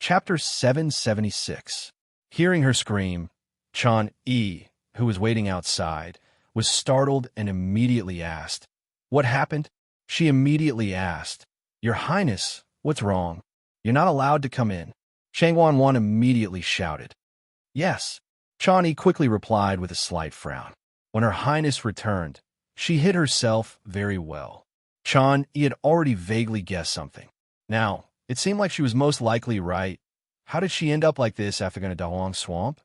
Chapter 776. Hearing her scream, Chan Yi, who was waiting outside, was startled and immediately asked, "What happened?" She immediately asked, "Your Highness, what's wrong? You're not allowed to come in." Shangwan immediately shouted, "Yes." Chan Yi quickly replied with a slight frown. When her Highness returned, she hid herself very well. Chan Yi had already vaguely guessed something. Now, it seemed like she was most likely right. How did she end up like this after going to Dahuang Swamp?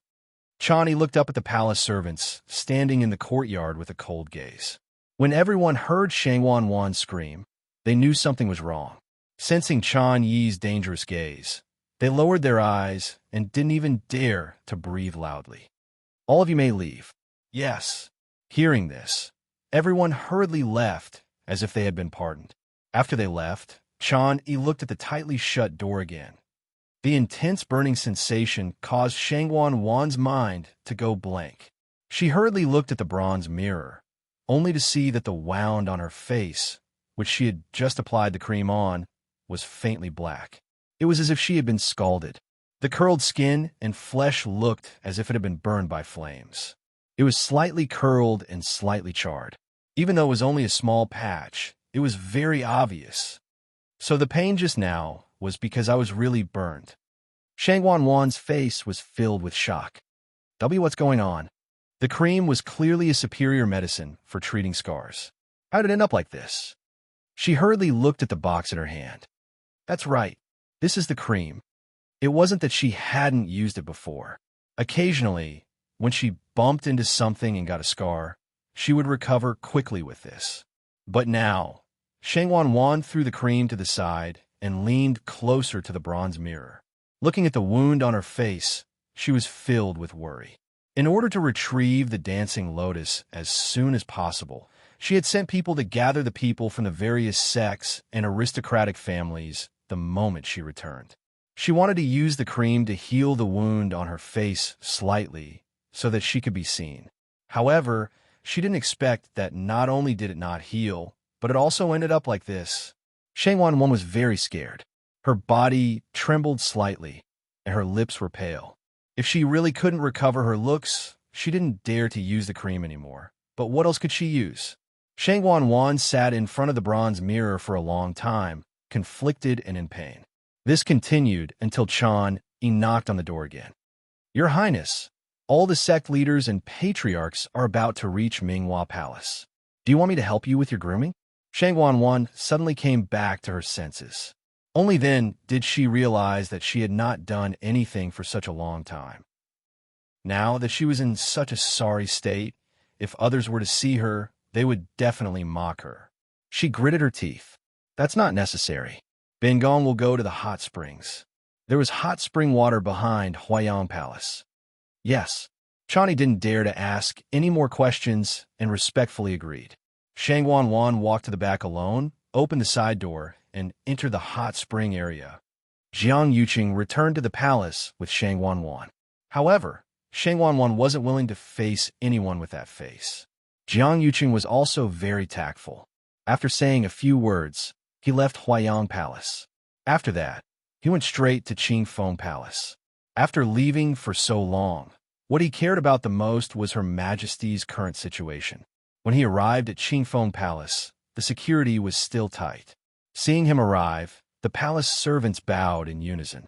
Chan Yi looked up at the palace servants, standing in the courtyard with a cold gaze. When everyone heard Shangwan scream, they knew something was wrong. Sensing Chan Yi's dangerous gaze, they lowered their eyes and didn't even dare to breathe loudly. "All of you may leave." "Yes." Hearing this, everyone hurriedly left as if they had been pardoned. After they left, Chan Yi looked at the tightly shut door again. The intense burning sensation caused Shangwan's mind to go blank. She hurriedly looked at the bronze mirror, only to see that the wound on her face, which she had just applied the cream on, was faintly black. It was as if she had been scalded. The curled skin and flesh looked as if it had been burned by flames. It was slightly curled and slightly charred. Even though it was only a small patch, it was very obvious. So the pain just now was because I was really burned. Shangwan's face was filled with shock. What's going on? The cream was clearly a superior medicine for treating scars. How did it end up like this? She hurriedly looked at the box in her hand. That's right. This is the cream. It wasn't that she hadn't used it before. Occasionally, when she bumped into something and got a scar, she would recover quickly with this. But now, Shangwan threw the cream to the side and leaned closer to the bronze mirror. Looking at the wound on her face, she was filled with worry. In order to retrieve the dancing lotus as soon as possible, she had sent people to gather the people from the various sects and aristocratic families the moment she returned. She wanted to use the cream to heal the wound on her face slightly so that she could be seen. However, she didn't expect that not only did it not heal, but it also ended up like this. Shangwan was very scared. Her body trembled slightly, and her lips were pale. If she really couldn't recover her looks, she didn't dare to use the cream anymore. But what else could she use? Shangwan sat in front of the bronze mirror for a long time, conflicted and in pain. This continued until Chan Yi knocked on the door again. "Your Highness, all the sect leaders and patriarchs are about to reach Minghua Palace. Do you want me to help you with your grooming?" Shangwan suddenly came back to her senses. Only then did she realize that she had not done anything for such a long time. Now that she was in such a sorry state, if others were to see her, they would definitely mock her. She gritted her teeth. "That's not necessary. Bengong will go to the hot springs." There was hot spring water behind Huayang Palace. "Yes." Chan Yi didn't dare to ask any more questions and respectfully agreed. Shangwan walked to the back alone, opened the side door, and entered the hot spring area. Jiang Yuqing returned to the palace with Shangwan. However, Shangwan wasn't willing to face anyone with that face. Jiang Yuqing was also very tactful. After saying a few words, he left Huayang Palace. After that, he went straight to Qingfeng Palace. After leaving for so long, what he cared about the most was Her Majesty's current situation. When he arrived at Qingfeng Palace, the security was still tight. Seeing him arrive, the palace servants bowed in unison.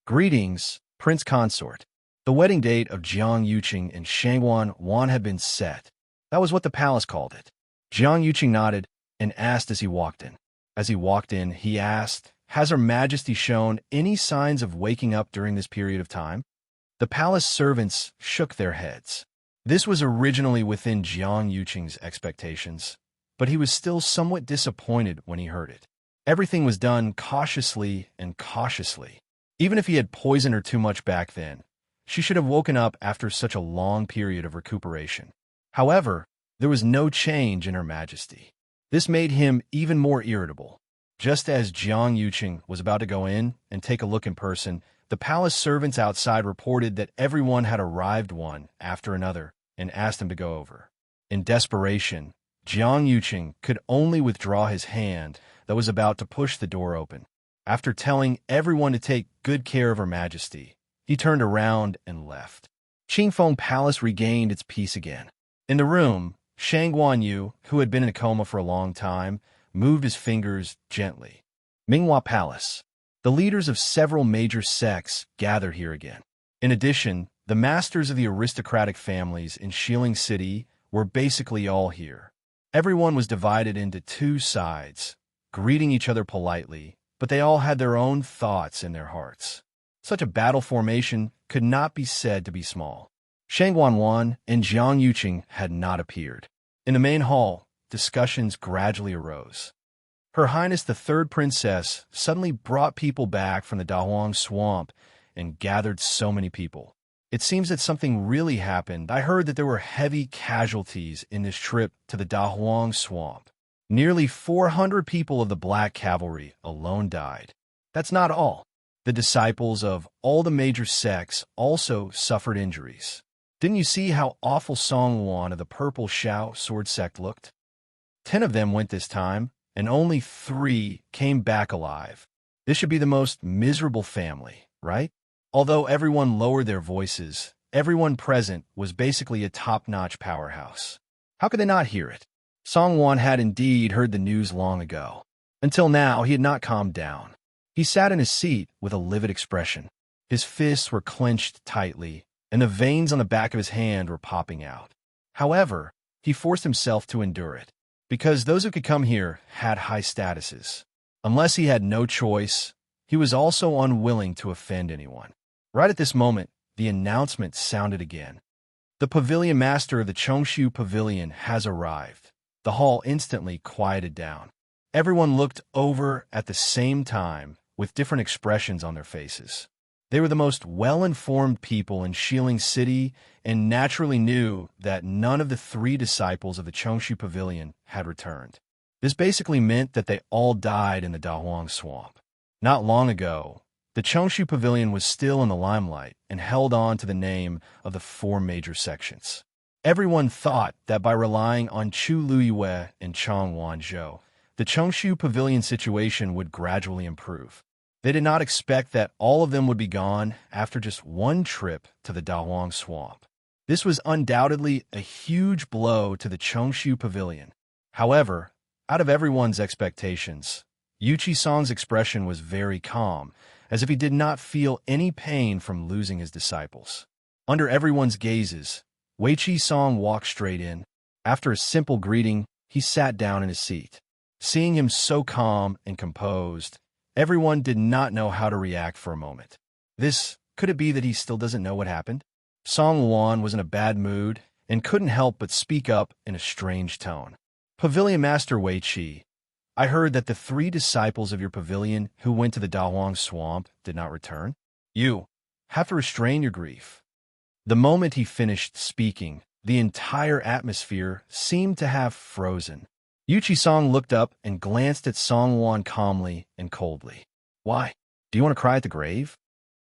"Greetings, Prince Consort." The wedding date of Jiang Yuqing and Shangwan had been set. That was what the palace called it. Jiang Yuqing nodded and asked as he walked in. As he walked in, he asked, "Has Her Majesty shown any signs of waking up during this period of time?" The palace servants shook their heads. This was originally within Jiang Yuqing's expectations, but he was still somewhat disappointed when he heard it. Everything was done cautiously and cautiously. Even if he had poisoned her too much back then, she should have woken up after such a long period of recuperation. However, there was no change in Her Majesty. This made him even more irritable. Just as Jiang Yuqing was about to go in and take a look in person, the palace servants outside reported that everyone had arrived one after another and asked him to go over. In desperation, Jiang Yuqing could only withdraw his hand that was about to push the door open. After telling everyone to take good care of Her Majesty, he turned around and left. Qingfeng Palace regained its peace again. In the room, Shang Guanyu, who had been in a coma for a long time, moved his fingers gently. Minghua Palace. The leaders of several major sects gathered here again. In addition, the masters of the aristocratic families in Xiling City were basically all here. Everyone was divided into two sides, greeting each other politely, but they all had their own thoughts in their hearts. Such a battle formation could not be said to be small. Shang Guanwan and Jiang Yuqing had not appeared. In the main hall, discussions gradually arose. Her Highness the Third Princess suddenly brought people back from the Dahuang Swamp and gathered so many people. It seems that something really happened. I heard that there were heavy casualties in this trip to the Dahuang Swamp. Nearly 400 people of the Black Cavalry alone died. That's not all. The disciples of all the major sects also suffered injuries. Didn't you see how awful Song Wan of the Purple Shao sword sect looked? 10 of them went this time, and only 3 came back alive. This should be the most miserable family, right? Although everyone lowered their voices, everyone present was basically a top-notch powerhouse. How could they not hear it? Song Wan had indeed heard the news long ago. Until now, he had not calmed down. He sat in his seat with a livid expression. His fists were clenched tightly, and the veins on the back of his hand were popping out. However, he forced himself to endure it, because those who could come here had high statuses. Unless he had no choice, he was also unwilling to offend anyone. Right at this moment, the announcement sounded again. The pavilion master of the Chongshu Pavilion has arrived. The hall instantly quieted down. Everyone looked over at the same time, with different expressions on their faces. They were the most well-informed people in Xiling City and naturally knew that none of the 3 disciples of the Chongshu Pavilion had returned. This basically meant that they all died in the Dahuang Swamp. Not long ago, the Chongshu Pavilion was still in the limelight and held on to the name of the 4 major sections. Everyone thought that by relying on Chu Luyue and Chong Wanzhou, the Chongshu Pavilion situation would gradually improve. They did not expect that all of them would be gone after just one trip to the Dahuang Swamp. This was undoubtedly a huge blow to the Chongshu Pavilion. However, out of everyone's expectations, Yu Qisong's expression was very calm, as if he did not feel any pain from losing his disciples. Under everyone's gazes, Wei Qisong walked straight in. After a simple greeting, he sat down in his seat. Seeing him so calm and composed, everyone did not know how to react for a moment. Could it be that he still doesn't know what happened? Song Wan was in a bad mood and couldn't help but speak up in a strange tone. Pavilion Master Wei Qi, I heard that the 3 disciples of your pavilion who went to the Dahuang Swamp did not return. You have to restrain your grief. The moment he finished speaking, the entire atmosphere seemed to have frozen. Yu Qisong looked up and glanced at Song Wan calmly and coldly. Why? Do you want to cry at the grave?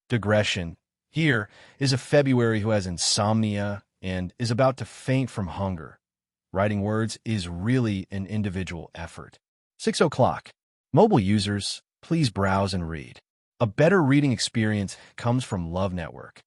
Digression. Here is a February who has insomnia and is about to faint from hunger. Writing words is really an individual effort. 6 o'clock. Mobile users, please browse and read. A better reading experience comes from Love Network.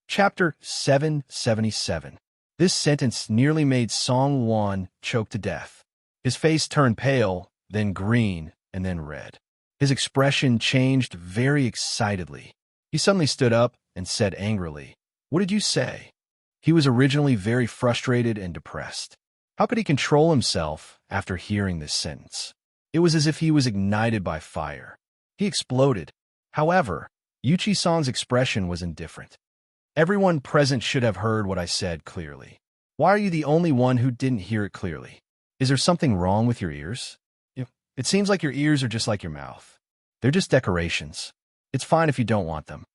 Chapter 777. This sentence nearly made Song Wan choke to death. His face turned pale, then green, and then red. His expression changed very excitedly. He suddenly stood up and said angrily, "What did you say?" He was originally very frustrated and depressed. How could he control himself after hearing this sentence? It was as if he was ignited by fire. He exploded. However, Yu Qisong's expression was indifferent. Everyone present should have heard what I said clearly. Why are you the only one who didn't hear it clearly? Is there something wrong with your ears? It seems like your ears are just like your mouth. They're just decorations. It's fine if you don't want them.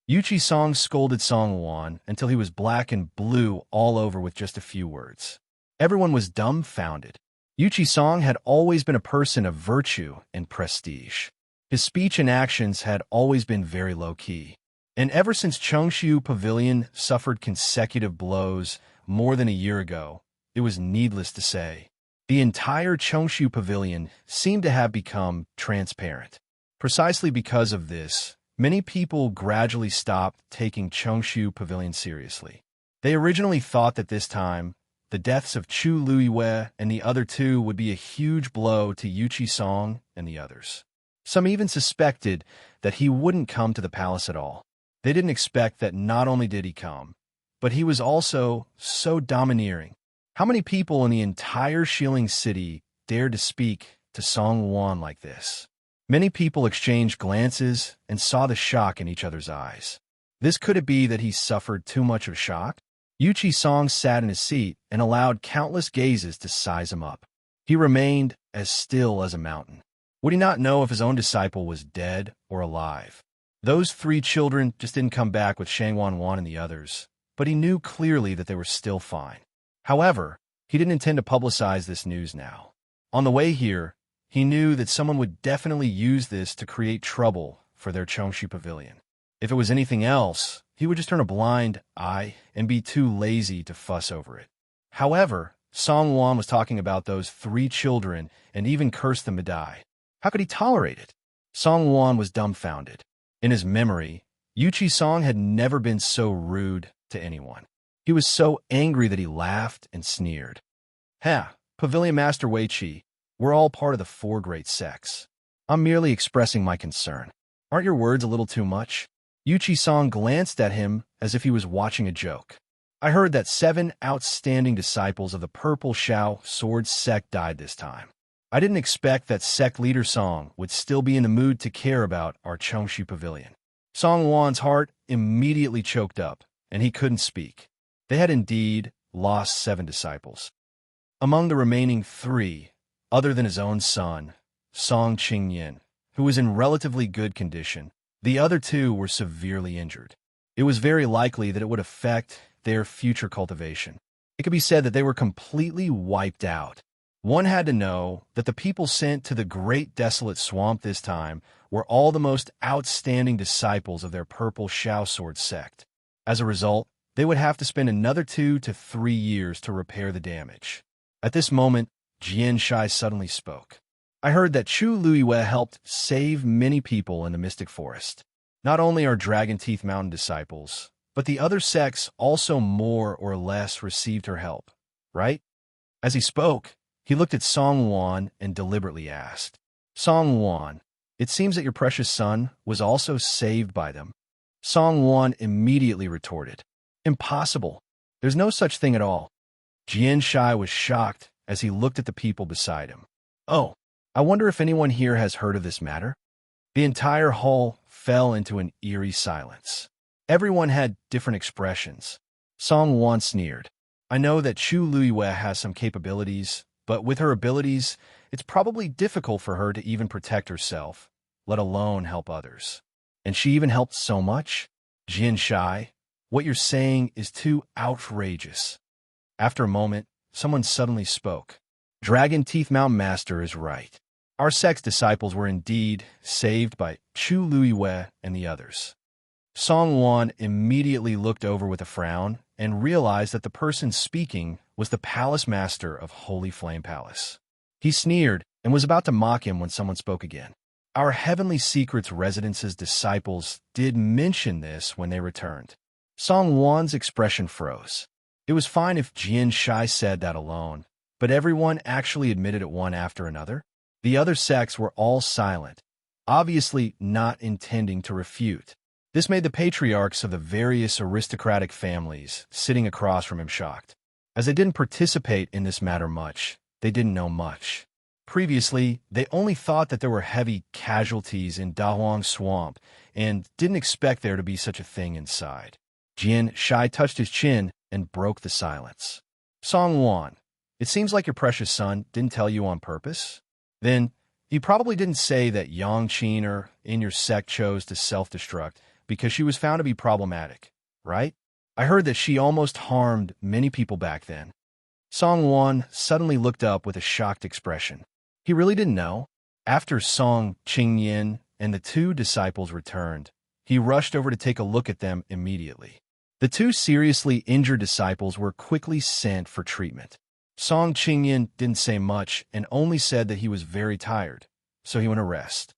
Yu Qisong scolded Song Wan until he was black and blue all over with just a few words. Everyone was dumbfounded. Yu Qisong had always been a person of virtue and prestige. His speech and actions had always been very low-key. And ever since Chongshu Pavilion suffered consecutive blows more than a year ago, it was needless to say, The entire Chongshu Pavilion seemed to have become transparent. Precisely because of this, many people gradually stopped taking Chongshu Pavilion seriously. They originally thought that this time, the deaths of Chu Luiwei and the other two would be a huge blow to Yuchi Song and the others. Some even suspected that he wouldn't come to the palace at all. They didn't expect that not only did he come, but he was also so domineering. How many people in the entire Shilling City dared to speak to Song Wan like this? Many people exchanged glances and saw the shock in each other's eyes. This could it be that he suffered too much of shock? Yuchi Song sat in his seat and allowed countless gazes to size him up. He remained as still as a mountain. Would he not know if his own disciple was dead or alive? Those 3 children just didn't come back with Shangwan Wan and the others, but he knew clearly that they were still fine. However, he didn't intend to publicize this news now. On the way here, he knew that someone would definitely use this to create trouble for their Chongshu Pavilion. If it was anything else, he would just turn a blind eye and be too lazy to fuss over it. However, Song Wan was talking about those 3 children and even cursed them to die. How could he tolerate it? Song Wan was dumbfounded. In his memory, Yuchi Song had never been so rude to anyone. He was so angry that he laughed and sneered. Pavilion Master Wei Qi, we're all part of the 4 great sects. I'm merely expressing my concern. Aren't your words a little too much? Yuchi Song glanced at him as if he was watching a joke. I heard that 7 outstanding disciples of the Purple Shao Sword sect died this time. I didn't expect that sect leader Song would still be in the mood to care about our Chongshu Pavilion. Song Wan's heart immediately choked up, and he couldn't speak. They had indeed lost 7 disciples. Among the remaining 3, other than his own son, Song Qingyan, who was in relatively good condition, the other 2 were severely injured. It was very likely that it would affect their future cultivation. It could be said that they were completely wiped out. One had to know that the people sent to the Great Desolate Swamp this time were all the most outstanding disciples of their Purple Shao Sword sect. As a result, they would have to spend another 2 to 3 years to repair the damage. At this moment, Jian Shai suddenly spoke. I heard that Chu Luiwei helped save many people in the Mystic Forest. Not only are Dragon Teeth Mountain disciples, but the other sects also more or less received her help, right? As he spoke, he looked at Song Wan and deliberately asked, Song Wan, it seems that your precious son was also saved by them. Song Wan immediately retorted, Impossible. There's no such thing at all. Jian Shai was shocked as he looked at the people beside him. Oh, I wonder if anyone here has heard of this matter? The entire hall fell into an eerie silence. Everyone had different expressions. Song Wan sneered. I know that Chu Luiwei has some capabilities, but with her abilities, it's probably difficult for her to even protect herself, let alone help others. And she even helped so much? Jian Shai, what you're saying is too outrageous. After a moment, someone suddenly spoke. Dragon Teeth Mountain Master is right. Our sect's disciples were indeed saved by Chu Luiwei and the others. Song Wan immediately looked over with a frown and realized that the person speaking was the Palace Master of Holy Flame Palace. He sneered and was about to mock him when someone spoke again. Our Heavenly Secrets Residence's disciples did mention this when they returned. Song Wan's expression froze. It was fine if Jian Shai said that alone, but everyone actually admitted it one after another. The other sects were all silent, obviously not intending to refute. This made the patriarchs of the various aristocratic families sitting across from him shocked. As they didn't participate in this matter much, they didn't know much. Previously, they only thought that there were heavy casualties in Dahuang Swamp and didn't expect there to be such a thing inside. Jian Shai touched his chin and broke the silence. Song Wan, it seems like your precious son didn't tell you on purpose. Then, you probably didn't say that Yang Qin in your sect chose to self-destruct because she was found to be problematic, right? I heard that she almost harmed many people back then. Song Wan suddenly looked up with a shocked expression. He really didn't know. After Song Qingyan and the 2 disciples returned, he rushed over to take a look at them immediately. The 2 seriously injured disciples were quickly sent for treatment. Song Qingyan didn't say much and only said that he was very tired, so he went to rest.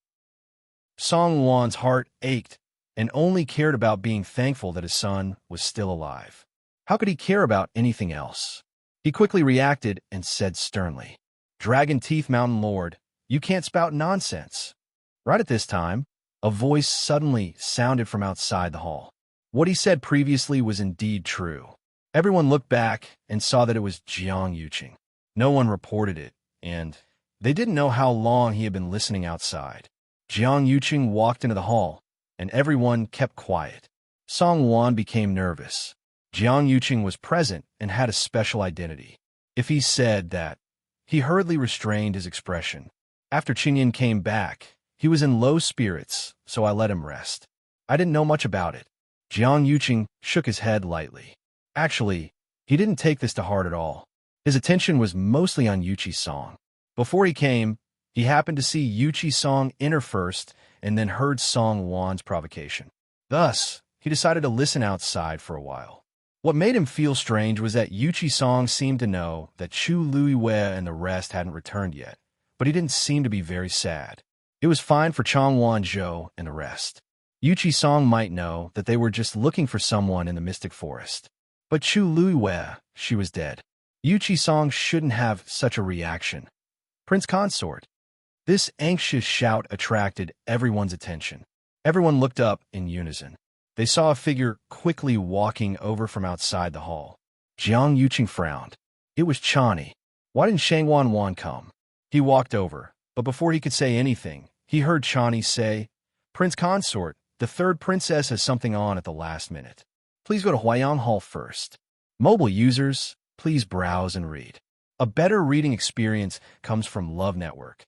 Song Wan's heart ached and only cared about being thankful that his son was still alive. How could he care about anything else? He quickly reacted and said sternly, "Dragon Teeth Mountain Lord, you can't spout nonsense." Right at this time, a voice suddenly sounded from outside the hall. What he said previously was indeed true. Everyone looked back and saw that it was Jiang Yuqing. No one reported it, and they didn't know how long he had been listening outside. Jiang Yuqing walked into the hall, and everyone kept quiet. Song Wan became nervous. Jiang Yuqing was present and had a special identity. If he said that, he hurriedly restrained his expression. After Qingyan came back, he was in low spirits, so I let him rest. I didn't know much about it. Jiang Yuqing shook his head lightly. Actually, he didn't take this to heart at all. His attention was mostly on Yuqi Song. Before he came, he happened to see Yuqi Song enter first and then heard Song Wan's provocation. Thus, he decided to listen outside for a while. What made him feel strange was that Yuqi Song seemed to know that Chu Luiwei and the rest hadn't returned yet, but he didn't seem to be very sad. It was fine for Chong Wan Zhou and the rest. Yuqi Song might know that they were just looking for someone in the Mystic Forest. But Chu Luiwei, she was dead. Yuqi Song shouldn't have such a reaction. Prince Consort. This anxious shout attracted everyone's attention. Everyone looked up in unison. They saw a figure quickly walking over from outside the hall. Jiang Yuqing frowned. It was Chani. Why didn't Shangwan Wan come? He walked over, but before he could say anything, he heard Chani say, "Prince Consort, the third princess has something on at the last minute. Please go to Huayang Hall first. Mobile users, please browse and read. A better reading experience comes from Love Network."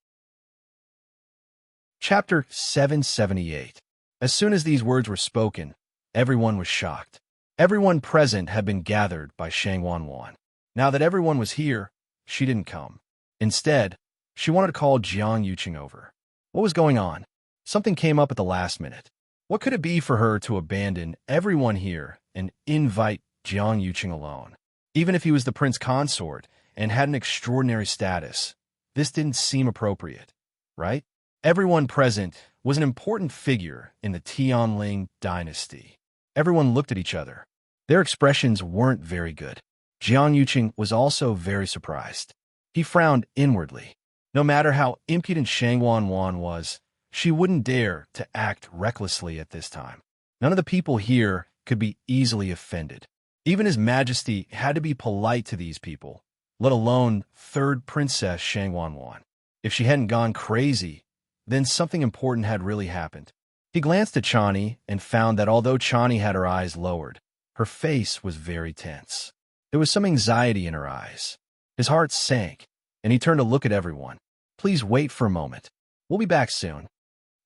Chapter 778. As soon as these words were spoken, everyone was shocked. Everyone present had been gathered by Shangwan Wan. Now that everyone was here, she didn't come. Instead, she wanted to call Jiang Yuqing over. What was going on? Something came up at the last minute. What could it be for her to abandon everyone here and invite Jiang Yuqing alone? Even if he was the prince consort and had an extraordinary status, this didn't seem appropriate, right? Everyone present was an important figure in the Tianling dynasty. Everyone looked at each other. Their expressions weren't very good. Jiang Yuqing was also very surprised. He frowned inwardly. No matter how impudent Shangwan Wan was, she wouldn't dare to act recklessly at this time. None of the people here could be easily offended. Even His Majesty had to be polite to these people, let alone third Princess Shangwan Wan. If she hadn't gone crazy, then something important had really happened. He glanced at Chani and found that although Chani had her eyes lowered, her face was very tense. There was some anxiety in her eyes. His heart sank, and he turned to look at everyone. "Please wait for a moment. We'll be back soon."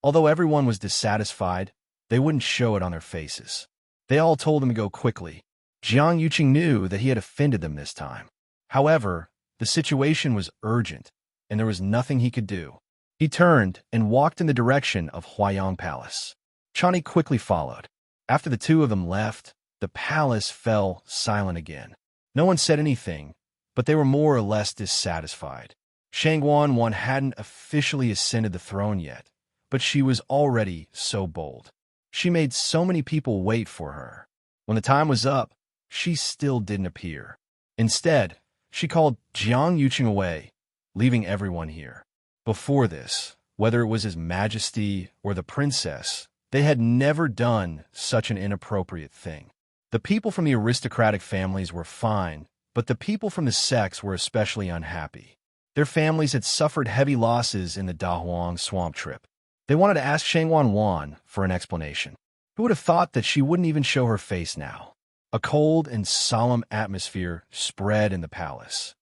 Although everyone was dissatisfied, they wouldn't show it on their faces. They all told him to go quickly. Jiang Yuqing knew that he had offended them this time. However, the situation was urgent, and there was nothing he could do. He turned and walked in the direction of Huayang Palace. Chani quickly followed. After the two of them left, the palace fell silent again. No one said anything, but they were more or less dissatisfied. Shangwan Wan hadn't officially ascended the throne yet, but she was already so bold. She made so many people wait for her. When the time was up, she still didn't appear. Instead, she called Jiang Yuqing away, leaving everyone here. Before this, whether it was His Majesty or the princess, they had never done such an inappropriate thing. The people from the aristocratic families were fine, but the people from the sects were especially unhappy. Their families had suffered heavy losses in the Dahuang swamp trip. They wanted to ask Shangwan Wan for an explanation. Who would have thought that she wouldn't even show her face now? A cold and solemn atmosphere spread in the palace.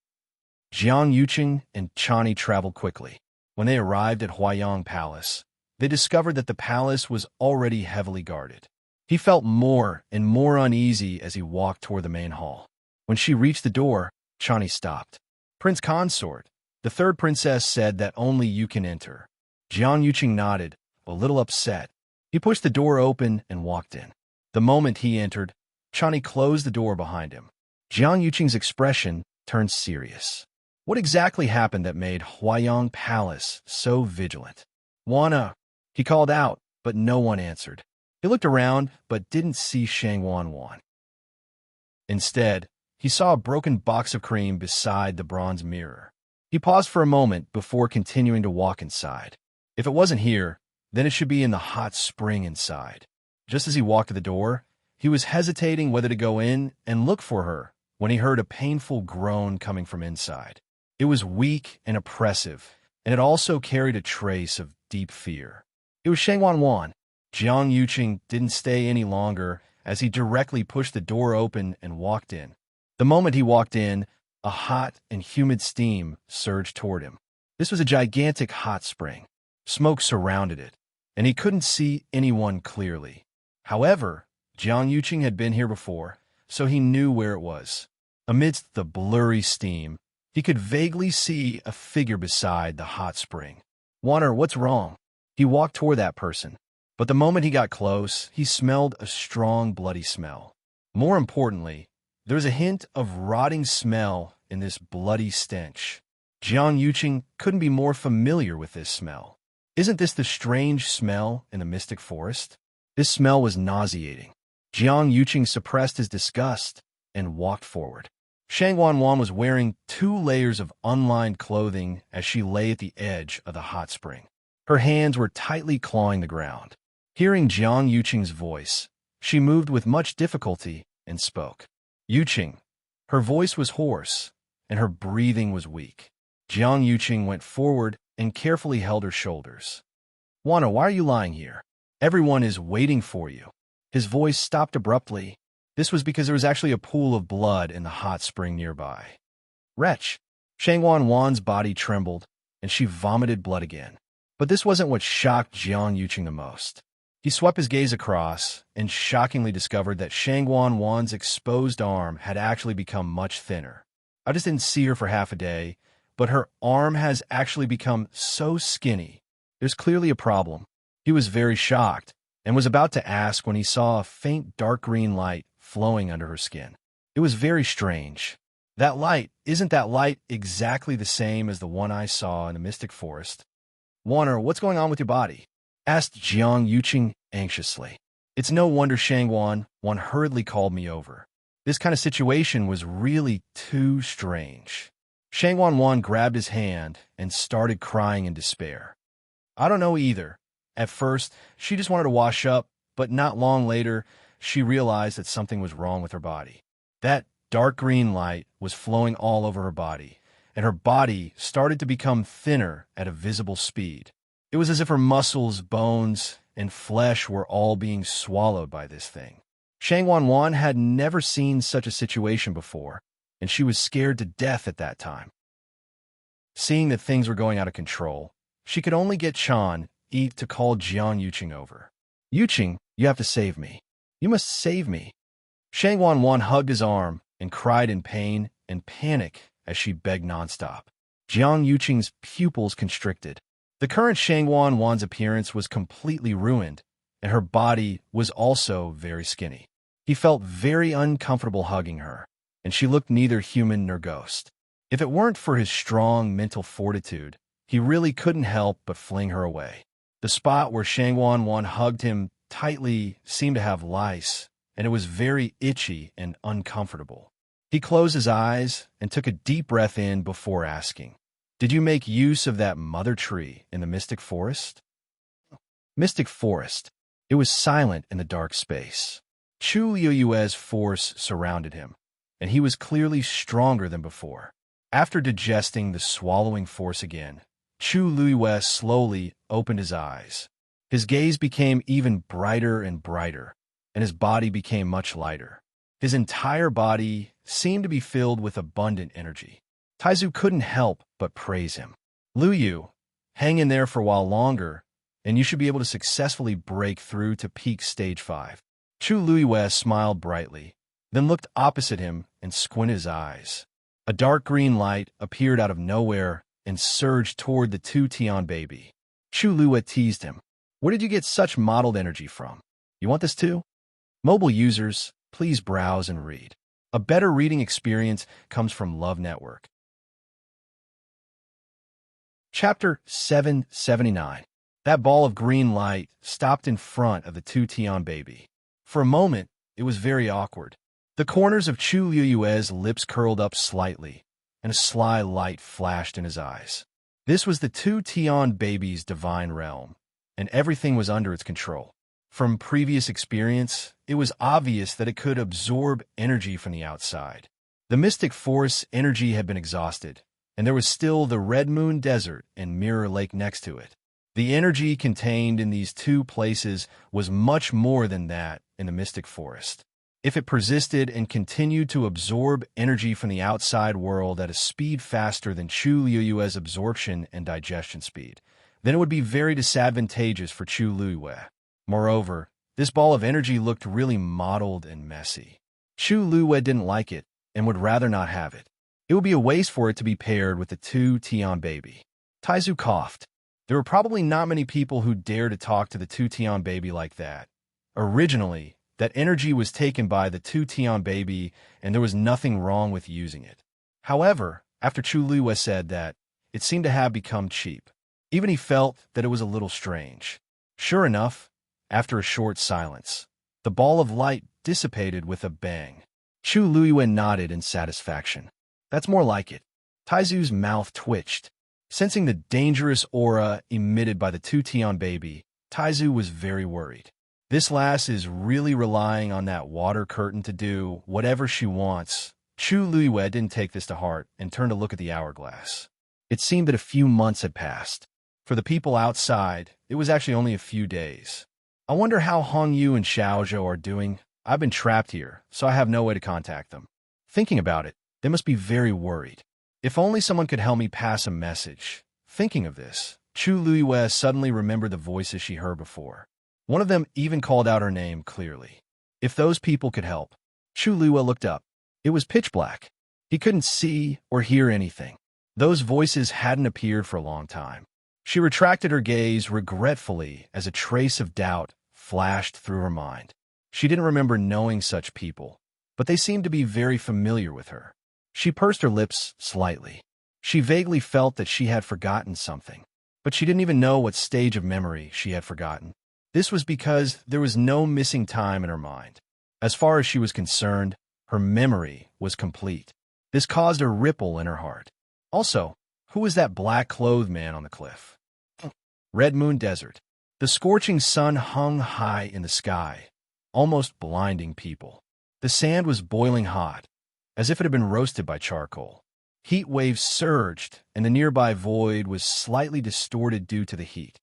Jiang Yuqing and Chani traveled quickly. When they arrived at Huayang Palace, they discovered that the palace was already heavily guarded. He felt more and more uneasy as he walked toward the main hall. When she reached the door, Chani stopped. "Prince Consort, the third princess said that only you can enter." Jiang Yuqing nodded, a little upset. He pushed the door open and walked in. The moment he entered, Chani closed the door behind him. Jiang Yuqing's expression turned serious. What exactly happened that made Huayang Palace so vigilant? Wana, he called out, but no one answered. He looked around, but didn't see Shangwan. Instead, he saw a broken box of cream beside the bronze mirror. He paused for a moment before continuing to walk inside. If it wasn't here, then it should be in the hot spring inside. Just as he walked to the door, he was hesitating whether to go in and look for her when he heard a painful groan coming from inside. It was weak and oppressive, and it also carried a trace of deep fear. It was Shangwan. Jiang Yuqing didn't stay any longer as he directly pushed the door open and walked in. The moment he walked in, a hot and humid steam surged toward him. This was a gigantic hot spring. Smoke surrounded it, and he couldn't see anyone clearly. However, Jiang Yuqing had been here before, so he knew where it was. Amidst the blurry steam, he could vaguely see a figure beside the hot spring. Wanner, what's wrong? He walked toward that person, but the moment he got close, he smelled a strong, bloody smell. More importantly, there was a hint of rotting smell in this bloody stench. Jiang Yuqing couldn't be more familiar with this smell. Isn't this the strange smell in the mystic forest? This smell was nauseating. Jiang Yuqing suppressed his disgust and walked forward. Shangwan was wearing 2 layers of unlined clothing as she lay at the edge of the hot spring. Her hands were tightly clawing the ground. Hearing Jiang Yuqing's voice, she moved with much difficulty and spoke. Yuqing. Her voice was hoarse, and her breathing was weak. Jiang Yuqing went forward and carefully held her shoulders. Wana, why are you lying here? Everyone is waiting for you. His voice stopped abruptly. This was because there was actually a pool of blood in the hot spring nearby. Wretch! Shangwan's body trembled, and she vomited blood again. But this wasn't what shocked Jiang Yuqing the most. He swept his gaze across and shockingly discovered that Shangwan's exposed arm had actually become much thinner. I just didn't see her for half a day, but her arm has actually become so skinny. There's clearly a problem. He was very shocked and was about to ask when he saw a faint dark green light flowing under her skin. It was very strange. Isn't that light exactly the same as the one I saw in the mystic forest? Warner, what's going on with your body? Asked Jiang Yuqing anxiously. It's no wonder Shangwan hurriedly called me over. This kind of situation was really too strange. Shangwan grabbed his hand and started crying in despair. I don't know either. At first, she just wanted to wash up, but not long later, she realized that something was wrong with her body. That dark green light was flowing all over her body, and her body started to become thinner at a visible speed. It was as if her muscles, bones, and flesh were all being swallowed by this thing. Shangwan had never seen such a situation before, and she was scared to death at that time. Seeing that things were going out of control, she could only get Chan to call Jiang Yuqing over. Yuqing, you have to save me. You must save me. Shangwan hugged his arm and cried in pain and panic as she begged nonstop. Jiang Yuqing's pupils constricted. The current Shangwan's appearance was completely ruined, and her body was also very skinny. He felt very uncomfortable hugging her, and she looked neither human nor ghost. If it weren't for his strong mental fortitude, he really couldn't help but fling her away. The spot where Shangwan hugged him tightly seemed to have lice, and it was very itchy and uncomfortable. He closed his eyes and took a deep breath in before asking, "Did you make use of that mother tree in the mystic forest?" Mystic forest. It was silent in the dark space. Chu Liyue's force surrounded him, and he was clearly stronger than before. After digesting the swallowing force again, Chu Liyue slowly opened his eyes. His gaze became even brighter and brighter, and his body became much lighter. His entire body seemed to be filled with abundant energy. Taizu couldn't help but praise him. Liu, hang in there for a while longer, and you should be able to successfully break through to peak stage 5. Chu Liyue smiled brightly, then looked opposite him and squinted his eyes. A dark green light appeared out of nowhere and surged toward the 2-Tian baby. Chu Liyue teased him. Where did you get such modeled energy from? You want this too? Mobile users, please browse and read. A better reading experience comes from Love Network. Chapter 779. That ball of green light stopped in front of the two-Tian baby. For a moment, it was very awkward. The corners of Chu Liyue's lips curled up slightly, and a sly light flashed in his eyes. This was the two-Tian baby's divine realm, and everything was under its control. From previous experience, it was obvious that it could absorb energy from the outside. The mystic forest's energy had been exhausted, and there was still the Red Moon Desert and Mirror Lake next to it. The energy contained in these two places was much more than that in the mystic forest. If it persisted and continued to absorb energy from the outside world at a speed faster than Chu Liyue's absorption and digestion speed, then it would be very disadvantageous for Chu Liyue. Moreover, this ball of energy looked really mottled and messy. Chu Liyue didn't like it and would rather not have it. It would be a waste for it to be paired with the two-Tian baby. Taizu coughed. There were probably not many people who dared to talk to the two-Tian baby like that. Originally, that energy was taken by the two-Tian baby, and there was nothing wrong with using it. However, after Chu Liyue said that, it seemed to have become cheap. Even he felt that it was a little strange. Sure enough, after a short silence, the ball of light dissipated with a bang. Chu Liyue nodded in satisfaction. That's more like it. Taizu's mouth twitched. Sensing the dangerous aura emitted by the two-Tian baby, Taizu was very worried. This lass is really relying on that water curtain to do whatever she wants. Chu Liyue didn't take this to heart and turned to look at the hourglass. It seemed that a few months had passed. For the people outside, it was actually only a few days. I wonder how Hong Yu and Xiaozhou are doing. I've been trapped here, so I have no way to contact them. Thinking about it, they must be very worried. If only someone could help me pass a message. Thinking of this, Chu Liyue suddenly remembered the voices she heard before. One of them even called out her name clearly. If those people could help. Chu Liyue looked up. It was pitch black. He couldn't see or hear anything. Those voices hadn't appeared for a long time. She retracted her gaze regretfully as a trace of doubt flashed through her mind. She didn't remember knowing such people, but they seemed to be very familiar with her. She pursed her lips slightly. She vaguely felt that she had forgotten something, but she didn't even know what stage of memory she had forgotten. This was because there was no missing time in her mind. As far as she was concerned, her memory was complete. This caused a ripple in her heart. Also, who was that black-clothed man on the cliff? Red Moon Desert. The scorching sun hung high in the sky, almost blinding people. The sand was boiling hot, as if it had been roasted by charcoal. Heat waves surged, and the nearby void was slightly distorted due to the heat.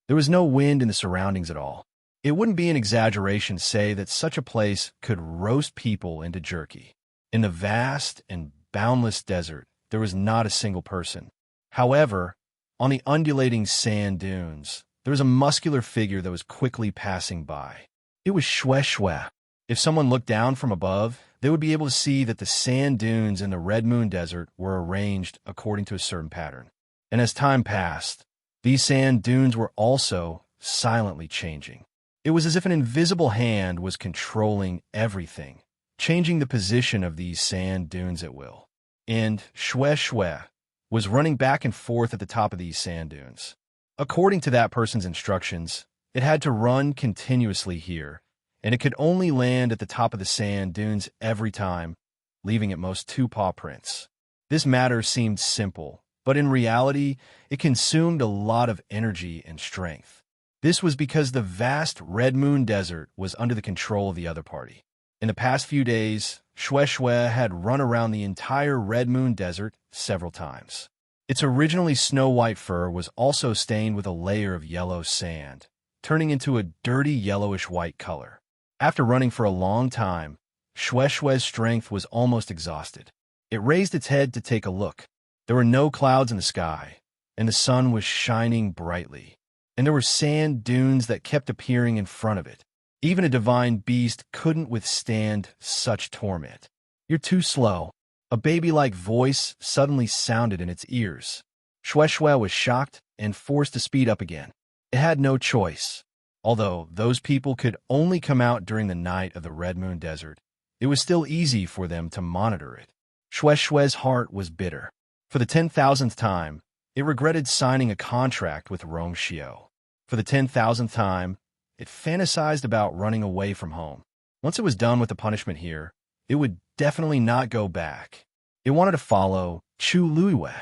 There was no wind in the surroundings at all. It wouldn't be an exaggeration to say that such a place could roast people into jerky. In the vast and boundless desert, there was not a single person. However, on the undulating sand dunes, there was a muscular figure that was quickly passing by. It was Xue. If someone looked down from above, they would be able to see that the sand dunes in the Red Moon Desert were arranged according to a certain pattern. And as time passed, these sand dunes were also silently changing. It was as if an invisible hand was controlling everything, changing the position of these sand dunes at will. And Xue was running back and forth at the top of these sand dunes. According to that person's instructions, it had to run continuously here, and it could only land at the top of the sand dunes every time, leaving at most 2 paw prints. This matter seemed simple, but in reality, it consumed a lot of energy and strength. This was because the vast Red Moon Desert was under the control of the other party. In the past few days, Xue had run around the entire Red Moon Desert several times. Its originally snow-white fur was also stained with a layer of yellow sand, turning into a dirty yellowish-white color. After running for a long time, Xue's strength was almost exhausted. It raised its head to take a look. There were no clouds in the sky, and the sun was shining brightly. And there were sand dunes that kept appearing in front of it. Even a divine beast couldn't withstand such torment. "You're too slow." A baby-like voice suddenly sounded in its ears. Xue was shocked and forced to speed up again. It had no choice. Although those people could only come out during the night of the Red Moon Desert, it was still easy for them to monitor it. Shue's heart was bitter. For the 10,000th time, it regretted signing a contract with Rongxiu. For the 10,000th time, it fantasized about running away from home. Once it was done with the punishment here, it would definitely not go back. It wanted to follow Chu Luiwei.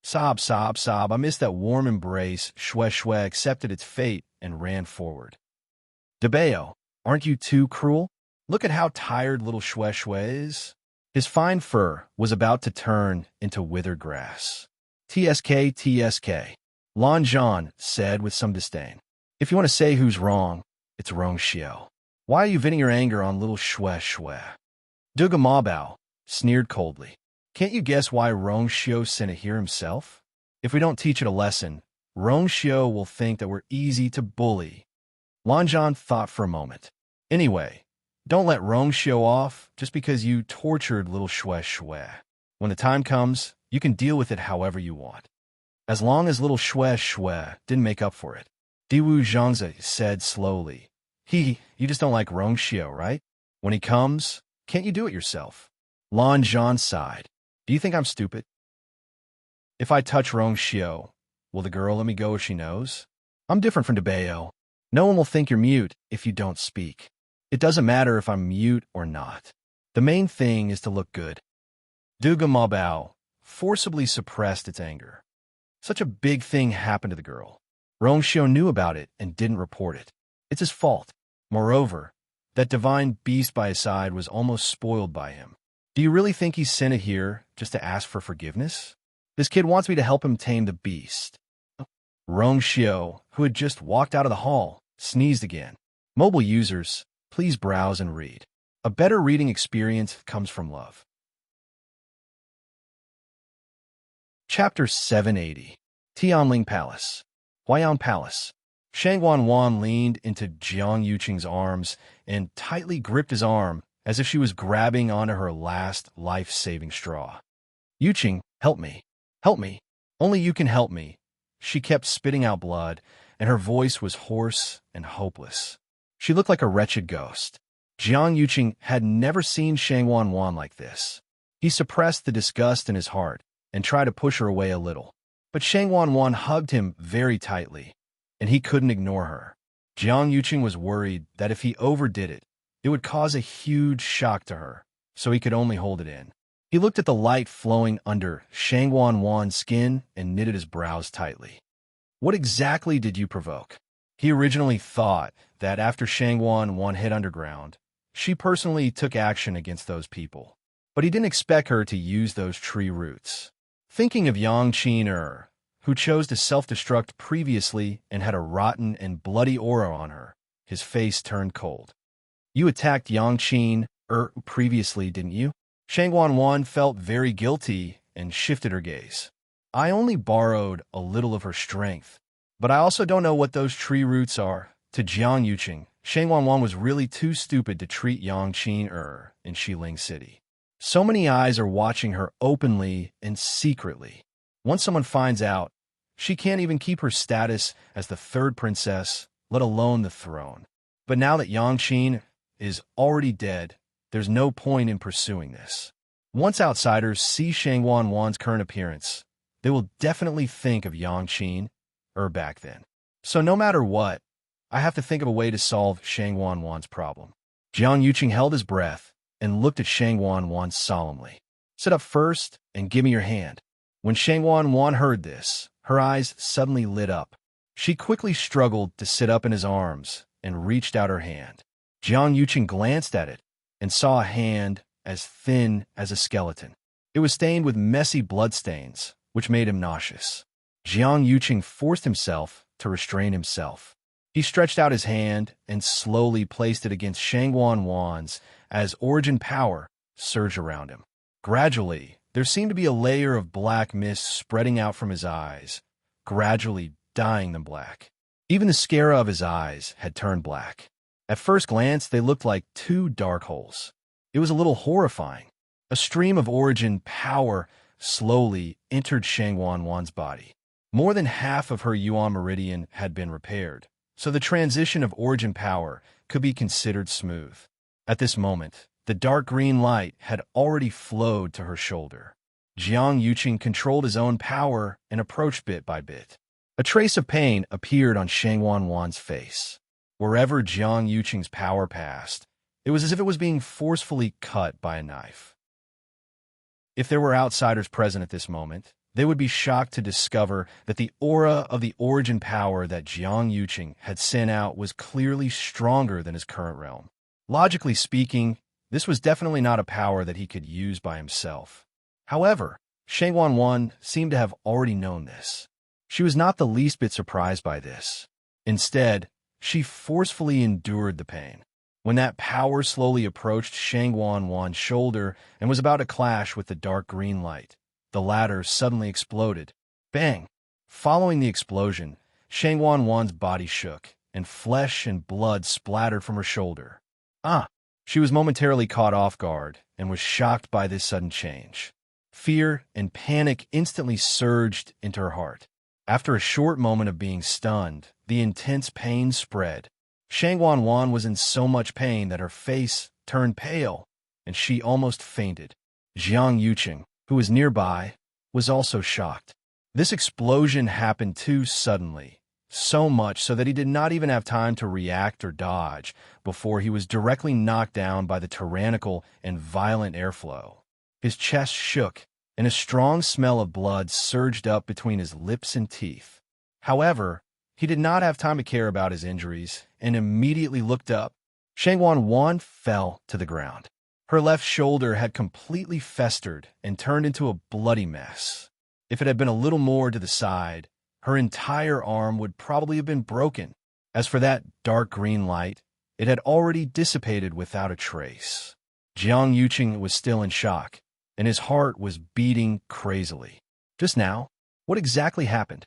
Sob, sob, sob, I missed that warm embrace. Shue accepted its fate and ran forward. Debeo, aren't you too cruel? Look at how tired little Shue is. His fine fur was about to turn into withered grass. TSK, TSK, Lan Zhan said with some disdain. If you want to say who's wrong, it's Rongxiu. Why are you venting your anger on little Shue? Duga Mabao sneered coldly. Can't you guess why Rongxiu sent it here himself? If we don't teach it a lesson, Rongxiu will think that we're easy to bully. Lan Zhan thought for a moment. Anyway, don't let Rongxiu off just because you tortured little Shue. When the time comes, you can deal with it however you want. As long as little Shue didn't make up for it. Diwu Zhangzi said slowly. You just don't like Rongxiu, right? When he comes, can't you do it yourself? Lan Zhan sighed. Do you think I'm stupid? If I touch Rongxiu, will the girl let me go if she knows? I'm different from Debeo. No one will think you're mute if you don't speak. It doesn't matter if I'm mute or not. The main thing is to look good. Duga Mabao forcibly suppressed its anger. Such a big thing happened to the girl. Rongxiu knew about it and didn't report it. It's his fault. Moreover, that divine beast by his side was almost spoiled by him. Do you really think he sent it here just to ask for forgiveness? This kid wants me to help him tame the beast. Rongxiu, who had just walked out of the hall, sneezed again. Mobile users, please browse and read. A better reading experience comes from love. Chapter 780. Tianling Palace. Huayan Palace. Shang Wanwan leaned into Jiang Yuqing's arms and tightly gripped his arm as if she was grabbing onto her last life-saving straw. Yuqing, help me. Help me. Only you can help me. She kept spitting out blood, and her voice was hoarse and hopeless. She looked like a wretched ghost. Jiang Yuqing had never seen Shang Wanwan like this. He suppressed the disgust in his heart and tried to push her away a little. But Shang Wanwan hugged him very tightly, and he couldn't ignore her. Jiang Yuqing was worried that if he overdid it, it would cause a huge shock to her, so he could only hold it in. He looked at the light flowing under Shang Wanwan's skin and knitted his brows tightly. What exactly did you provoke? He originally thought that after Shang Wanwan hit underground, she personally took action against those people, but he didn't expect her to use those tree roots. Thinking of Yang Qin, who chose to self-destruct previously and had a rotten and bloody aura on her, his face turned cold. You attacked Yang Qin previously, didn't you? Shang Wanwan felt very guilty and shifted her gaze. I only borrowed a little of her strength, but I also don't know what those tree roots are. To Jiang Yuqing, Shang Wanwan was really too stupid to treat Yang Qin in Xiling City. So many eyes are watching her openly and secretly. Once someone finds out, she can't even keep her status as the third princess, let alone the throne. But now that Yang Qin is already dead, there's no point in pursuing this. Once outsiders see Shang Wanwan's current appearance, they will definitely think of Yang Qin back then. So no matter what, I have to think of a way to solve Shang Wanwan's problem. Jiang Yuqing held his breath and looked at Shang Wanwan solemnly. Sit up first and give me your hand. When Shang Wanwan heard this, her eyes suddenly lit up. She quickly struggled to sit up in his arms and reached out her hand. Jiang Yuqing glanced at it and saw a hand as thin as a skeleton. It was stained with messy bloodstains, which made him nauseous. Jiang Yuqing forced himself to restrain himself. He stretched out his hand and slowly placed it against Shang Wanwan's as origin power surged around him. Gradually, there seemed to be a layer of black mist spreading out from his eyes, gradually dyeing them black. Even the sclera of his eyes had turned black. At first glance, they looked like two dark holes. It was a little horrifying. A stream of origin power slowly entered Shang Wanwan's body. More than half of her Yuan meridian had been repaired, so the transition of origin power could be considered smooth. At this moment, The dark green light had already flowed to her shoulder. Jiang Yuqing controlled his own power and approached bit by bit. A trace of pain appeared on Shang Wan's face. Wherever Jiang Yuqing's power passed, it was as if it was being forcefully cut by a knife. If there were outsiders present at this moment, they would be shocked to discover that the aura of the origin power that Jiang Yuqing had sent out was clearly stronger than his current realm. Logically speaking, this was definitely not a power that he could use by himself. However, Shang Wan seemed to have already known this. She was not the least bit surprised by this. Instead, she forcefully endured the pain. When that power slowly approached Shang Wan's shoulder and was about to clash with the dark green light, the latter suddenly exploded. Bang! Following the explosion, Shang Wan's body shook, and flesh and blood splattered from her shoulder. She was momentarily caught off guard and was shocked by this sudden change. Fear and panic instantly surged into her heart. After a short moment of being stunned, the intense pain spread. Shang Wan was in so much pain that her face turned pale, and she almost fainted. Jiang Yuqing, who was nearby, was also shocked. This explosion happened too suddenly, so much so that he did not even have time to react or dodge before he was directly knocked down by the tyrannical and violent airflow. His chest shook, and a strong smell of blood surged up between his lips and teeth. However, he did not have time to care about his injuries and immediately looked up. Shang Wan fell to the ground. Her left shoulder had completely festered and turned into a bloody mess. If it had been a little more to the side, her entire arm would probably have been broken. As for that dark green light, it had already dissipated without a trace. Jiang Yuqing was still in shock, and his heart was beating crazily. Just now, what exactly happened?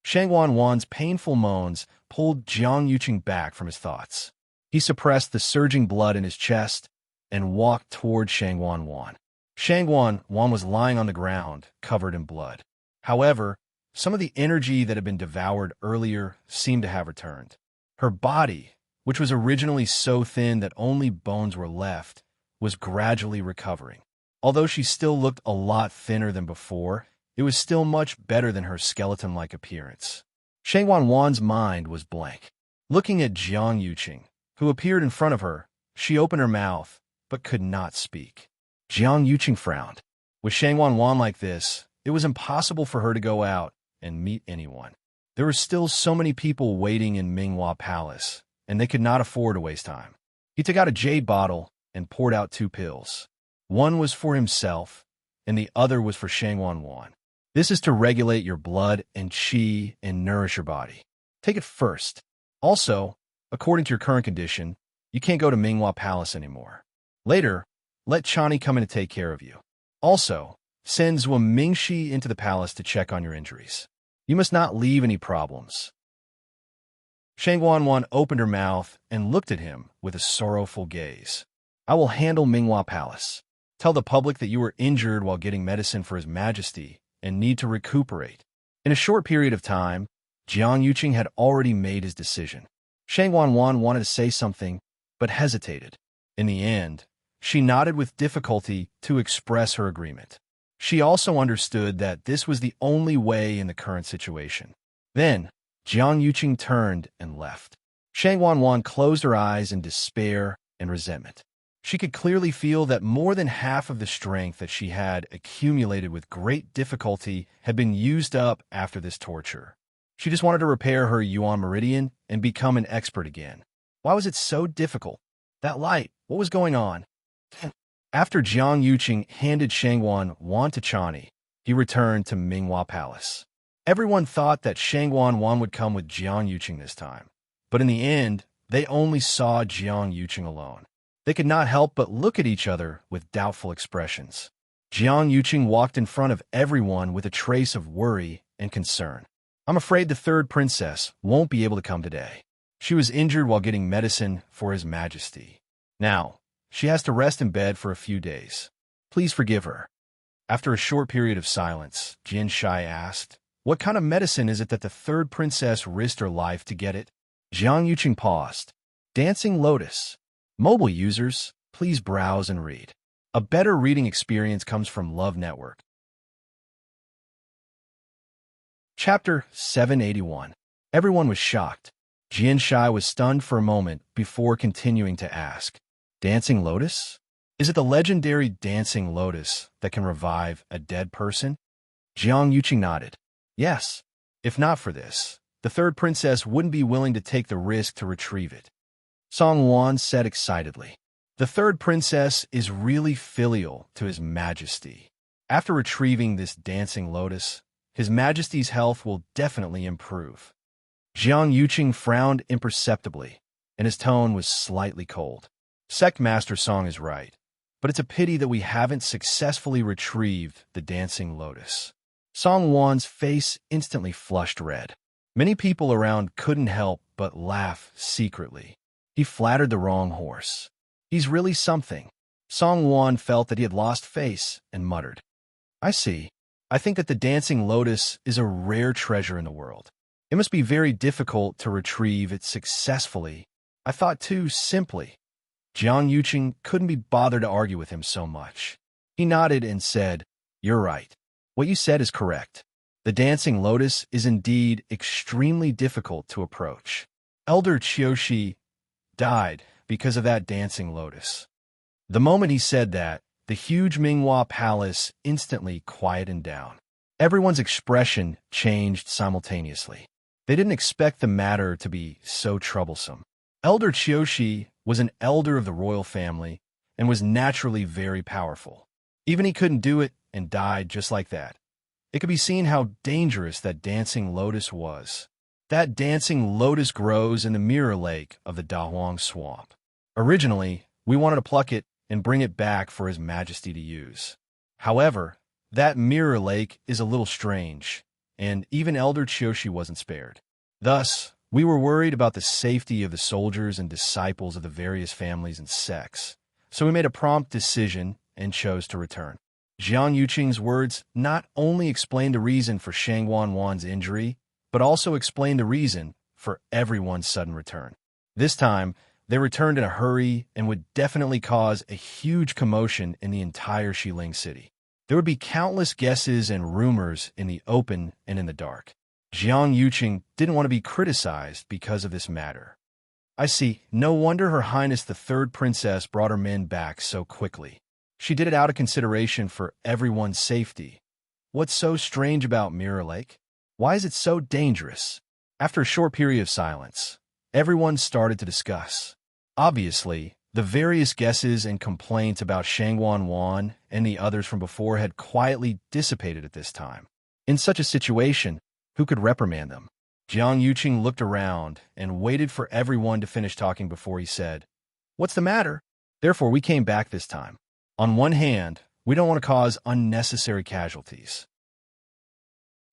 Shang Wan's painful moans pulled Jiang Yuqing back from his thoughts. He suppressed the surging blood in his chest and walked toward Shang Wan. Shang Wan was lying on the ground, covered in blood. However, some of the energy that had been devoured earlier seemed to have returned. Her body, which was originally so thin that only bones were left, was gradually recovering. Although she still looked a lot thinner than before, it was still much better than her skeleton-like appearance. Shang Wan's mind was blank. Looking at Jiang Yuqing, who appeared in front of her, she opened her mouth, but could not speak. Jiang Yuqing frowned. With Shang Wan like this, it was impossible for her to go out and meet anyone. There were still so many people waiting in Minghua Palace, and they could not afford to waste time. He took out a jade bottle and poured out 2 pills. One was for himself, and the other was for Shang Wan. This is to regulate your blood and qi and nourish your body. Take it first. Also, according to your current condition, you can't go to Minghua Palace anymore. Later, let Chani come in to take care of you. Also, send Zhuo Mingxi into the palace to check on your injuries. You must not leave any problems. Shang Wan opened her mouth and looked at him with a sorrowful gaze. I will handle Minghua Palace. Tell the public that you were injured while getting medicine for His Majesty and need to recuperate. In a short period of time, Jiang Yuqing had already made his decision. Shang Wan wanted to say something, but hesitated. In the end, she nodded with difficulty to express her agreement. She also understood that this was the only way in the current situation. Then, Jiang Yuqing turned and left. Shang Wan closed her eyes in despair and resentment. She could clearly feel that more than half of the strength that she had accumulated with great difficulty had been used up after this torture. She just wanted to repair her Yuan Meridian and become an expert again. Why was it so difficult? That light, what was going on? After Jiang Yuqing handed Shang Wan to Chani, he returned to Minghua Palace. Everyone thought that Shang Wan would come with Jiang Yuqing this time, but in the end, they only saw Jiang Yuqing alone. They could not help but look at each other with doubtful expressions. Jiang Yuqing walked in front of everyone with a trace of worry and concern. I'm afraid the 3rd princess won't be able to come today. She was injured while getting medicine for His Majesty. Now, she has to rest in bed for a few days. Please forgive her. After a short period of silence, Jin Shai asked, what kind of medicine is it that the 3rd princess risked her life to get it? Jiang Yuqing paused. Dancing Lotus. Mobile users, please browse and read. A better reading experience comes from Love Network. Chapter 781. Everyone was shocked. Jianshai was stunned for a moment before continuing to ask, Dancing Lotus? Is it the legendary Dancing Lotus that can revive a dead person? Jiang Yuqing nodded. Yes. If not for this, the third princess wouldn't be willing to take the risk to retrieve it. Song Wan said excitedly. The third princess is really filial to His Majesty. After retrieving this Dancing Lotus, His Majesty's health will definitely improve. Jiang Yuqing frowned imperceptibly, and his tone was slightly cold. Sect Master Song is right, but it's a pity that we haven't successfully retrieved the Dancing Lotus. Song Wan's face instantly flushed red. Many people around couldn't help but laugh secretly. He flattered the wrong horse. He's really something. Song Wan felt that he had lost face and muttered, I see. I think that the Dancing Lotus is a rare treasure in the world. It must be very difficult to retrieve it successfully. I thought too simply. Jiang Yuqing couldn't be bothered to argue with him so much. He nodded and said, You're right. What you said is correct. The Dancing Lotus is indeed extremely difficult to approach. Elder Qiushi died because of that Dancing Lotus. The moment he said that, the huge Minghua Palace instantly quieted down. Everyone's expression changed simultaneously. They didn't expect the matter to be so troublesome. Elder Qiushi was an elder of the royal family and was naturally very powerful. Even he couldn't do it and died just like that. It could be seen how dangerous that Dancing Lotus was. That Dancing Lotus grows in the Mirror Lake of the Dahuang Swamp. Originally, we wanted to pluck it and bring it back for His Majesty to use. However, that Mirror Lake is a little strange, and even Elder Qiushi wasn't spared. Thus, we were worried about the safety of the soldiers and disciples of the various families and sects, so we made a prompt decision and chose to return. Jiang Yuqing's words not only explained the reason for Shangwan Wan's injury, but also explained the reason for everyone's sudden return. This time, they returned in a hurry and would definitely cause a huge commotion in the entire Xiling city. There would be countless guesses and rumors in the open and in the dark. Jiang Yuqing didn't want to be criticized because of this matter. I see. No wonder Her Highness the Third Princess brought her men back so quickly. She did it out of consideration for everyone's safety. What's so strange about Mirror Lake? Why is it so dangerous? After a short period of silence, everyone started to discuss. Obviously, the various guesses and complaints about Shangwan Wan and the others from before had quietly dissipated at this time. In such a situation, who could reprimand them? Jiang Yuqing looked around and waited for everyone to finish talking before he said, What's the matter? Therefore, we came back this time. On one hand, we don't want to cause unnecessary casualties.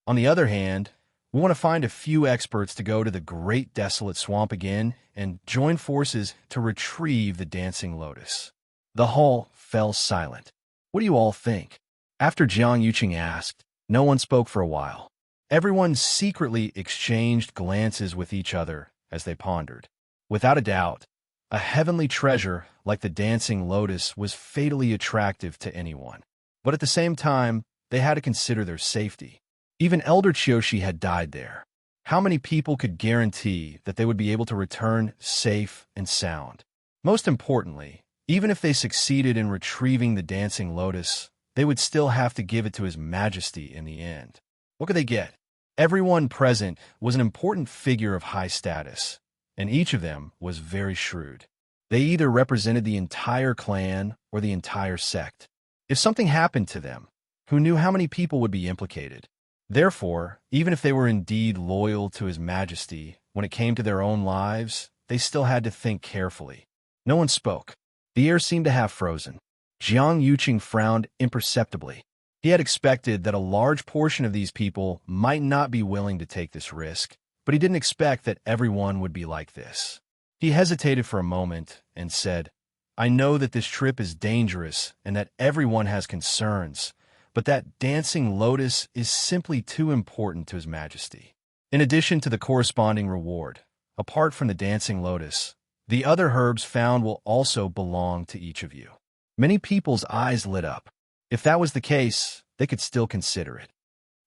On the other hand, we want to find a few experts to go to the Great Desolate Swamp again and join forces to retrieve the Dancing Lotus. The hall fell silent. What do you all think? After Jiang Yuqing asked, no one spoke for a while. Everyone secretly exchanged glances with each other as they pondered. Without a doubt, a heavenly treasure like the Dancing Lotus was fatally attractive to anyone. But at the same time, they had to consider their safety. Even Elder Qiushi had died there. How many people could guarantee that they would be able to return safe and sound? Most importantly, even if they succeeded in retrieving the Dancing Lotus, they would still have to give it to His Majesty in the end. What could they get? Everyone present was an important figure of high status, and each of them was very shrewd. They either represented the entire clan or the entire sect. If something happened to them, who knew how many people would be implicated? Therefore, even if they were indeed loyal to His Majesty, when it came to their own lives, they still had to think carefully. No one spoke. The air seemed to have frozen. Jiang Yuqing frowned imperceptibly. He had expected that a large portion of these people might not be willing to take this risk, but he didn't expect that everyone would be like this. He hesitated for a moment and said, I know that this trip is dangerous and that everyone has concerns, but that Dancing Lotus is simply too important to His Majesty. In addition to the corresponding reward, apart from the Dancing Lotus, The other herbs found will also belong to each of you. Many people's eyes lit up. If that was the case, they could still consider it.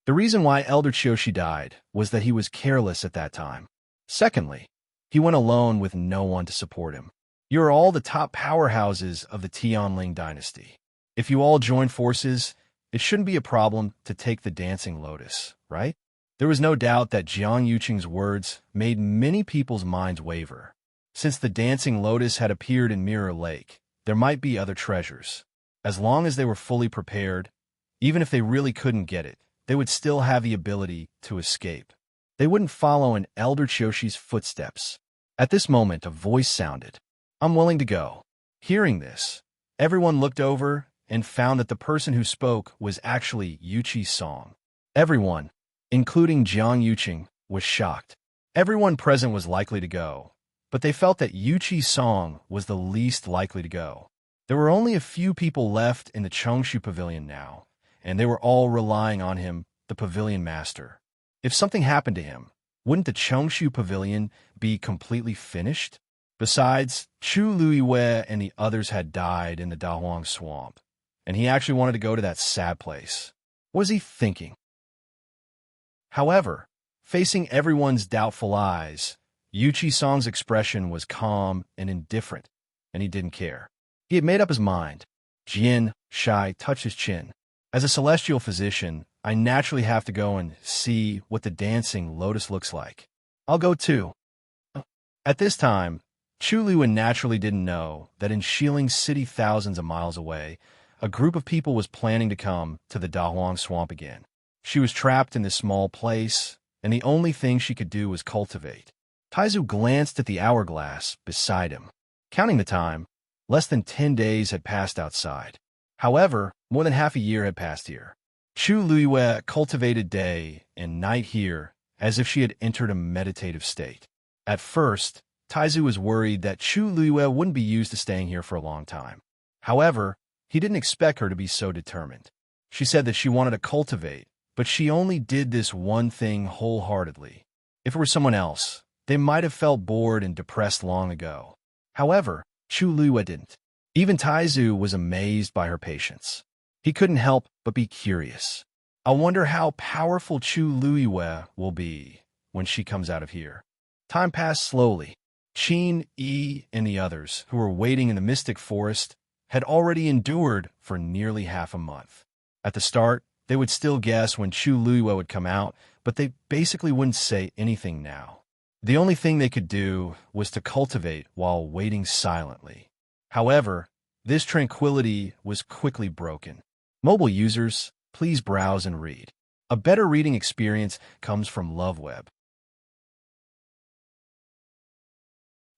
The reason why Elder Chioshi died was that he was careless at that time. Secondly, he went alone with no one to support him. You are all the top powerhouses of the Tianling dynasty. If you all join forces, it shouldn't be a problem to take the Dancing Lotus, right? There was no doubt that Jiang Yuqing's words made many people's minds waver. Since the Dancing Lotus had appeared in Mirror Lake, there might be other treasures. As long as they were fully prepared, even if they really couldn't get it, they would still have the ability to escape. They wouldn't follow in Elder Chioshi's footsteps. At this moment, a voice sounded. "I'm willing to go." Hearing this, everyone looked over and found that the person who spoke was actually Yuchi Song. Everyone, including Jiang Yuqing, was shocked. Everyone present was likely to go, but they felt that Yuchi Song was the least likely to go. There were only a few people left in the Chongshu Pavilion now, and they were all relying on him, the pavilion master. If something happened to him, wouldn't the Chongshu Pavilion be completely finished? Besides, Chu Luiwei and the others had died in the Dahuang Swamp, and he actually wanted to go to that sad place. What was he thinking? However, facing everyone's doubtful eyes, Yuchi Song's expression was calm and indifferent, and he didn't care. He had made up his mind. Jian Shai touched his chin. As a celestial physician, I naturally have to go and see what the Dancing Lotus looks like. I'll go too. At this time, Chu Luiwen naturally didn't know that in Shilin City thousands of miles away, a group of people was planning to come to the Dahuang Swamp again. She was trapped in this small place, and the only thing she could do was cultivate. Taizu glanced at the hourglass beside him. Counting the time, less than 10 days had passed outside. However, more than half a year had passed here. Chu Luiwei cultivated day and night here as if she had entered a meditative state. At first, Taizu was worried that Chu Luiwei wouldn't be used to staying here for a long time. However, he didn't expect her to be so determined. She said that she wanted to cultivate, but she only did this one thing wholeheartedly. If it were someone else, they might have felt bored and depressed long ago. However, Chu Luiwei didn't. Even Taizu was amazed by her patience. He couldn't help but be curious. I wonder how powerful Chu Luiwei will be when she comes out of here. Time passed slowly. Qin, Yi, and the others, who were waiting in the Mystic Forest, had already endured for nearly half a month. At the start, they would still guess when Chu Luiwei would come out, but they basically wouldn't say anything now. The only thing they could do was to cultivate while waiting silently. However, this tranquility was quickly broken. Mobile users, please browse and read. A better reading experience comes from LoveWeb.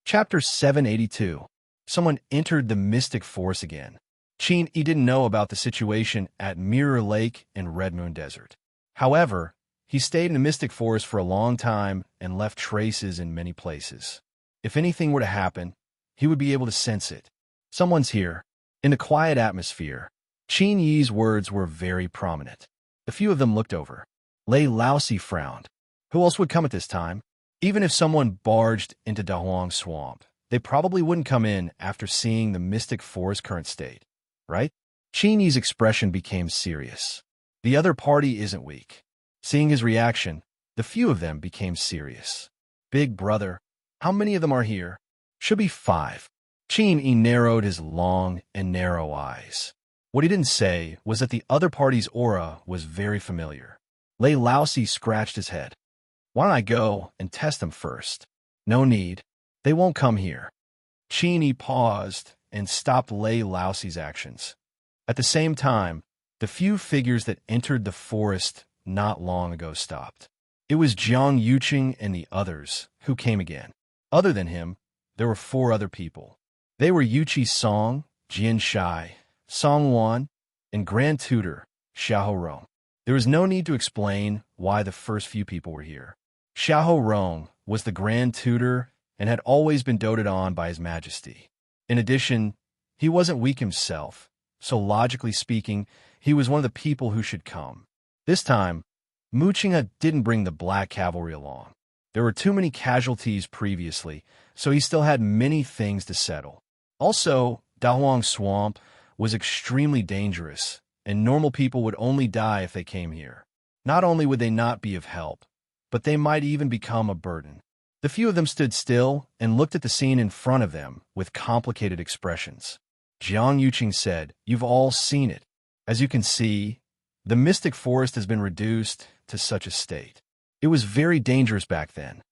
Chapter 782. Someone entered the Mystic Forest again. Qin Yi didn't know about the situation at Mirror Lake and Red Moon Desert. However, he stayed in the Mystic Forest for a long time and left traces in many places. If anything were to happen, he would be able to sense it. Someone's here. In the quiet atmosphere, Qin Yi's words were very prominent. A few of them looked over. Lei Laosi frowned. Who else would come at this time? Even if someone barged into Dahuang Swamp, they probably wouldn't come in after seeing the Mystic Forest current state, right? Qin Yi's expression became serious. The other party isn't weak. Seeing his reaction, the few of them became serious. Big brother, how many of them are here? Should be 5. Qin Yi narrowed his long and narrow eyes. What he didn't say was that the other party's aura was very familiar. Lei Laosi scratched his head. Why don't I go and test them first? No need. They won't come here. Qin Yi paused and stopped Lei Laosi's actions. At the same time, the few figures that entered the forest not long ago stopped. It was Jiang Yuqing and the others who came again. Other than him, there were 4 other people. They were Yuchi Song, Jian Shai, Song Wan, and Grand Tutor Xiahou Rong. There was no need to explain why the first few people were here. Xiahou Rong was the Grand Tutor and had always been doted on by His Majesty. In addition, he wasn't weak himself, so logically speaking, he was one of the people who should come. This time, Mu Qinghe didn't bring the Black Cavalry along. There were too many casualties previously, so he still had many things to settle. Also, Dahuang Swamp was extremely dangerous, and normal people would only die if they came here. Not only would they not be of help, but they might even become a burden. The few of them stood still and looked at the scene in front of them with complicated expressions. Jiang Yuqing said, "You've all seen it. As you can see, the mystic forest has been reduced to such a state. It was very dangerous back then.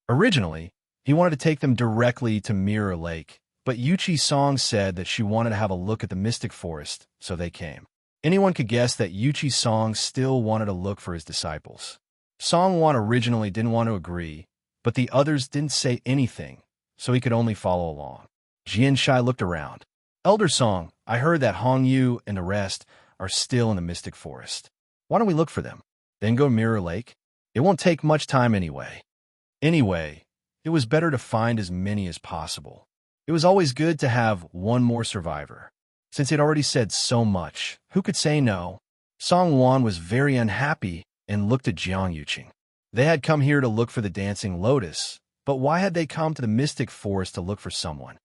Originally, he wanted to take them directly to Mirror Lake, but Yuqi Song said that she wanted to have a look at the mystic forest, so they came. Anyone could guess that Yuqi Song still wanted to look for his disciples. Song Wan originally didn't want to agree, but the others didn't say anything, so he could only follow along. Jian Shai looked around. Elder Song, I heard that Hong Yu and the rest are still in the mystic forest. Why don't we look for them? Then go Mirror Lake? It won't take much time anyway. Anyway, it was better to find as many as possible. It was always good to have one more survivor. Since he'd already said so much, who could say no? Song Wan was very unhappy and looked at Jiang Yuqing. They had come here to look for the dancing lotus, but why had they come to the mystic forest to look for someone?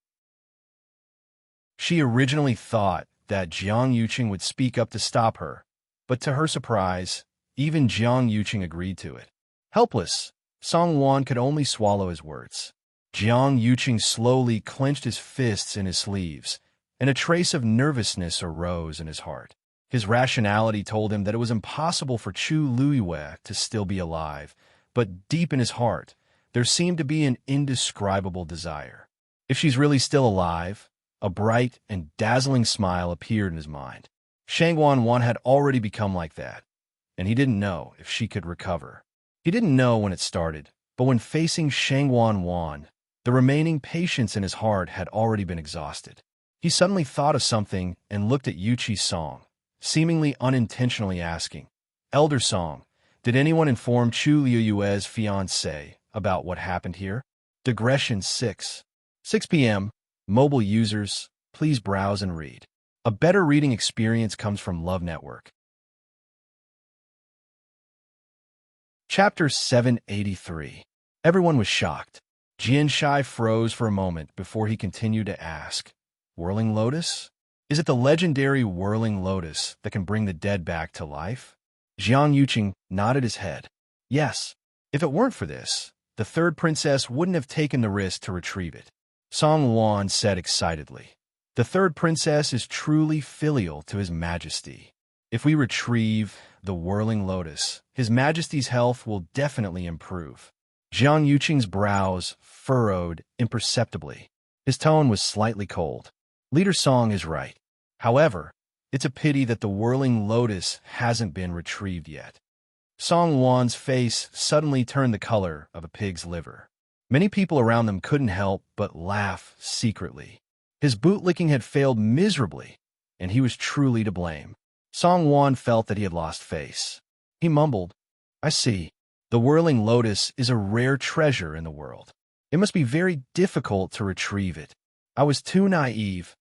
She originally thought that Jiang Yuqing would speak up to stop her, but to her surprise, even Jiang Yuqing agreed to it. Helpless, Song Wan could only swallow his words. Jiang Yuqing slowly clenched his fists in his sleeves, and a trace of nervousness arose in his heart. His rationality told him that it was impossible for Chu Luiyue to still be alive, but deep in his heart, there seemed to be an indescribable desire. If she's really still alive, a bright and dazzling smile appeared in his mind. Shangwan Wan had already become like that, and he didn't know if she could recover. He didn't know when it started, but when facing Shangwan Wan, the remaining patience in his heart had already been exhausted. He suddenly thought of something and looked at Yuqi Song, seemingly unintentionally asking, Elder Song, did anyone inform Chu Liuyue's fiancé about what happened here? Digression 6. 6 p.m. Mobile users, please browse and read. A better reading experience comes from Love Network. Chapter 783. Everyone was shocked. Jian Shai froze for a moment before he continued to ask, Whirling Lotus? Is it the legendary Whirling Lotus that can bring the dead back to life? Jiang Yuqing nodded his head. Yes. If it weren't for this, the third princess wouldn't have taken the risk to retrieve it. Song Wan said excitedly. The third princess is truly filial to His Majesty. If we retrieve the Whirling Lotus, His Majesty's health will definitely improve. Jiang Yuqing's brows furrowed imperceptibly. His tone was slightly cold. Leader Song is right. However, it's a pity that the Whirling Lotus hasn't been retrieved yet. Song Wan's face suddenly turned the color of a pig's liver. Many people around them couldn't help but laugh secretly. His bootlicking had failed miserably, and he was truly to blame. Song Wan felt that he had lost face. He mumbled, I see. The Whirling Lotus is a rare treasure in the world. It must be very difficult to retrieve it. I was too naive.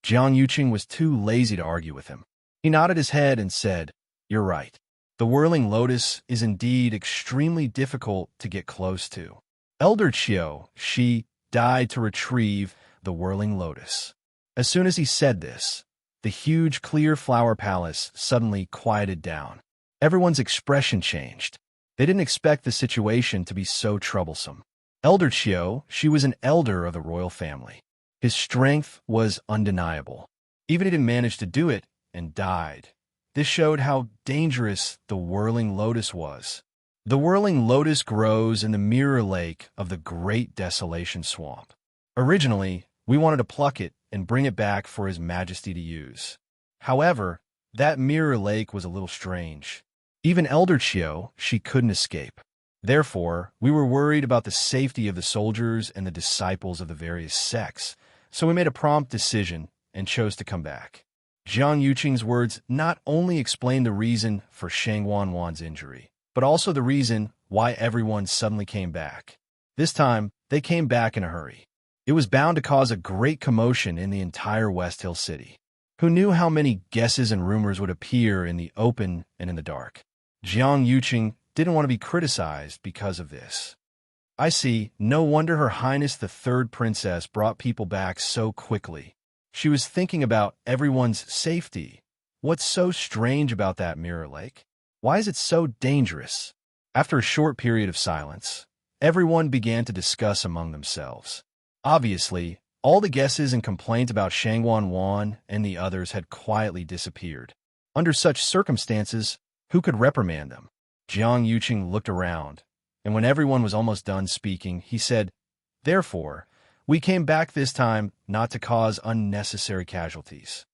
Jiang Yuqing was too lazy to argue with him. He nodded his head and said, You're right. The Whirling Lotus is indeed extremely difficult to get close to. Elder Qiu, she died to retrieve the Whirling Lotus. As soon as he said this, the huge clear flower palace suddenly quieted down. Everyone's expression changed. They didn't expect the situation to be so troublesome. Elder Qiu, she was an elder of the royal family. His strength was undeniable. Even if he didn't manage to do it and died. This showed how dangerous the Whirling Lotus was. The Whirling Lotus grows in the mirror lake of the Great Desolation Swamp. Originally, we wanted to pluck it and bring it back for His Majesty to use. However, that mirror lake was a little strange. Even Elder Qiu, she couldn't escape. Therefore, we were worried about the safety of the soldiers and the disciples of the various sects, so we made a prompt decision and chose to come back. Jiang Yuqing's words not only explained the reason for Shangwan Wan's injury, but also the reason why everyone suddenly came back. This time, they came back in a hurry. It was bound to cause a great commotion in the entire West Hill City. Who knew how many guesses and rumors would appear in the open and in the dark? Jiang Yuqing didn't want to be criticized because of this. I see. No wonder Her Highness the Third Princess brought people back so quickly. She was thinking about everyone's safety. What's so strange about that mirror lake? Why is it so dangerous? After a short period of silence, everyone began to discuss among themselves. Obviously, all the guesses and complaints about Shangwan Wan and the others had quietly disappeared. Under such circumstances, who could reprimand them? Jiang Yuqing looked around, and when everyone was almost done speaking, he said, "Therefore, we came back this time not to cause unnecessary casualties.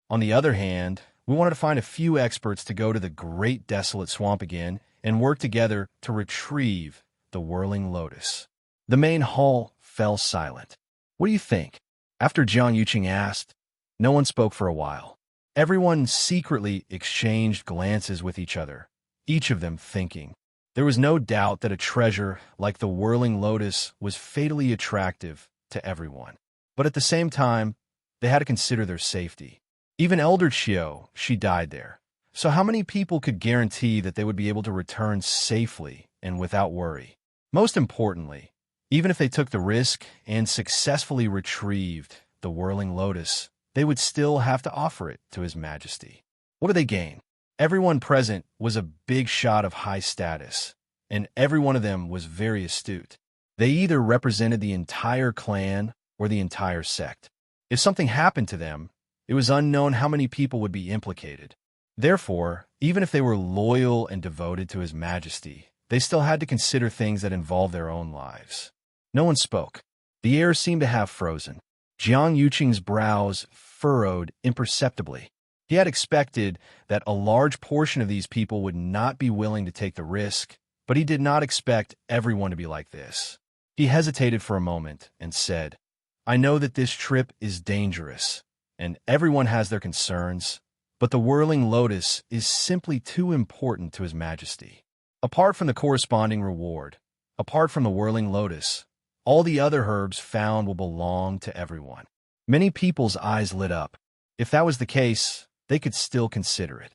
On the other hand, we wanted to find a few experts to go to the Great Desolate Swamp again and work together to retrieve the Whirling Lotus." The main hall fell silent. "What do you think?" After Jiang Yuqing asked, no one spoke for a while. Everyone secretly exchanged glances with each other, each of them thinking. There was no doubt that a treasure like the Whirling Lotus was fatally attractive to everyone. But at the same time, they had to consider their safety. Even Elder Qiu, she died there. So how many people could guarantee that they would be able to return safely and without worry? Most importantly, even if they took the risk and successfully retrieved the Whirling Lotus, they would still have to offer it to His Majesty. What do they gain? Everyone present was a big shot of high status, and every one of them was very astute. They either represented the entire clan or the entire sect. If something happened to them, it was unknown how many people would be implicated. Therefore, even if they were loyal and devoted to His Majesty, they still had to consider things that involved their own lives. No one spoke. The air seemed to have frozen. Jiang Yuqing's brows furrowed imperceptibly. He had expected that a large portion of these people would not be willing to take the risk, but he did not expect everyone to be like this. He hesitated for a moment and said, "I know that this trip is dangerous, and everyone has their concerns, but the Whirling Lotus is simply too important to His Majesty. Apart from the corresponding reward, apart from the Whirling Lotus, all the other herbs found will belong to everyone." Many people's eyes lit up. If that was the case, they could still consider it.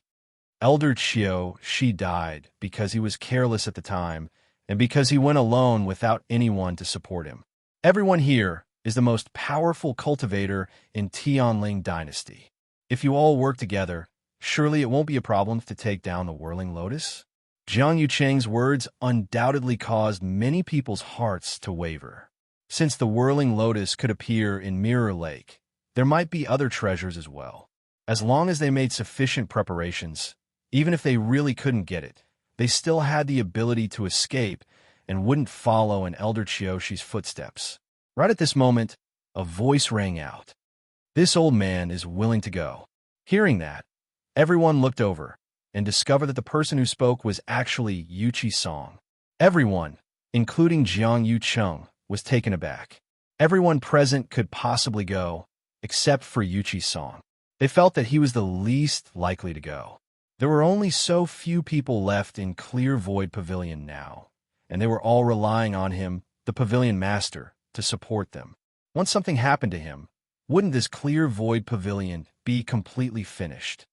Elder Qiu, she died because he was careless at the time and because he went alone without anyone to support him. Everyone here is the most powerful cultivator in Tianling Dynasty. If you all work together, surely it won't be a problem to take down the Whirling Lotus? Jiang Yuqing's words undoubtedly caused many people's hearts to waver. Since the Whirling Lotus could appear in Mirror Lake, there might be other treasures as well. As long as they made sufficient preparations, even if they really couldn't get it, they still had the ability to escape and wouldn't follow in Elder Qiuxi's footsteps. Right at this moment, a voice rang out. "This old man is willing to go." Hearing that, everyone looked over and discovered that the person who spoke was actually Yuqi Song. Everyone, including Jiang Yucheng, was taken aback. Everyone present could possibly go, except for Yuqi Song. They felt that he was the least likely to go. There were only so few people left in Clear Void Pavilion now, and they were all relying on him, the pavilion master, to support them. Once something happened to him, wouldn't this Clear Void Pavilion be completely finished?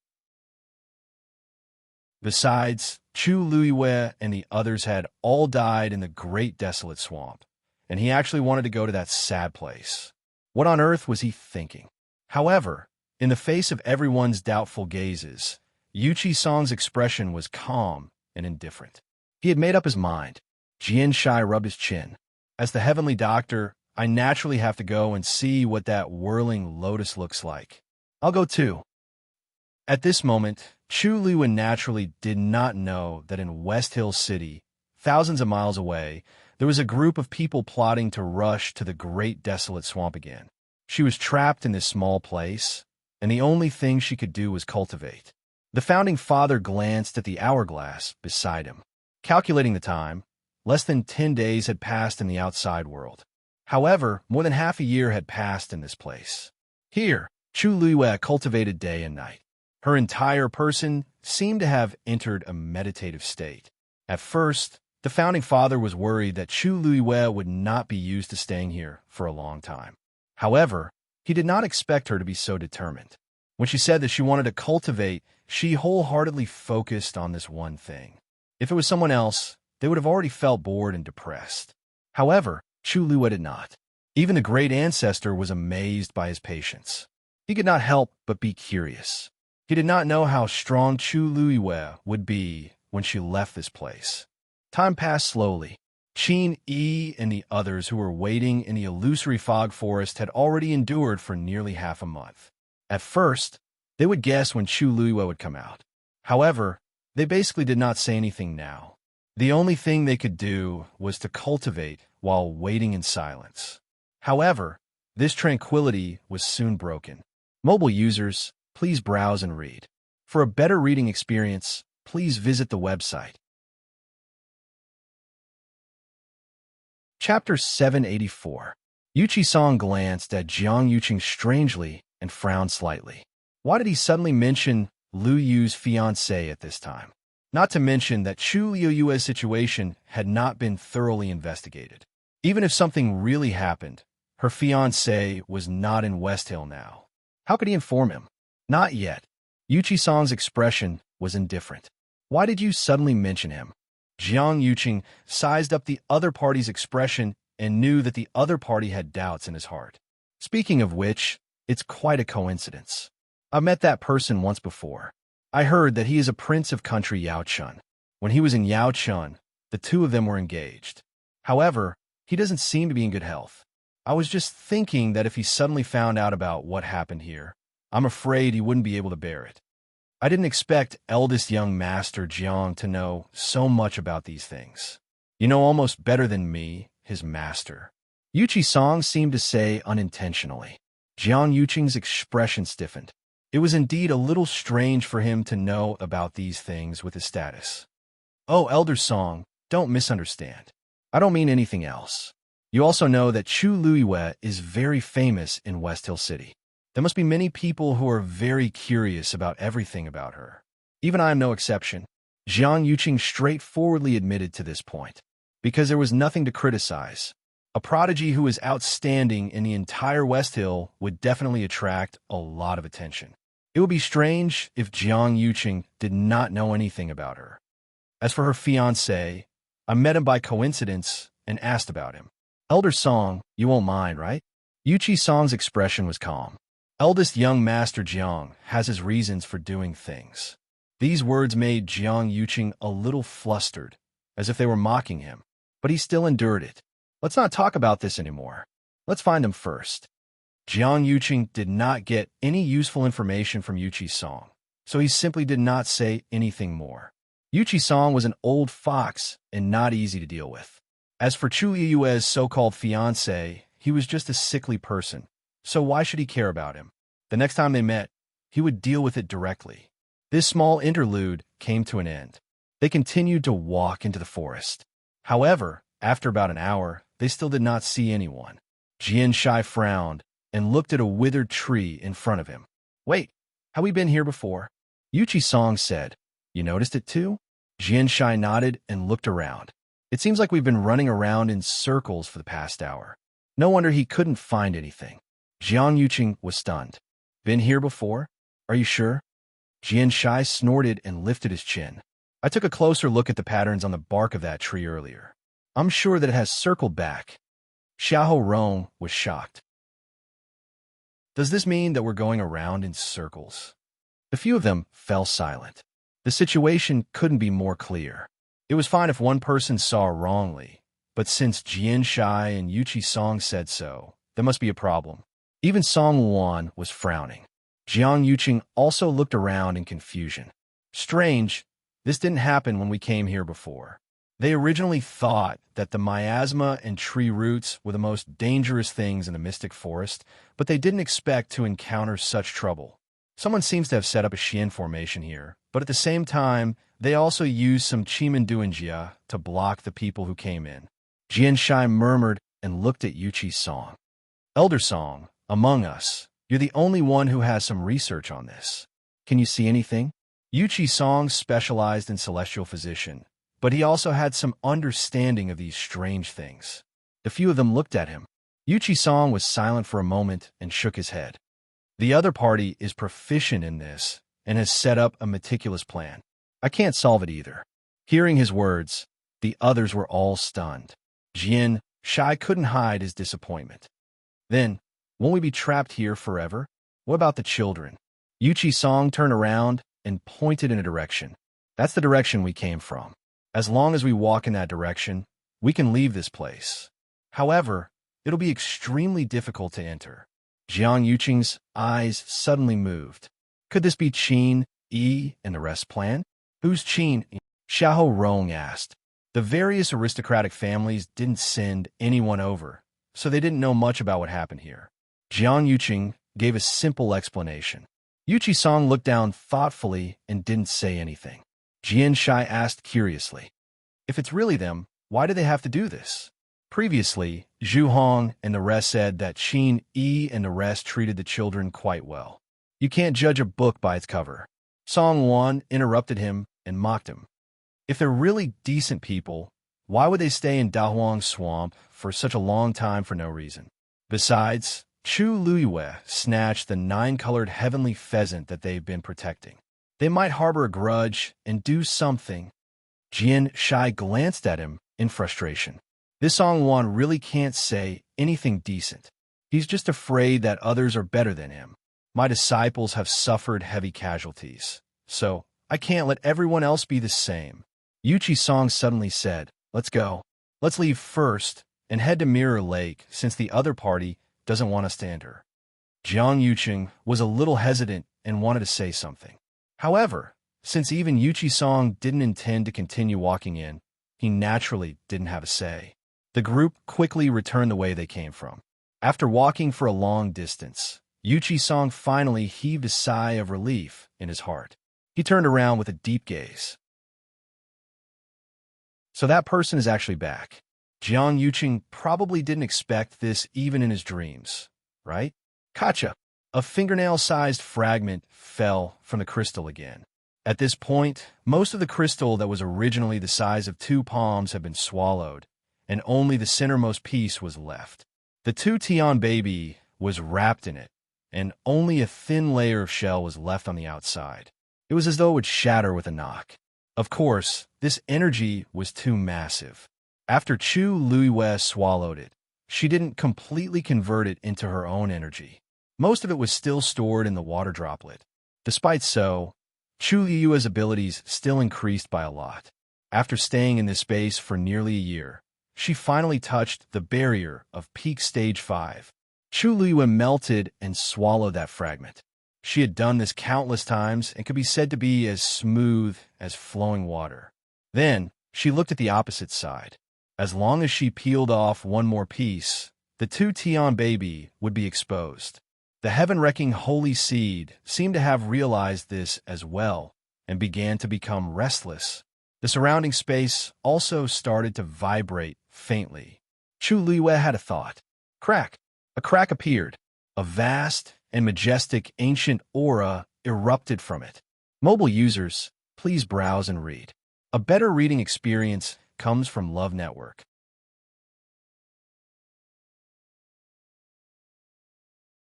Besides, Chu Luiwei and the others had all died in the Great Desolate Swamp, and he actually wanted to go to that sad place. What on earth was he thinking? However, in the face of everyone's doubtful gazes, Yuqi Song's expression was calm and indifferent. He had made up his mind. Jian Shai rubbed his chin. As the heavenly doctor, I naturally have to go and see what that Whirling Lotus looks like. I'll go too. At this moment, Chu Luiwen naturally did not know that in West Hill City, thousands of miles away, there was a group of people plotting to rush to the Great Desolate Swamp again. She was trapped in this small place, and the only thing she could do was cultivate. The founding father glanced at the hourglass beside him. Calculating the time, less than 10 days had passed in the outside world. However, more than half a year had passed in this place. Here, Chu Luiwei cultivated day and night. Her entire person seemed to have entered a meditative state. At first, the founding father was worried that Chu Luiwei would not be used to staying here for a long time. However, he did not expect her to be so determined. When she said that she wanted to cultivate, she wholeheartedly focused on this one thing. If it was someone else, they would have already felt bored and depressed. However, Chu Liyue did not. Even the great ancestor was amazed by his patience. He could not help but be curious. He did not know how strong Chu Liyue would be when she left this place. Time passed slowly. Qin Yi and the others who were waiting in the illusory fog forest had already endured for nearly half a month. At first, they would guess when Chu Liyue would come out. However, they basically did not say anything now. The only thing they could do was to cultivate while waiting in silence. However, this tranquility was soon broken. Mobile users, please browse and read. For a better reading experience, please visit the website. Chapter 784. Yuchi-san glanced at Jiang Yuqing strangely and frowned slightly. Why did he suddenly mention Lu Yu's fiancée at this time? Not to mention that Chu Liyue's situation had not been thoroughly investigated. Even if something really happened, her fiancé was not in West Hill now. How could he inform him? Not yet. Yuchi-san's expression was indifferent. Why did you suddenly mention him? Jiang Yuqing sized up the other party's expression and knew that the other party had doubts in his heart. Speaking of which, it's quite a coincidence. I met that person once before. I heard that he is a prince of country Yaochun. When he was in Yaochun, the two of them were engaged. However, he doesn't seem to be in good health. I was just thinking that if he suddenly found out about what happened here, I'm afraid he wouldn't be able to bear it. I didn't expect eldest young master Jiang to know so much about these things. You know almost better than me, his master. Yuchi-san seemed to say unintentionally. Jiang Yuqing's expression stiffened. It was indeed a little strange for him to know about these things with his status. Oh, Elder Song, don't misunderstand. I don't mean anything else. You also know that Chu Liyue is very famous in West Hill City. There must be many people who are very curious about everything about her. Even I am no exception. Jiang Yuqing straightforwardly admitted to this point. Because there was nothing to criticize. A prodigy who is outstanding in the entire West Hill would definitely attract a lot of attention. It would be strange if Jiang Yuqing did not know anything about her. As for her fiancé, I met him by coincidence and asked about him. Elder Song, you won't mind, right? Yuchi-san's expression was calm. Eldest young master Jiang has his reasons for doing things. These words made Jiang Yuqing a little flustered, as if they were mocking him, but he still endured it. Let's not talk about this anymore. Let's find him first. Jiang Yuqing did not get any useful information from Yuchi-san, so he simply did not say anything more. Yuchi-san was an old fox and not easy to deal with. As for Chu Liyue's so-called fiancé, he was just a sickly person. So why should he care about him? The next time they met, he would deal with it directly. This small interlude came to an end. They continued to walk into the forest. However, after about an hour, they still did not see anyone. Jian Shai frowned and looked at a withered tree in front of him. Wait, have we been here before? Yuchi-san said. You noticed it too? Jian Shai nodded and looked around. It seems like we've been running around in circles for the past hour. No wonder he couldn't find anything. Jiang Yuqing was stunned. Been here before? Are you sure? Jian Shai snorted and lifted his chin. I took a closer look at the patterns on the bark of that tree earlier. I'm sure that it has circled back. Xiahou Rong was shocked. Does this mean that we're going around in circles? The few of them fell silent. The situation couldn't be more clear. It was fine if one person saw wrongly, but since Jian Shai and Yuchi-san said so, there must be a problem. Even Song Wan was frowning. Jiang Yuqing also looked around in confusion. Strange, this didn't happen when we came here before. They originally thought that the miasma and tree roots were the most dangerous things in the mystic forest, but they didn't expect to encounter such trouble. Someone seems to have set up a Xian formation here, but at the same time, they also used some Chimenduanjia to block the people who came in. Jian Shai murmured and looked at Yuchi-san. Elder Song, among us, you're the only one who has some research on this. Can you see anything? Yuchi-san specialized in celestial physician, but he also had some understanding of these strange things. The few of them looked at him. Yuchi-san was silent for a moment and shook his head. The other party is proficient in this and has set up a meticulous plan. I can't solve it either. Hearing his words, The others were all stunned. Jian Shai couldn't hide his disappointment. Then, won't we be trapped here forever? What about the children? Yuchi Song turned around and pointed in a direction. That's the direction we came from. As long as we walk in that direction, we can leave this place. However, it'll be extremely difficult to enter. Jiang Yuqing's eyes suddenly moved. Could this be Qin, Yi, and the rest plan? Who's Qin? Xiahou Rong asked. The various aristocratic families didn't send anyone over, so they didn't know much about what happened here. Jiang Yuqing gave a simple explanation. Yuchi Song looked down thoughtfully and didn't say anything. Jian Shai asked curiously, if it's really them, why do they have to do this? Previously, Zhu Hong and the rest said that Qin Yi and the rest treated the children quite well. You can't judge a book by its cover. Song Wan interrupted him and mocked him. If they're really decent people, why would they stay in Dahuang Swamp for such a long time for no reason? Besides, Chu Luiyue snatched the 9-colored heavenly pheasant that they've been protecting. They might harbor a grudge and do something. Jian Shai glanced at him in frustration. This Song Wan really can't say anything decent. He's just afraid that others are better than him. My disciples have suffered heavy casualties, so I can't let everyone else be the same. Yuchi Song suddenly said, let's go. Let's leave first and head to Mirror Lake since the other party doesn't want us to enter. Jiang Yuqing was a little hesitant and wanted to say something. However, since even Yuchi Song didn't intend to continue walking in, he naturally didn't have a say. The group quickly returned the way they came from. After walking for a long distance, Yuchi Song finally heaved a sigh of relief in his heart. He turned around with a deep gaze. So that person is actually back. Jiang Yuqing probably didn't expect this even in his dreams, right? Kacha! A fingernail-sized fragment fell from the crystal again. At this point, most of the crystal that was originally the size of 2 palms had been swallowed, and only the centermost piece was left. The 2 Tian baby was wrapped in it, and only a thin layer of shell was left on the outside. It was as though it would shatter with a knock. Of course, this energy was too massive. After Chu Luiyue swallowed it, she didn't completely convert it into her own energy. Most of it was still stored in the water droplet. Despite so, Chu Luiyue's abilities still increased by a lot. After staying in this space for nearly a year, she finally touched the barrier of peak stage 5. Chu Luiyue melted and swallowed that fragment. She had done this countless times and could be said to be as smooth as flowing water. Then, she looked at the opposite side. As long as she peeled off one more piece, the 2 Tian baby would be exposed. The heaven-wrecking holy seed seemed to have realized this as well and began to become restless. The surrounding space also started to vibrate faintly. Chu Luiyue had a thought. Crack! A crack appeared. A vast and majestic ancient aura erupted from it. Mobile users, please browse and read. A better reading experience comes from Love Network.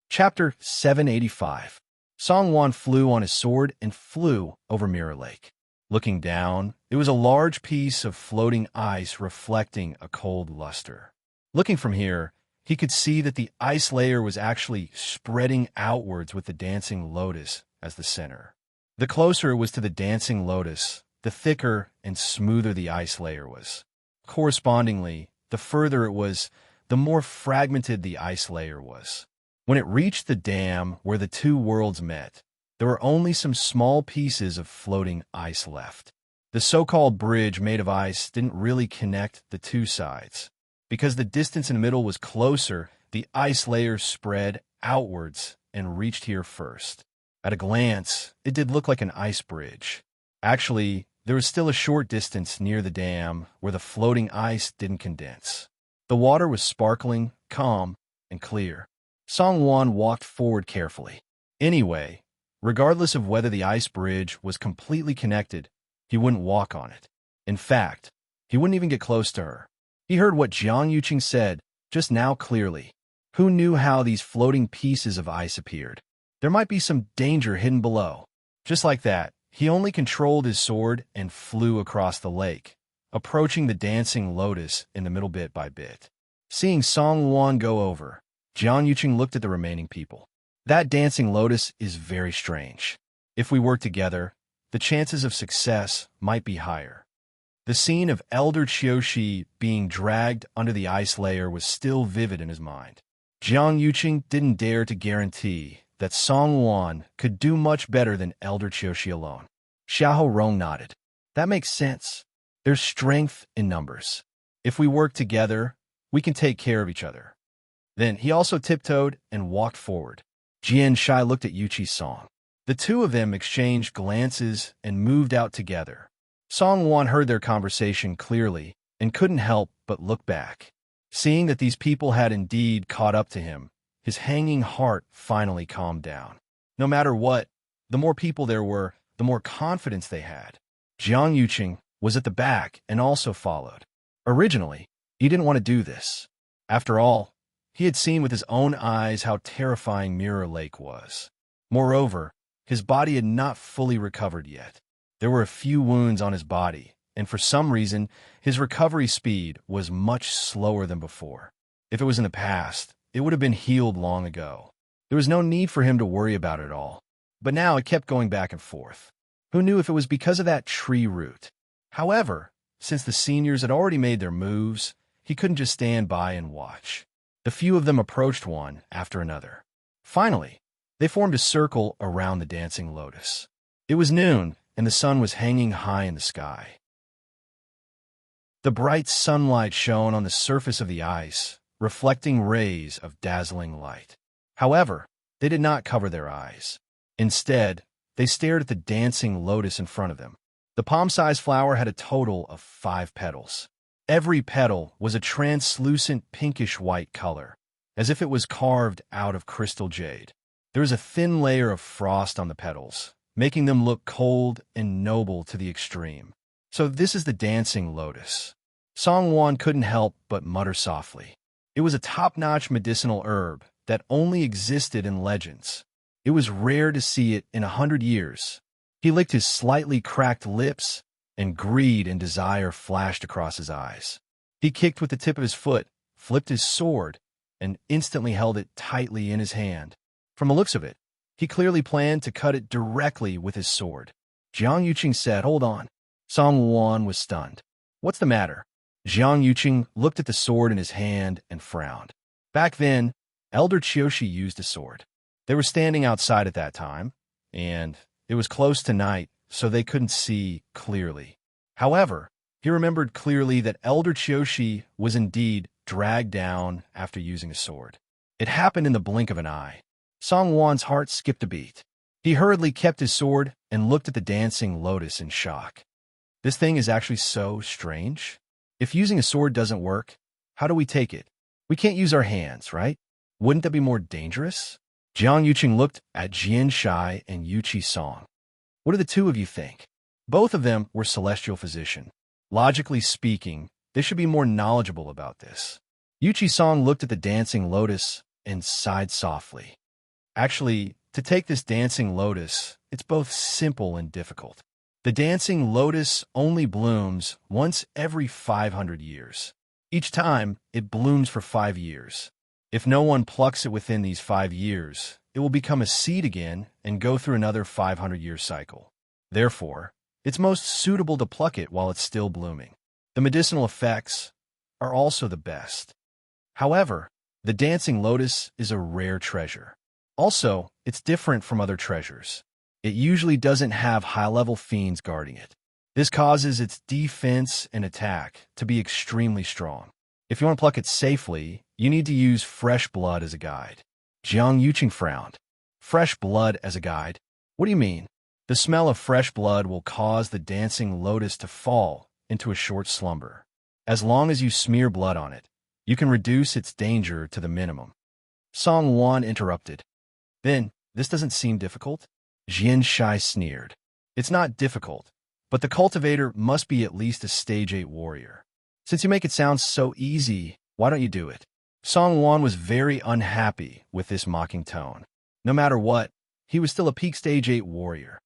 Chapter 785. Song Wan flew on his sword and flew over Mirror Lake. Looking down, it was a large piece of floating ice reflecting a cold luster. Looking from here, he could see that the ice layer was actually spreading outwards with the dancing lotus as the center. The closer it was to the dancing lotus, the thicker and smoother the ice layer was. Correspondingly, the further it was, the more fragmented the ice layer was. When it reached the dam where the 2 worlds met, there were only some small pieces of floating ice left. The so-called bridge made of ice didn't really connect the 2 sides. Because the distance in the middle was closer, the ice layer spread outwards and reached here first. At a glance, it did look like an ice bridge. Actually, there was still a short distance near the dam where the floating ice didn't condense. The water was sparkling, calm, and clear. Song Wan walked forward carefully. Anyway, regardless of whether the ice bridge was completely connected, he wouldn't walk on it. In fact, he wouldn't even get close to her. He heard what Jiang Yuqing said just now clearly. Who knew how these floating pieces of ice appeared? There might be some danger hidden below. Just like that, he only controlled his sword and flew across the lake, approaching the dancing lotus in the middle bit by bit. Seeing Song Wan go over, Jiang Yuqing looked at the remaining people. That dancing lotus is very strange. If we work together, the chances of success might be higher. The scene of Elder Qiushi being dragged under the ice layer was still vivid in his mind. Jiang Yuqing didn't dare to guarantee that Song Wan could do much better than Elder Qiushi alone. Xiahou Rong nodded. That makes sense. There's strength in numbers. If we work together, we can take care of each other. Then he also tiptoed and walked forward. Jian Shai looked at Yuqi Song. The two of them exchanged glances and moved out together. Song Wan heard their conversation clearly and couldn't help but look back. Seeing that these people had indeed caught up to him, his hanging heart finally calmed down. No matter what, the more people there were, the more confidence they had. Jiang Yuqing was at the back and also followed. Originally, he didn't want to do this. After all, he had seen with his own eyes how terrifying Mirror Lake was. Moreover, his body had not fully recovered yet. There were a few wounds on his body, and for some reason, his recovery speed was much slower than before. If it was in the past, it would have been healed long ago. There was no need for him to worry about it at all. But now it kept going back and forth. Who knew if it was because of that tree root? However, since the seniors had already made their moves, he couldn't just stand by and watch. The few of them approached one after another. Finally, they formed a circle around the dancing lotus. It was noon, and the sun was hanging high in the sky. The bright sunlight shone on the surface of the ice, reflecting rays of dazzling light. However, they did not cover their eyes. Instead, they stared at the dancing lotus in front of them. The palm-sized flower had a total of 5 petals. Every petal was a translucent pinkish-white color, as if it was carved out of crystal jade. There was a thin layer of frost on the petals, making them look cold and noble to the extreme. So this is the dancing lotus. Song Wan couldn't help but mutter softly. It was a top-notch medicinal herb that only existed in legends. It was rare to see it in 100 years. He licked his slightly cracked lips, and greed and desire flashed across his eyes. He kicked with the tip of his foot, flipped his sword, and instantly held it tightly in his hand. From the looks of it, he clearly planned to cut it directly with his sword. Jiang Yuqing said, "Hold on." Song Wan was stunned. "What's the matter?" Jiang Yuqing looked at the sword in his hand and frowned. Back then, Elder Qiushi used a sword. They were standing outside at that time, and it was close to night, so they couldn't see clearly. However, he remembered clearly that Elder Qiushi was indeed dragged down after using a sword. It happened in the blink of an eye. Song Wan's heart skipped a beat. He hurriedly kept his sword and looked at the dancing lotus in shock. This thing is actually so strange. If using a sword doesn't work, how do we take it? We can't use our hands, right? Wouldn't that be more dangerous? Jiang Yuqing looked at Jian Shai and Yuqi Song. What do the two of you think? Both of them were celestial physicians. Logically speaking, they should be more knowledgeable about this. Yuqi Song looked at the dancing lotus and sighed softly. Actually, to take this dancing lotus, it's both simple and difficult. The dancing lotus only blooms once every 500 years. Each time, it blooms for 5 years. If no one plucks it within these 5 years, it will become a seed again and go through another 500-year cycle. Therefore, it's most suitable to pluck it while it's still blooming. The medicinal effects are also the best. However, the dancing lotus is a rare treasure. Also, it's different from other treasures. It usually doesn't have high-level fiends guarding it. This causes its defense and attack to be extremely strong. If you want to pluck it safely, you need to use fresh blood as a guide. Jiang Yuqing frowned. Fresh blood as a guide? What do you mean? The smell of fresh blood will cause the dancing lotus to fall into a short slumber. As long as you smear blood on it, you can reduce its danger to the minimum. Song Wan interrupted. Then, this doesn't seem difficult? Jian Shai sneered. It's not difficult, but the cultivator must be at least a stage 8 warrior. Since you make it sound so easy, why don't you do it? Song Wan was very unhappy with this mocking tone. No matter what, he was still a peak stage 8 warrior.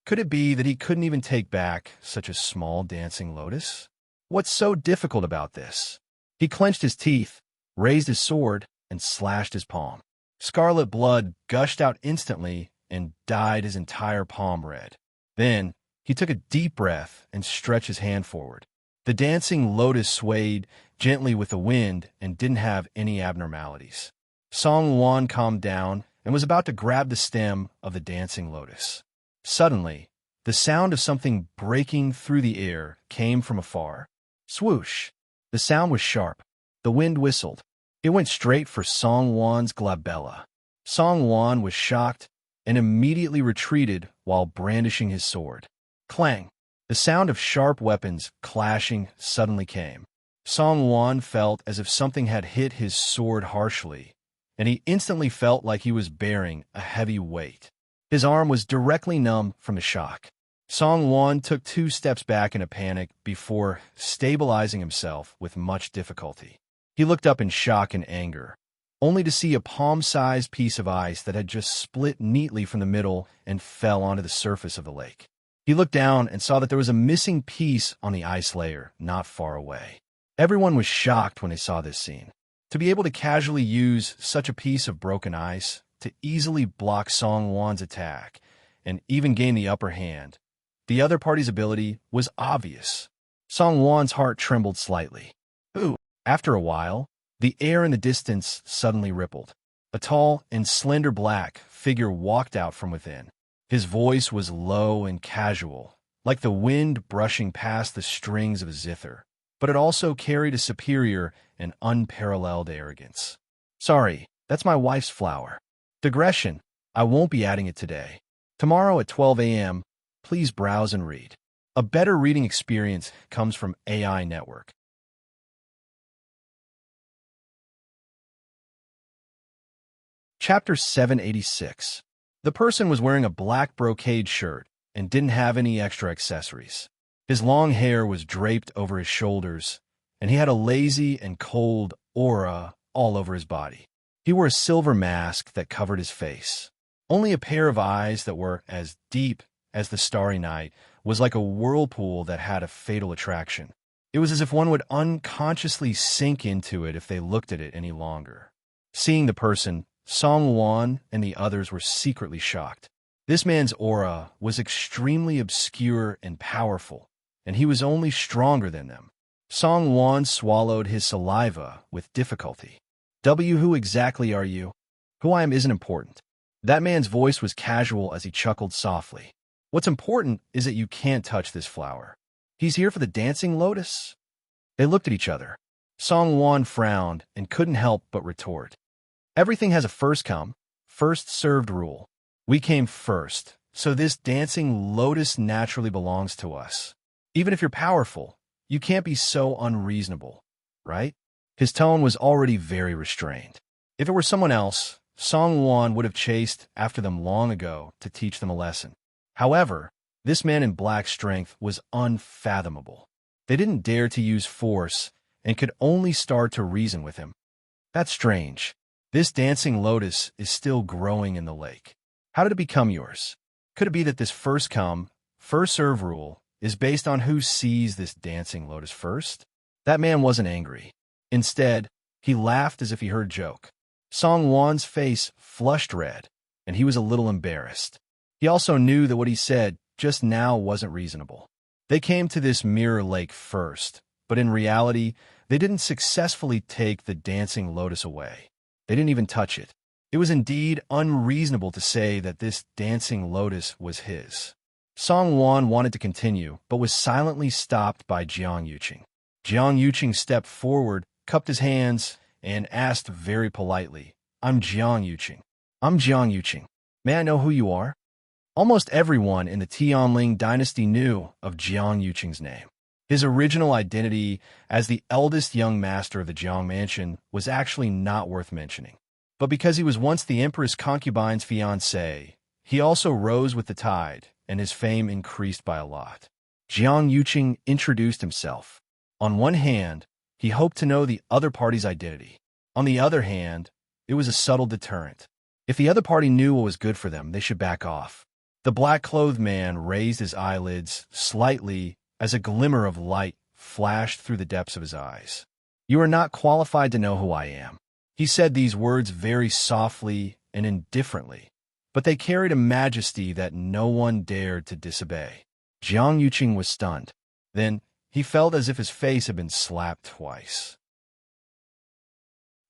Could it be that he couldn't even take back such a small dancing lotus? What's so difficult about this? He clenched his teeth, raised his sword, and slashed his palm. Scarlet blood gushed out instantly and dyed his entire palm red. Then, he took a deep breath and stretched his hand forward. The dancing lotus swayed gently with the wind and didn't have any abnormalities. Song Wan calmed down and was about to grab the stem of the dancing lotus. Suddenly, the sound of something breaking through the air came from afar. Swoosh! The sound was sharp. The wind whistled. It went straight for Song Wan's glabella. Song Wan was shocked and immediately retreated while brandishing his sword. Clang! The sound of sharp weapons clashing suddenly came. Song Wan felt as if something had hit his sword harshly, and he instantly felt like he was bearing a heavy weight. His arm was directly numb from the shock. Song Wan took 2 steps back in a panic before stabilizing himself with much difficulty. He looked up in shock and anger, only to see a palm-sized piece of ice that had just split neatly from the middle and fell onto the surface of the lake. He looked down and saw that there was a missing piece on the ice layer not far away. Everyone was shocked when they saw this scene. To be able to casually use such a piece of broken ice to easily block Song Wan's attack and even gain the upper hand, the other party's ability was obvious. Song Wan's heart trembled slightly. Ooh! After a while, the air in the distance suddenly rippled. A tall and slender black figure walked out from within. His voice was low and casual, like the wind brushing past the strings of a zither, but it also carried a superior and unparalleled arrogance. Sorry, that's my wife's flower. Digression, I won't be adding it today. Tomorrow at 12 a.m., please browse and read. A better reading experience comes from AI Network. Chapter 786. The person was wearing a black brocade shirt and didn't have any extra accessories. His long hair was draped over his shoulders, and he had a lazy and cold aura all over his body. He wore a silver mask that covered his face. Only a pair of eyes that were as deep as the starry night was like a whirlpool that had a fatal attraction. It was as if one would unconsciously sink into it if they looked at it any longer. Seeing the person, Song Wan and the others were secretly shocked. This man's aura was extremely obscure and powerful, and he was only stronger than them. Song Wan swallowed his saliva with difficulty. Who exactly are you? Who I am isn't important. That man's voice was casual as he chuckled softly. What's important is that you can't touch this flower. He's here for the dancing lotus? They looked at each other. Song Wan frowned and couldn't help but retort. Everything has a first come, first served rule. We came first, so this dancing lotus naturally belongs to us. Even if you're powerful, you can't be so unreasonable, right? His tone was already very restrained. If it were someone else, Song Wan would have chased after them long ago to teach them a lesson. However, this man in black strength was unfathomable. They didn't dare to use force and could only start to reason with him. That's strange. This dancing lotus is still growing in the lake. How did it become yours? Could it be that this first come, first serve rule is based on who sees this dancing lotus first? That man wasn't angry. Instead, he laughed as if he heard a joke. Song Wan's face flushed red, and he was a little embarrassed. He also knew that what he said just now wasn't reasonable. They came to this mirror lake first, but in reality, they didn't successfully take the dancing lotus away. They didn't even touch it. It was indeed unreasonable to say that this dancing lotus was his. Song Wan wanted to continue, but was silently stopped by Jiang Yuqing. Jiang Yuqing stepped forward, cupped his hands, and asked very politely, I'm Jiang Yuqing. I'm Jiang Yuqing. May I know who you are? Almost everyone in the Tianling dynasty knew of Jiang Yuqing's name. His original identity as the eldest young master of the Jiang mansion was actually not worth mentioning. But because he was once the empress concubine's fiancé, he also rose with the tide, and his fame increased by a lot. Jiang Yuqing introduced himself. On one hand, he hoped to know the other party's identity. On the other hand, it was a subtle deterrent. If the other party knew what was good for them, they should back off. The black-clothed man raised his eyelids slightly as a glimmer of light flashed through the depths of his eyes. "You are not qualified to know who I am." He said these words very softly and indifferently, but they carried a majesty that no one dared to disobey. Jiang Yuqing was stunned. Then he felt as if his face had been slapped twice.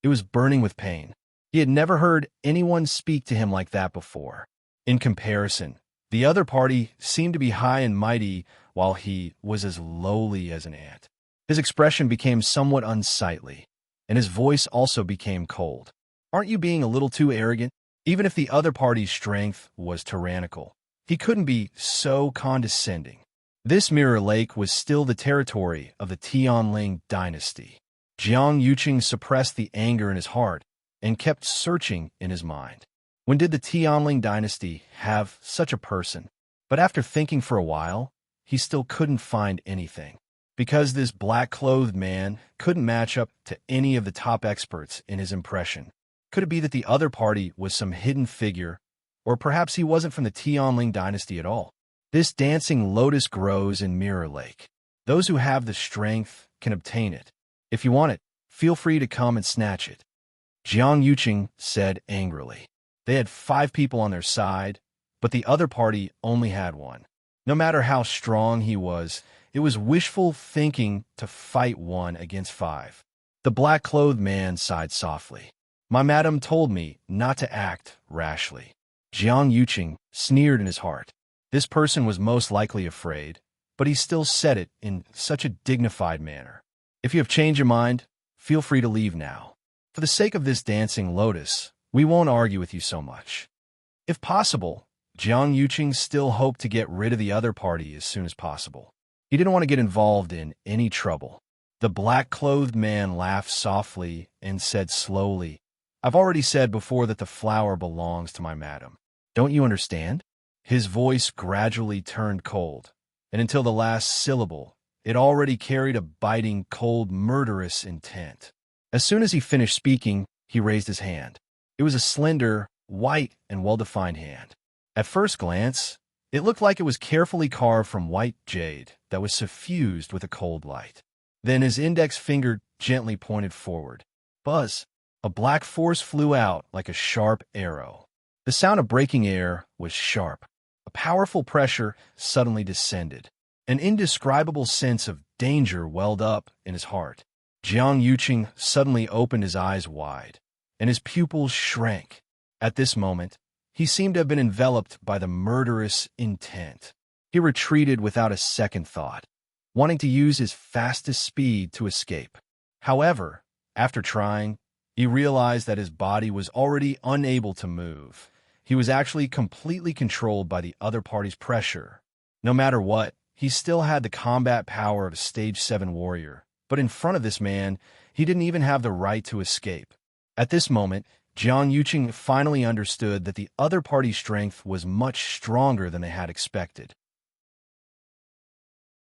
It was burning with pain. He had never heard anyone speak to him like that before. In comparison, the other party seemed to be high and mighty while he was as lowly as an ant. His expression became somewhat unsightly, and his voice also became cold. "Aren't you being a little too arrogant?" Even if the other party's strength was tyrannical, he couldn't be so condescending. This Mirror Lake was still the territory of the Tianling dynasty. Jiang Yuqing suppressed the anger in his heart and kept searching in his mind. When did the Tianling dynasty have such a person? But after thinking for a while, he still couldn't find anything. Because this black-clothed man couldn't match up to any of the top experts in his impression. Could it be that the other party was some hidden figure, or perhaps he wasn't from the Tianling dynasty at all? This dancing lotus grows in Mirror Lake. Those who have the strength can obtain it. If you want it, feel free to come and snatch it. Jiang Yuqing said angrily. They had 5 people on their side, but the other party only had 1. No matter how strong he was, it was wishful thinking to fight 1 against 5. The black-clothed man sighed softly. "My madam told me not to act rashly." Jiang Yuqing sneered in his heart. This person was most likely afraid, but he still said it in such a dignified manner. "If you have changed your mind, feel free to leave now. For the sake of this dancing lotus, we won't argue with you so much." If possible, Jiang Yuqing still hoped to get rid of the other party as soon as possible. He didn't want to get involved in any trouble. The black-clothed man laughed softly and said slowly, "I've already said before that the flower belongs to my madam. Don't you understand?" His voice gradually turned cold, and until the last syllable, it already carried a biting, cold, murderous intent. As soon as he finished speaking, he raised his hand. It was a slender, white, and well-defined hand. At first glance, it looked like it was carefully carved from white jade that was suffused with a cold light. Then his index finger gently pointed forward. Buzz! A black force flew out like a sharp arrow. The sound of breaking air was sharp. A powerful pressure suddenly descended. An indescribable sense of danger welled up in his heart. Jiang Yuqing suddenly opened his eyes wide, and his pupils shrank. At this moment, he seemed to have been enveloped by the murderous intent. He retreated without a second thought, wanting to use his fastest speed to escape. However, after trying, he realized that his body was already unable to move. He was actually completely controlled by the other party's pressure. No matter what, he still had the combat power of a Stage 7 warrior, but in front of this man, he didn't even have the right to escape. At this moment, Jiang Yuqing finally understood that the other party's strength was much stronger than they had expected.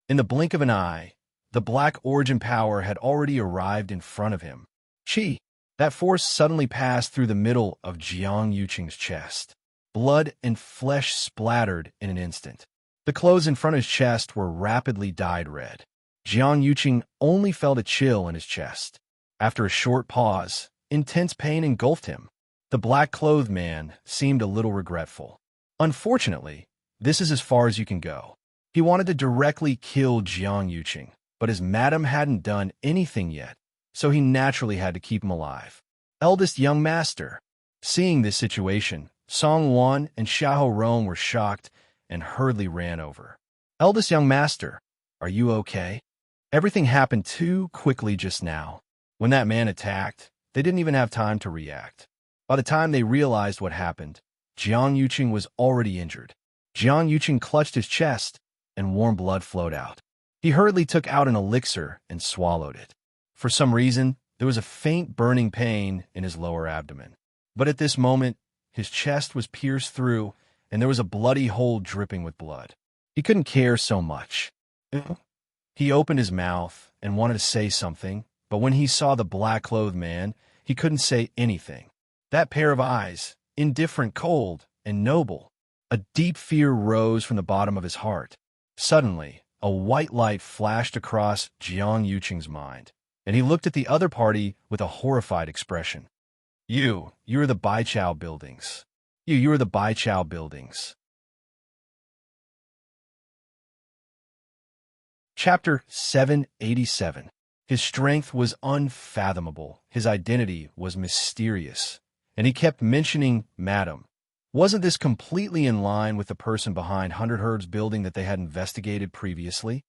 In the blink of an eye, the black origin power had already arrived in front of him. Qi! That force suddenly passed through the middle of Jiang Yuqing's chest. Blood and flesh splattered in an instant. The clothes in front of his chest were rapidly dyed red. Jiang Yuqing only felt a chill in his chest. After a short pause, intense pain engulfed him. The black-clothed man seemed a little regretful. Unfortunately, this is as far as you can go. He wanted to directly kill Jiang Yuqing, but his madam hadn't done anything yet, so he naturally had to keep him alive. Eldest young master. Seeing this situation, Song Wan and Xiahou Rong were shocked and hurriedly ran over. Eldest young master, are you okay? Everything happened too quickly just now. When that man attacked, they didn't even have time to react. By the time they realized what happened, Jiang Yuqing was already injured. Jiang Yuqing clutched his chest, and warm blood flowed out. He hurriedly took out an elixir and swallowed it. For some reason, there was a faint burning pain in his lower abdomen. But at this moment, his chest was pierced through, and there was a bloody hole dripping with blood. He couldn't care so much. He opened his mouth and wanted to say something, but when he saw the black-clothed man, he couldn't say anything. That pair of eyes, indifferent, cold, and noble. A deep fear rose from the bottom of his heart. Suddenly, a white light flashed across Jiang Yuqing's mind, and he looked at the other party with a horrified expression. You are the Baichao buildings. You are the Baichao buildings. Chapter 787. His strength was unfathomable, his identity was mysterious, and he kept mentioning Madam. Wasn't this completely in line with the person behind 100 Herbs building that they had investigated previously?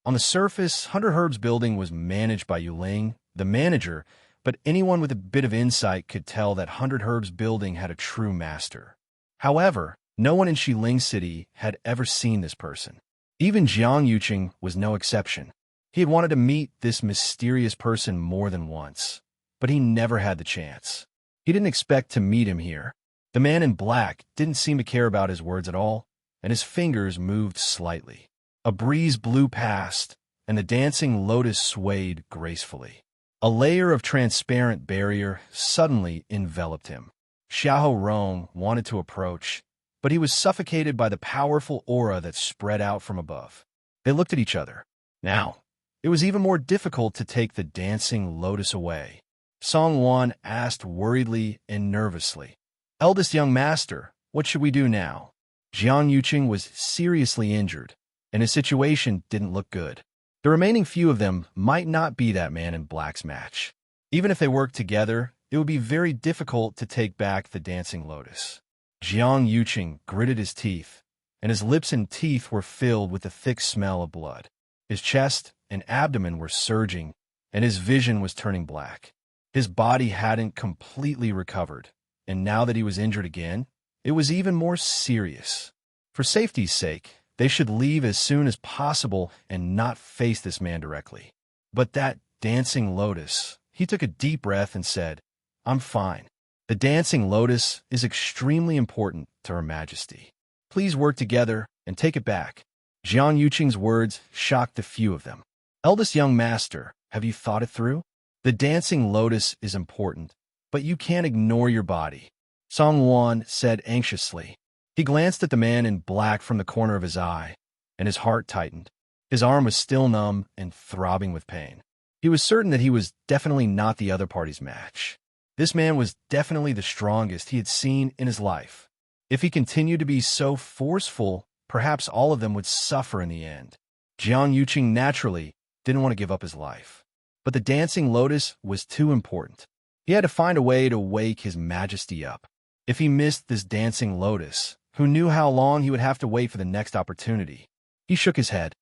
On the surface, 100 Herbs building was managed by Yuling, the manager, but anyone with a bit of insight could tell that 100 Herbs building had a true master. However, no one in Xiling City had ever seen this person. Even Jiang Yuqing was no exception. He had wanted to meet this mysterious person more than once, but he never had the chance. He didn't expect to meet him here. The man in black didn't seem to care about his words at all, and his fingers moved slightly. A breeze blew past, and the dancing lotus swayed gracefully. A layer of transparent barrier suddenly enveloped him. Xiahou Rong wanted to approach, but he was suffocated by the powerful aura that spread out from above. They looked at each other. Now, it was even more difficult to take the dancing lotus away. Song Wan asked worriedly and nervously, "Eldest young master, what should we do now?" Jiang Yuqing was seriously injured, and his situation didn't look good. The remaining few of them might not be that man in black's match. Even if they worked together, it would be very difficult to take back the dancing lotus. Jiang Yuqing gritted his teeth, and his lips and teeth were filled with the thick smell of blood. His chest and abdomen were surging, and his vision was turning black. His body hadn't completely recovered, and now that he was injured again, it was even more serious. For safety's sake, they should leave as soon as possible and not face this man directly. But that dancing lotus, he took a deep breath and said, "I'm fine. The dancing lotus is extremely important to Her Majesty. Please work together and take it back." Jiang Yuqing's words shocked a few of them. "Eldest young master, have you thought it through? The dancing lotus is important, but you can't ignore your body," Song Wan said anxiously. He glanced at the man in black from the corner of his eye, and his heart tightened. His arm was still numb and throbbing with pain. He was certain that he was definitely not the other party's match. This man was definitely the strongest he had seen in his life. If he continued to be so forceful, perhaps all of them would suffer in the end. Jiang Yuqing naturally didn't want to give up his life. But the dancing lotus was too important. He had to find a way to wake His Majesty up. If he missed this dancing lotus, who knew how long he would have to wait for the next opportunity? He shook his head.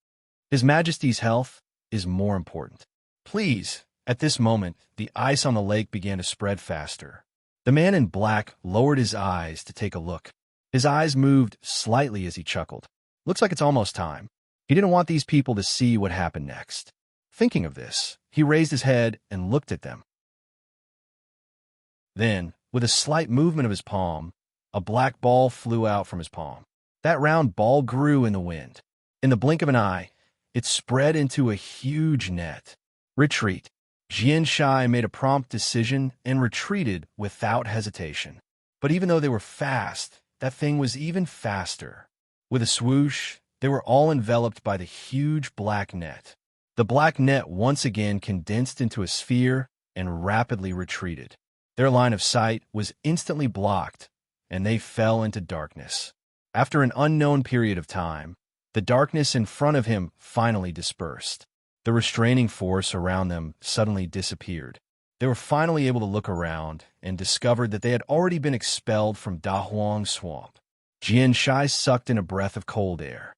His Majesty's health is more important. Please. At this moment, the ice on the lake began to spread faster. The man in black lowered his eyes to take a look. His eyes moved slightly as he chuckled. "Looks like it's almost time." He didn't want these people to see what happened next. Thinking of this, he raised his head and looked at them. Then, with a slight movement of his palm, a black ball flew out from his palm. That round ball grew in the wind. In the blink of an eye, it spread into a huge net. "Retreat." Jian Shai made a prompt decision and retreated without hesitation. But even though they were fast, that thing was even faster. With a swoosh, they were all enveloped by the huge black net. The black net once again condensed into a sphere and rapidly retreated. Their line of sight was instantly blocked, and they fell into darkness. After an unknown period of time, the darkness in front of him finally dispersed. The restraining force around them suddenly disappeared. They were finally able to look around and discovered that they had already been expelled from Dahuang Swamp. Jian Shai sucked in a breath of cold air.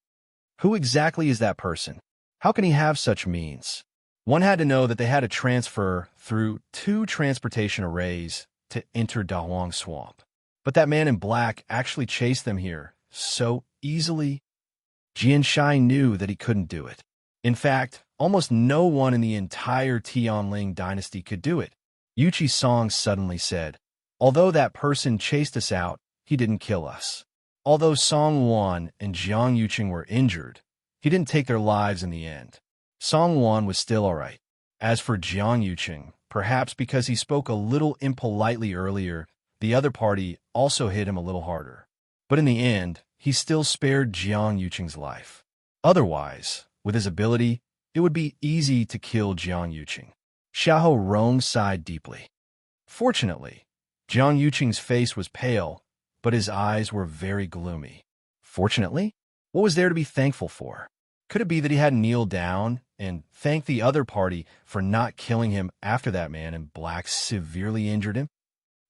Who exactly is that person? How can he have such means? One had to know that they had to transfer through 2 transportation arrays to enter Dahuang Swamp. But that man in black actually chased them here so easily. Jian Shai knew that he couldn't do it. In fact, almost no one in the entire Tianling dynasty could do it. Yuchi Song suddenly said, "Although that person chased us out, he didn't kill us." Although Song Wan and Jiang Yuqing were injured, he didn't take their lives in the end. Song Wan was still all right. As for Jiang Yuqing, perhaps because he spoke a little impolitely earlier, the other party also hit him a little harder. But in the end, he still spared Jiang Yuqing's life. Otherwise, with his ability, it would be easy to kill Jiang Yuqing. Xiahou Rong sighed deeply. Fortunately, Jiang Yuqing's face was pale, but his eyes were very gloomy. Fortunately? What was there to be thankful for? Could it be that he had kneeled down and thanked the other party for not killing him after that man in black severely injured him?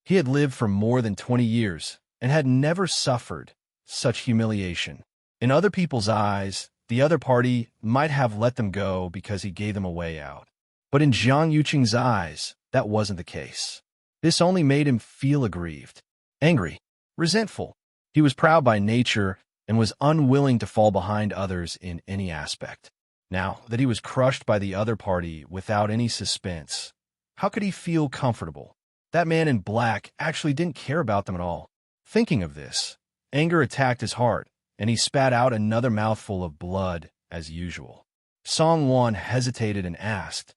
He had lived for more than 20 years and had never suffered such humiliation. In other people's eyes, the other party might have let them go because he gave them a way out. But in Jiang Yuqing's eyes, that wasn't the case. This only made him feel aggrieved, angry, resentful. He was proud by nature and was unwilling to fall behind others in any aspect. Now that he was crushed by the other party without any suspense, how could he feel comfortable? That man in black actually didn't care about them at all. Thinking of this, anger attacked his heart, and he spat out another mouthful of blood as usual. Song Wan hesitated and asked,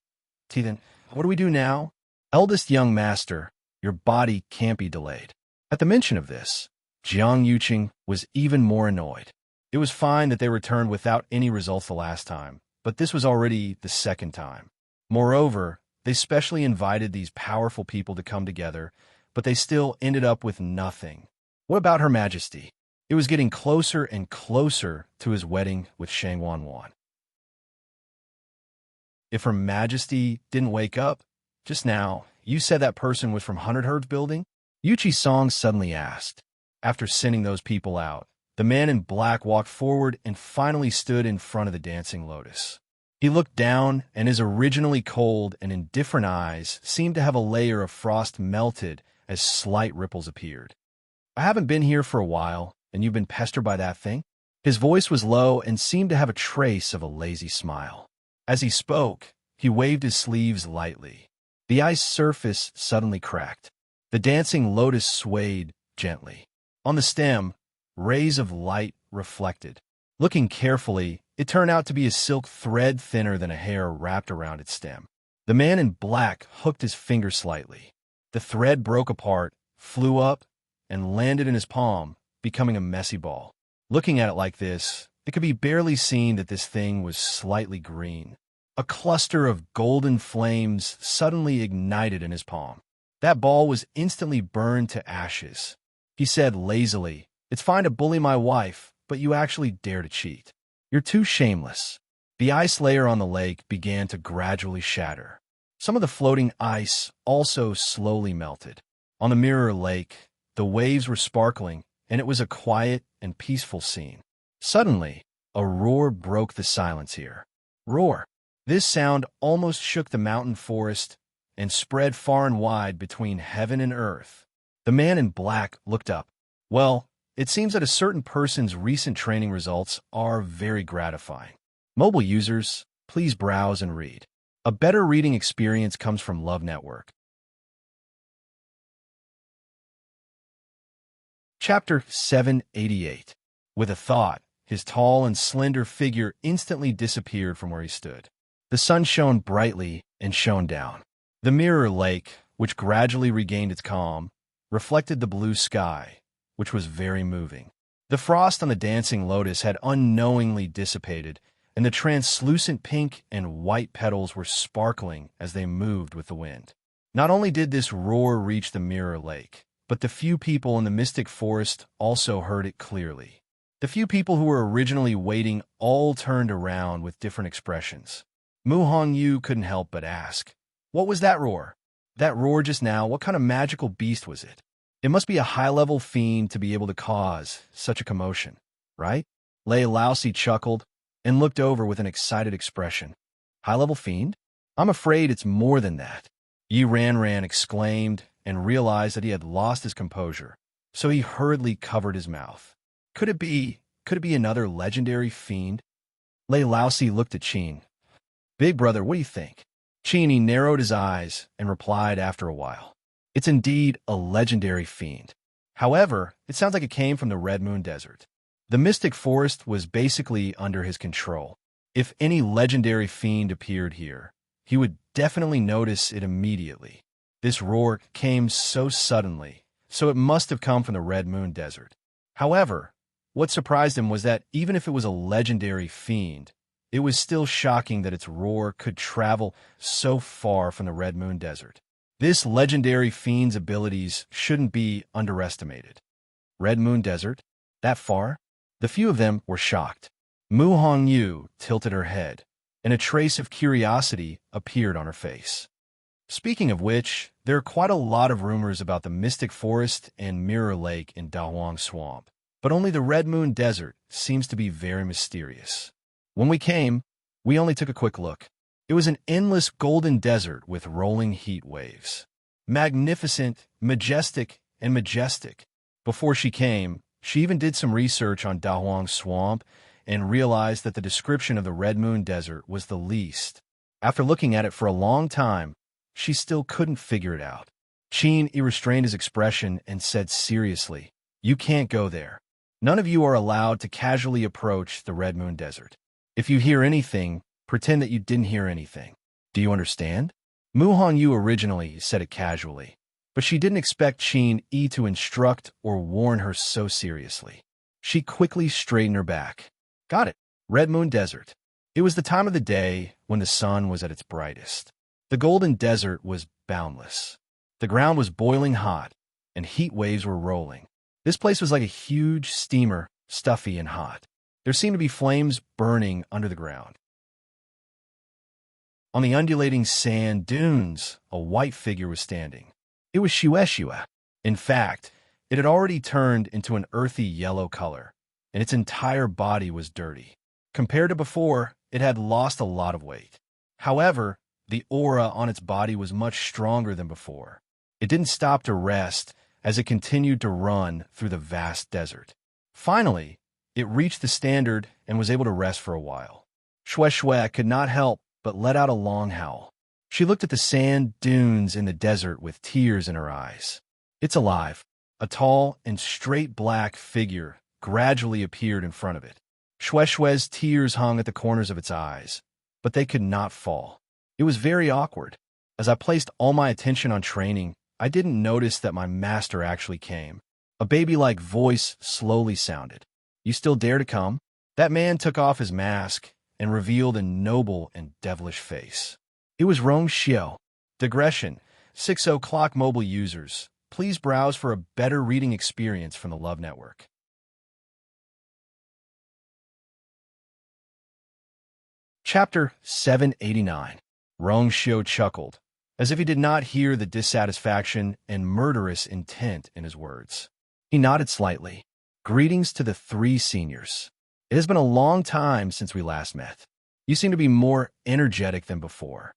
"Tithan, what do we do now?" "Eldest young master, your body can't be delayed." At the mention of this, Jiang Yuqing was even more annoyed. It was fine that they returned without any results the last time, but this was already the second time. Moreover, they specially invited these powerful people to come together, but they still ended up with nothing. What about Her Majesty? It was getting closer and closer to his wedding with Shang Wanwan. If Her Majesty didn't wake up, just now, you said that person was from 100 Herds Building? Yuchi Song suddenly asked. After sending those people out, the man in black walked forward and finally stood in front of the dancing lotus. He looked down, and his originally cold and indifferent eyes seemed to have a layer of frost melted as slight ripples appeared. "I haven't been here for a while, and you've been pestered by that thing?" His voice was low and seemed to have a trace of a lazy smile. As he spoke, he waved his sleeves lightly. The ice surface suddenly cracked. The dancing lotus swayed gently. On the stem, rays of light reflected. Looking carefully, it turned out to be a silk thread thinner than a hair wrapped around its stem. The man in black hooked his finger slightly. The thread broke apart, flew up, and landed in his palm, becoming a messy ball. Looking at it like this, it could be barely seen that this thing was slightly green. A cluster of golden flames suddenly ignited in his palm. That ball was instantly burned to ashes. He said lazily, "It's fine to bully my wife, but you actually dare to cheat. You're too shameless." The ice layer on the lake began to gradually shatter. Some of the floating ice also slowly melted. On the mirror lake, the waves were sparkling, and it was a quiet and peaceful scene. Suddenly, a roar broke the silence here. Roar. This sound almost shook the mountain forest and spread far and wide between heaven and earth. The man in black looked up. "Well, it seems that a certain person's recent training results are very gratifying. Mobile users, please browse and read. A better reading experience comes from Love Network." Chapter 788. With a thought, his tall and slender figure instantly disappeared from where he stood. The sun shone brightly and shone down. The mirror lake, which gradually regained its calm, reflected the blue sky, which was very moving. The frost on the dancing lotus had unknowingly dissipated, and the translucent pink and white petals were sparkling as they moved with the wind. Not only did this roar reach the mirror lake, but the few people in the mystic forest also heard it clearly. The few people who were originally waiting all turned around with different expressions. Mu Hongyu couldn't help but ask, "What was that roar? That roar just now, what kind of magical beast was it? It must be a high-level fiend to be able to cause such a commotion, right?" Lei Laosi chuckled and looked over with an excited expression. "High-level fiend? I'm afraid it's more than that." Yi Ranran exclaimed and realized that he had lost his composure, so he hurriedly covered his mouth. Could it be another legendary fiend? Lei Laosi looked at Qin. "Big brother, what do you think?" Qin narrowed his eyes and replied after a while, "It's indeed a legendary fiend. However, it sounds like it came from the Red Moon Desert. The mystic forest was basically under his control. If any legendary fiend appeared here, he would definitely notice it immediately. This roar came so suddenly, so it must have come from the Red Moon Desert. However, What surprised him was that even if it was a legendary fiend, it was still shocking that its roar could travel so far from the Red Moon Desert. This legendary fiend's abilities shouldn't be underestimated. Red Moon Desert? That far? The few of them were shocked. Mu Hongyu tilted her head, and a trace of curiosity appeared on her face. Speaking of which, there are quite a lot of rumors about the Mystic Forest and Mirror Lake in Dahuang Swamp, but only the Red Moon Desert seems to be very mysterious. When we came, we only took a quick look. It was an endless golden desert with rolling heat waves. Magnificent, majestic, and majestic. Before she came, she even did some research on Dahuang Swamp and realized that the description of the Red Moon Desert was the least. After looking at it for a long time, she still couldn't figure it out. Qin restrained his expression and said seriously, "You can't go there. None of you are allowed to casually approach the Red Moon Desert. If you hear anything, pretend that you didn't hear anything. Do you understand?" Mu Hongyu originally said it casually, but she didn't expect Qin to instruct or warn her so seriously. She quickly straightened her back. Got it. Red Moon Desert. It was the time of the day when the sun was at its brightest. The golden desert was boundless. The ground was boiling hot, and heat waves were rolling. This place was like a huge steamer, stuffy and hot. There seemed to be flames burning under the ground. On the undulating sand dunes, a white figure was standing. It was Shueshua. In fact, it had already turned into an earthy yellow color, and its entire body was dirty. Compared to before, it had lost a lot of weight. However, the aura on its body was much stronger than before. It didn't stop to rest as it continued to run through the vast desert. Finally, it reached the standard and was able to rest for a while. Shueshua could not help but let out a long howl. She looked at the sand dunes in the desert with tears in her eyes. It's alive. A tall and straight black figure gradually appeared in front of it. Shueshue's tears hung at the corners of its eyes, but they could not fall. It was very awkward. As I placed all my attention on training, I didn't notice that my master actually came. A baby-like voice slowly sounded. "You still dare to come?" That man took off his mask and revealed a noble and devilish face. It was Rong Xiao. Digression. 6 o'clock mobile users. Please browse for a better reading experience from the Love Network. Chapter 789. Rong Xiao chuckled, as if he did not hear the dissatisfaction and murderous intent in his words. He nodded slightly. "Greetings to the 3 seniors. It has been a long time since we last met. You seem to be more energetic than before."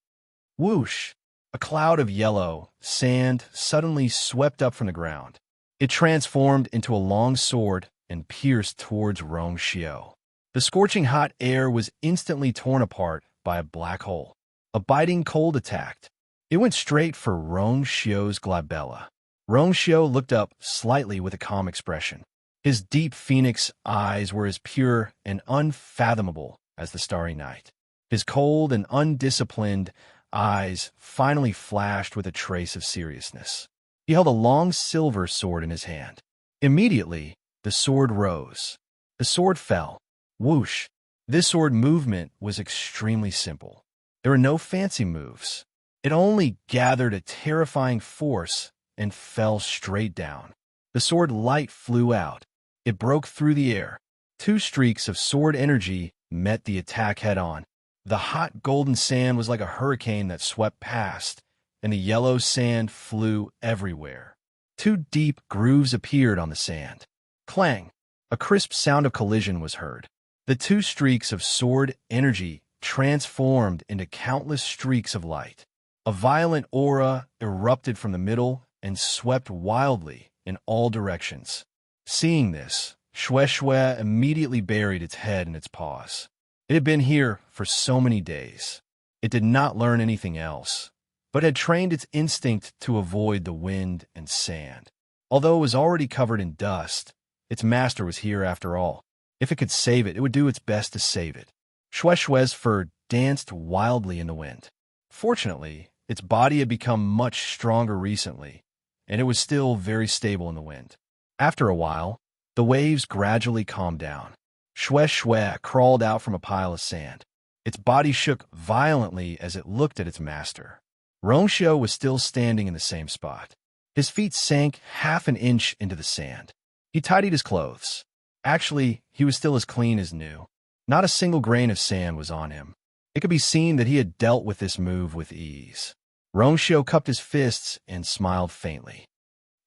Whoosh! A cloud of yellow sand suddenly swept up from the ground. It transformed into a long sword and pierced towards Rong Xiao. The scorching hot air was instantly torn apart by a black hole. A biting cold attacked. It went straight for Rong Xiao's glabella. Rong Xiao looked up slightly with a calm expression. His deep phoenix eyes were as pure and unfathomable as the starry night. His cold and undisciplined eyes finally flashed with a trace of seriousness. He held a long silver sword in his hand. Immediately, the sword rose. The sword fell. Whoosh! This sword movement was extremely simple. There were no fancy moves. It only gathered a terrifying force and fell straight down. The sword light flew out. It broke through the air. 2 streaks of sword energy met the attack head-on. The hot golden sand was like a hurricane that swept past, and the yellow sand flew everywhere. 2 deep grooves appeared on the sand. Clang! A crisp sound of collision was heard. The 2 streaks of sword energy transformed into countless streaks of light. A violent aura erupted from the middle and swept wildly in all directions. Seeing this, Shueshue immediately buried its head in its paws. It had been here for so many days. It did not learn anything else, but had trained its instinct to avoid the wind and sand. Although it was already covered in dust, its master was here after all. If it could save it, it would do its best to save it. Shueshue's fur danced wildly in the wind. Fortunately, its body had become much stronger recently, and it was still very stable in the wind. After a while, The waves gradually calmed down. Shue Shue crawled out from a pile of sand. Its body shook violently as it looked at its master. Rongxiu was still standing in the same spot. His feet sank half an inch into the sand. He tidied his clothes. Actually, he was still as clean as new. Not a single grain of sand was on him. It could be seen that he had dealt with this move with ease. Rongxiu cupped his fists and smiled faintly.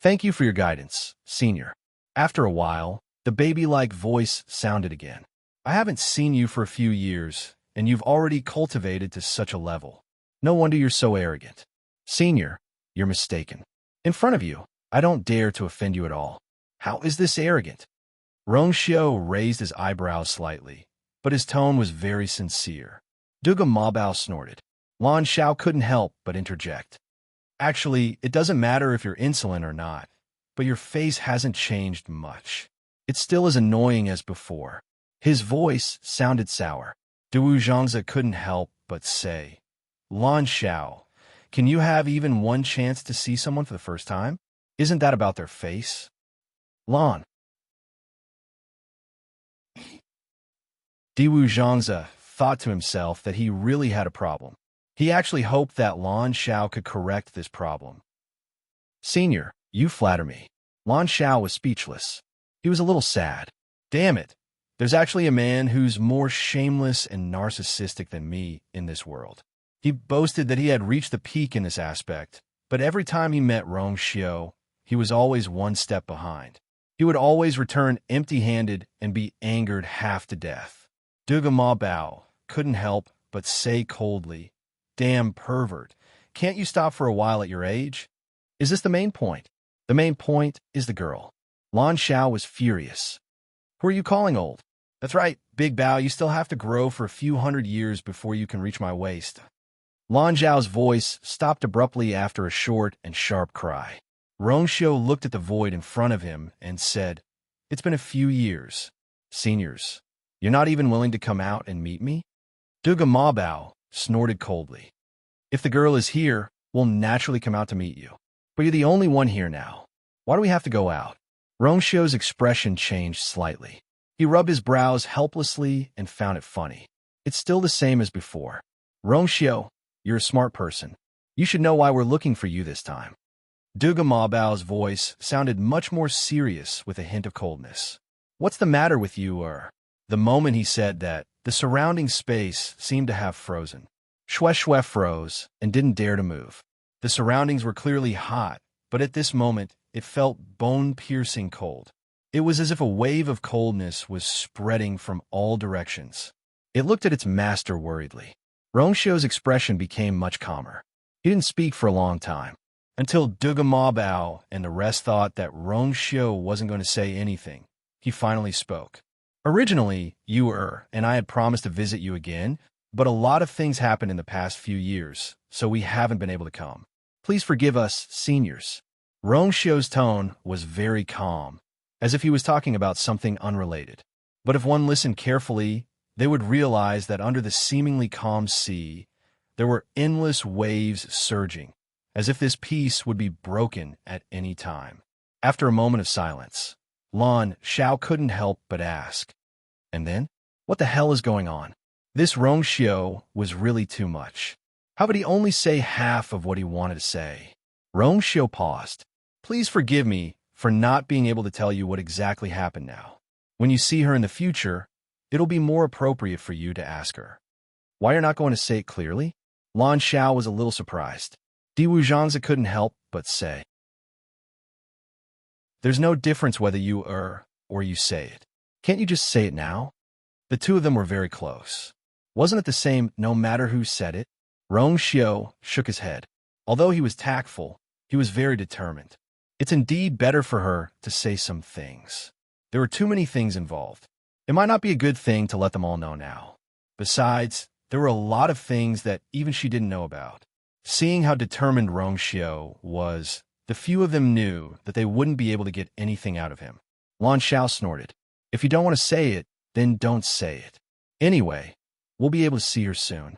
"Thank you for your guidance, Senior." After a while, the baby-like voice sounded again. "I haven't seen you for a few years, and you've already cultivated to such a level. No wonder you're so arrogant. Senior, you're mistaken. In front of you, I don't dare to offend you at all. How is this arrogant?" Rongxiu raised his eyebrows slightly, but his tone was very sincere. Duga Mabao snorted. Lan Xiao couldn't help but interject. "Actually, it doesn't matter if you're insolent or not, but your face hasn't changed much. It's still as annoying as before." His voice sounded sour. Duwu Zhangzi couldn't help but say, "Lan Xiao, can you have even one chance to see someone for the first time? Isn't that about their face?" Lan. Diwu Zhangzi thought to himself that he really had a problem. He actually hoped that Lan Xiao could correct this problem. "Senior, you flatter me." Lan Xiao was speechless. He was a little sad. "Damn it, there's actually a man who's more shameless and narcissistic than me in this world." He boasted that he had reached the peak in this aspect, but every time he met Rongxiu, he was always one step behind. He would always return empty-handed and be angered half to death. Duga Ma Bao couldn't help but say coldly, "Damn pervert, can't you stop for a while at your age? Is this the main point?" "The main point is the girl." Lan Xiao was furious. "Who are you calling old?" "That's right, Big Bao, you still have to grow for a few hundred years before you can reach my waist." Lan Zhao's voice stopped abruptly after a short and sharp cry. Rongxiu looked at the void in front of him and said, "It's been a few years. Seniors, you're not even willing to come out and meet me?" Duga Mabao snorted coldly. "If the girl is here, we'll naturally come out to meet you. But you're the only one here now. Why do we have to go out?" Rongxiu's expression changed slightly. He rubbed his brows helplessly and found it funny. "It's still the same as before. Rongxiu, you're a smart person. You should know why we're looking for you this time." Duga Mabao's voice sounded much more serious with a hint of coldness. "What's the matter with you, The moment he said that, the surrounding space seemed to have frozen. Shue Shue froze and didn't dare to move. The surroundings were clearly hot, but at this moment, it felt bone-piercing cold. It was as if a wave of coldness was spreading from all directions. It looked at its master worriedly. Rongxiu's expression became much calmer. He didn't speak for a long time, until Duga Mabao and the rest thought that Rongxiu wasn't going to say anything. He finally spoke. "Originally, you and I had promised to visit you again, but a lot of things happened in the past few years, so we haven't been able to come. Please forgive us, seniors." Rongxiu's tone was very calm, as if he was talking about something unrelated. But if one listened carefully, they would realize that under the seemingly calm sea, there were endless waves surging, as if this peace would be broken at any time. After a moment of silence, Lan Xiao couldn't help but ask, "And then? What the hell is going on?" This Rongxiu was really too much. How could he only say half of what he wanted to say? Rongxiu paused. "Please forgive me for not being able to tell you what exactly happened now. When you see her in the future, it'll be more appropriate for you to ask her." "Why you're not going to say it clearly?" Lan Xiao was a little surprised. Diwu Zhangzi couldn't help but say, "There's no difference whether you or you say it. Can't you just say it now?" The two of them were very close. Wasn't it the same no matter who said it? Rongxiu shook his head. Although he was tactful, he was very determined. It's indeed better for her to say some things. There were too many things involved. It might not be a good thing to let them all know now. Besides, there were a lot of things that even she didn't know about. Seeing how determined Rongxiu was, the few of them knew that they wouldn't be able to get anything out of him. Lan Xiao snorted. "If you don't want to say it, then don't say it. Anyway, we'll be able to see her soon."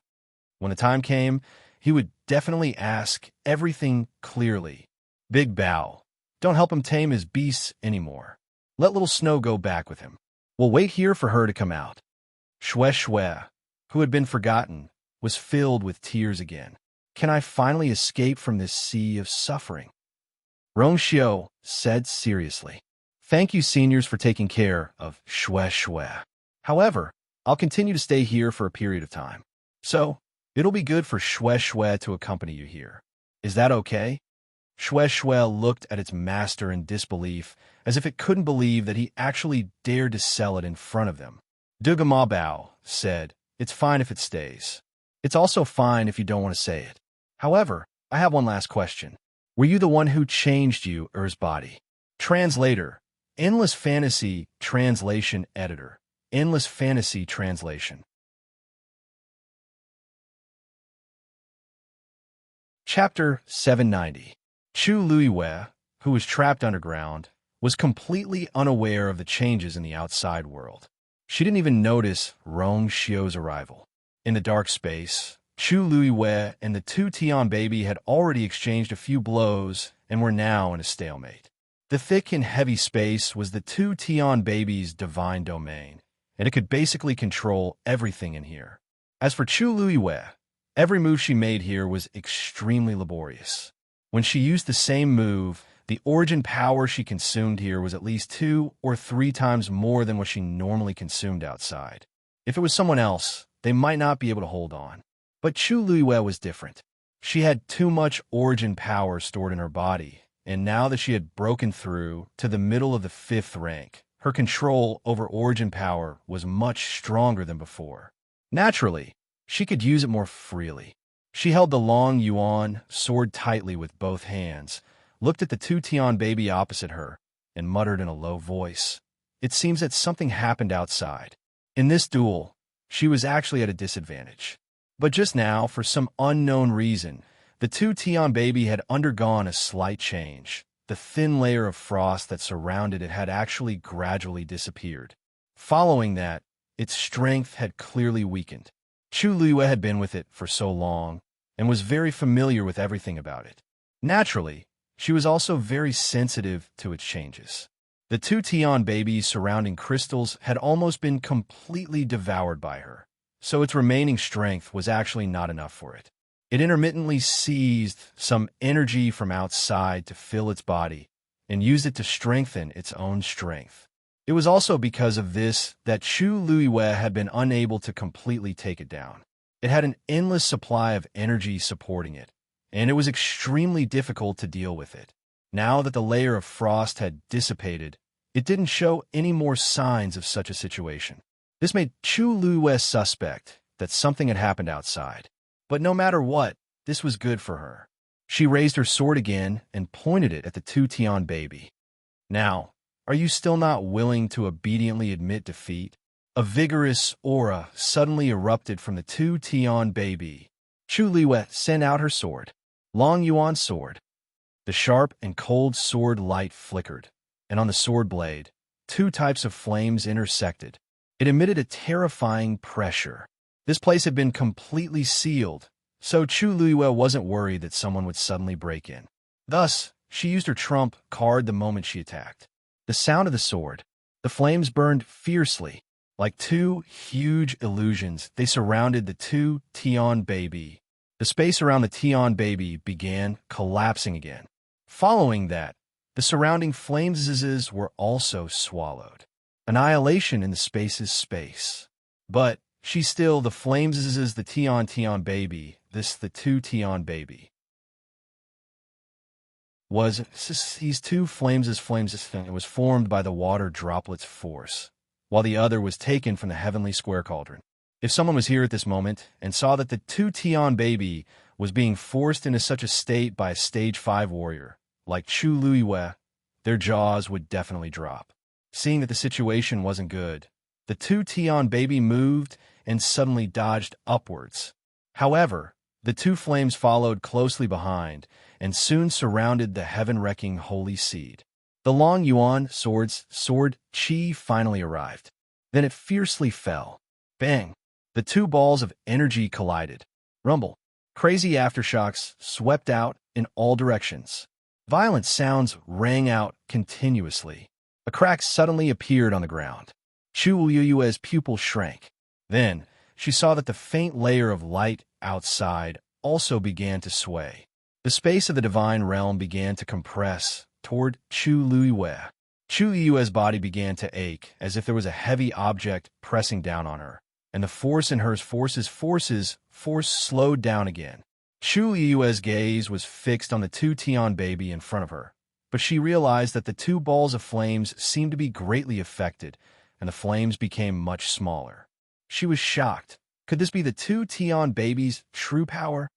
When the time came, he would definitely ask everything clearly. Big Bao, don't help him tame his beasts anymore. Let little Snow go back with him. We'll wait here for her to come out. Shue Shue, who had been forgotten, was filled with tears again. Can I finally escape from this sea of suffering? Rongxiu said seriously. Thank you, seniors, for taking care of Shue Shue. However, I'll continue to stay here for a period of time. So, it'll be good for Shue Shue to accompany you here. Is that okay? Shue Shue looked at its master in disbelief, as if it couldn't believe that he actually dared to sell it in front of them. Duga Ma Bao said, It's fine if it stays. It's also fine if you don't want to say it. However, I have one last question. Were you the one who changed you or his body? Translator, Endless Fantasy Translation Editor, Endless Fantasy Translation. Chapter 790. Chu Luiwei, who was trapped underground, was completely unaware of the changes in the outside world. She didn't even notice Rongxiu's arrival. In the dark space, Chu Luiwei and the two Tian baby had already exchanged a few blows and were now in a stalemate. The thick and heavy space was the two Tian babies' divine domain, and it could basically control everything in here. As for Chu Luiwei, every move she made here was extremely laborious. When she used the same move, the origin power she consumed here was at least 2 or 3 times more than what she normally consumed outside. If it was someone else, they might not be able to hold on. But Chu Luiwei was different. She had too much origin power stored in her body, and now that she had broken through to the middle of the 5th rank, her control over origin power was much stronger than before. Naturally, she could use it more freely. She held the long yuan sword tightly with both hands, looked at the two Tian baby opposite her, and muttered in a low voice. It seems that something happened outside. In this duel, she was actually at a disadvantage. But just now, for some unknown reason, the two Tian baby had undergone a slight change. The thin layer of frost that surrounded it had actually gradually disappeared. Following that, its strength had clearly weakened. Chu Luiwei had been with it for so long and was very familiar with everything about it. Naturally, she was also very sensitive to its changes. The two Tian babies surrounding crystals had almost been completely devoured by her, so its remaining strength was actually not enough for it. It intermittently seized some energy from outside to fill its body and used it to strengthen its own strength. It was also because of this that Chu Luiwei had been unable to completely take it down. It had an endless supply of energy supporting it, and it was extremely difficult to deal with it. Now that the layer of frost had dissipated, it didn't show any more signs of such a situation. This made Chu Luiwei suspect that something had happened outside. But no matter what, this was good for her. She raised her sword again and pointed it at the two Tian baby. Now, are you still not willing to obediently admit defeat? A vigorous aura suddenly erupted from the two Tian baby. Chu Luiwei sent out her sword, Long Yuan sword. The sharp and cold sword light flickered, and on the sword blade, 2 types of flames intersected. It emitted a terrifying pressure. This place had been completely sealed, so Chu Luiwei wasn't worried that someone would suddenly break in. Thus, she used her trump card the moment she attacked. The sound of the sword. The flames burned fiercely. Like 2 huge illusions, they surrounded the two Tian baby. The space around the Tian baby began collapsing again. Following that, the surrounding flames were also swallowed. Annihilation in the space's space. But the flames the Tian baby, the two Tian baby. These two flames it was formed by the water droplet's force, while the other was taken from the heavenly square cauldron. If someone was here at this moment and saw that the two Tian baby was being forced into such a state by a stage 5 warrior, like Chu Luiwei, their jaws would definitely drop. Seeing that the situation wasn't good, the two Tian baby moved and suddenly dodged upwards. However, the 2 flames followed closely behind and soon surrounded the heaven-wrecking holy seed. The Long Yuan sword chi finally arrived. Then it fiercely fell. Bang! The 2 balls of energy collided. Rumble. Crazy aftershocks swept out in all directions. Violent sounds rang out continuously. A crack suddenly appeared on the ground. Chu Liyue's pupil shrank. Then, she saw that the faint layer of light outside also began to sway. The space of the divine realm began to compress toward Chu Liyue. Chu Liyue's body began to ache, as if there was a heavy object pressing down on her, and the force in her force slowed down again. Chu Liyue's gaze was fixed on the two Tian baby in front of her, but she realized that the two balls of flames seemed to be greatly affected, and the flames became much smaller. She was shocked. Could this be the two Tian babies' true power?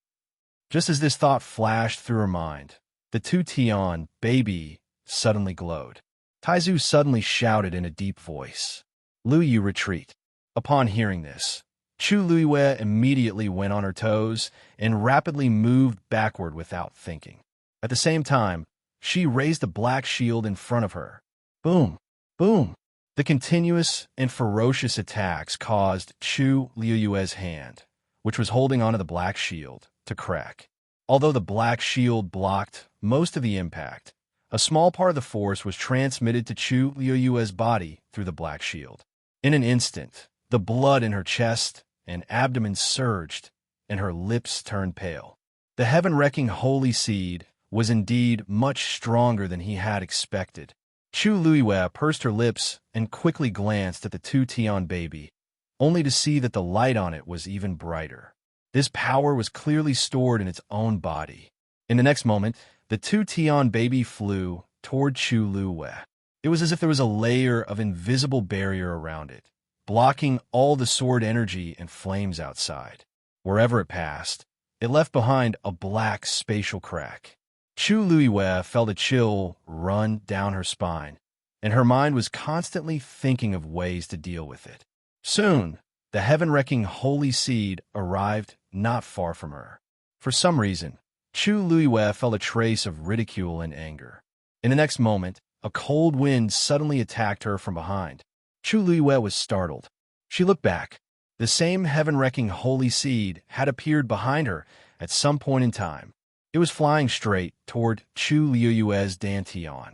Just as this thought flashed through her mind, the two Tian baby suddenly glowed. Taizu suddenly shouted in a deep voice, "Lu Yu, retreat." Upon hearing this, Chu Liyue immediately went on her toes and rapidly moved backward without thinking. At the same time, she raised a black shield in front of her. Boom! Boom! The continuous and ferocious attacks caused Chu Liyue's hand, which was holding onto the black shield, to crack. Although the black shield blocked most of the impact, a small part of the force was transmitted to Chu Liyue's body through the black shield. In an instant, the blood in her chest and abdomen surged, and her lips turned pale. The heaven-wrecking holy seed was indeed much stronger than he had expected. Chu Liyue pursed her lips and quickly glanced at the two Tian baby, only to see that the light on it was even brighter. This power was clearly stored in its own body. In the next moment, the two Tian baby flew toward Chu Liyue. It was as if there was a layer of invisible barrier around it, blocking all the sword energy and flames outside. Wherever it passed, it left behind a black spatial crack. Chu Liyue felt a chill run down her spine, and her mind was constantly thinking of ways to deal with it. Soon, the heaven-wrecking holy seed arrived not far from her. For some reason, Chu Liyue felt a trace of ridicule and anger. In the next moment, a cold wind suddenly attacked her from behind. Chu Liyue was startled. She looked back. The same heaven-wrecking holy seed had appeared behind her at some point in time. It was flying straight toward Chu Liyue's dantian.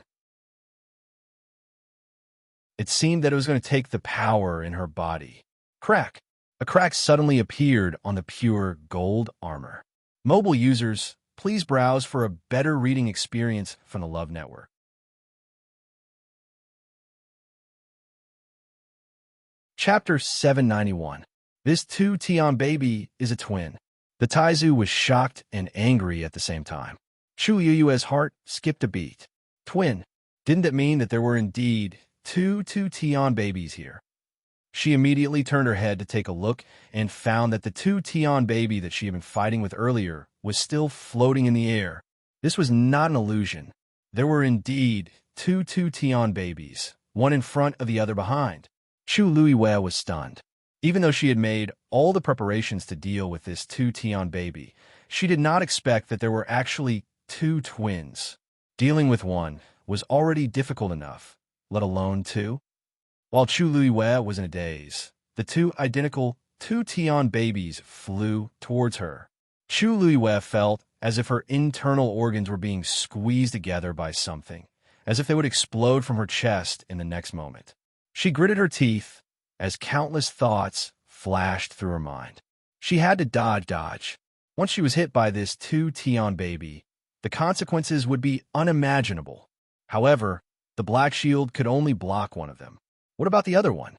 It seemed that it was going to take the power in her body. Crack! A crack suddenly appeared on the pure gold armor. Mobile users, please browse for a better reading experience from the Love Network. Chapter 791. This two Tian baby is a twin. The Taizu was shocked and angry at the same time. Chu Liyue's heart skipped a beat. Twin. Didn't it mean that there were indeed two Tian babies here? She immediately turned her head to take a look and found that the two Tian baby that she had been fighting with earlier was still floating in the air. This was not an illusion. There were indeed two Tian babies, one in front of the other behind. Chu Liyue was stunned. Even though she had made all the preparations to deal with this two Tian baby, she did not expect that there were actually two twins. Dealing with one was already difficult enough, let alone two. While Chu Liyue was in a daze, the two identical two Tian babies flew towards her. Chu Liyue felt as if her internal organs were being squeezed together by something, as if they would explode from her chest in the next moment. She gritted her teeth as countless thoughts flashed through her mind. She had to dodge. Once she was hit by this two Tian baby, the consequences would be unimaginable. However, the black shield could only block one of them. What about the other one?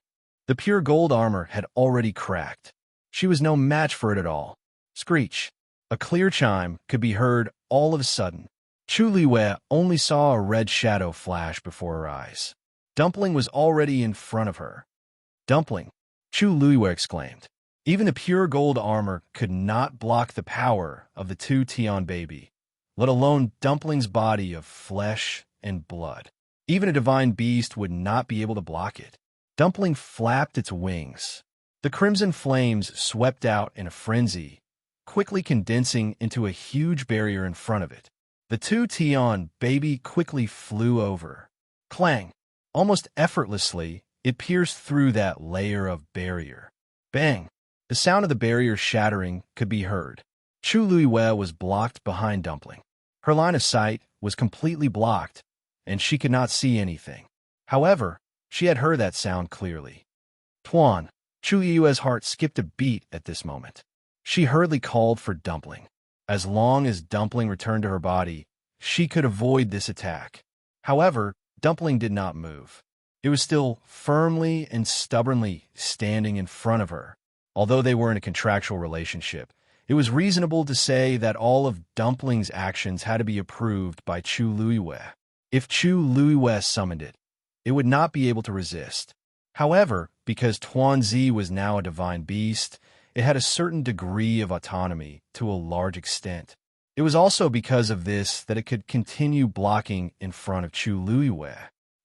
The pure gold armor had already cracked. She was no match for it at all. Screech. A clear chime could be heard all of a sudden. Chu Liyue only saw a red shadow flash before her eyes. Dumpling was already in front of her. Dumpling, Chu Liyue exclaimed. Even the pure gold armor could not block the power of the two Tian baby, let alone Dumpling's body of flesh and blood. Even a divine beast would not be able to block it. Dumpling flapped its wings. The crimson flames swept out in a frenzy, quickly condensing into a huge barrier in front of it. The two Tian baby quickly flew over. Clang! Almost effortlessly, it pierced through that layer of barrier. Bang! The sound of the barrier shattering could be heard. Chu Liyue was blocked behind Dumpling. Her line of sight was completely blocked, and she could not see anything. However, she had heard that sound clearly. Tuan, Chu Yue's heart skipped a beat at this moment. She hurriedly called for Dumpling. As long as Dumpling returned to her body, she could avoid this attack. However, Dumpling did not move. It was still firmly and stubbornly standing in front of her. Although they were in a contractual relationship, it was reasonable to say that all of Dumpling's actions had to be approved by Chu Luiyue. If Chu Luiyue summoned it, it would not be able to resist. However, because Tuanzi was now a divine beast, it had a certain degree of autonomy to a large extent. It was also because of this that it could continue blocking in front of Chu Luiyue.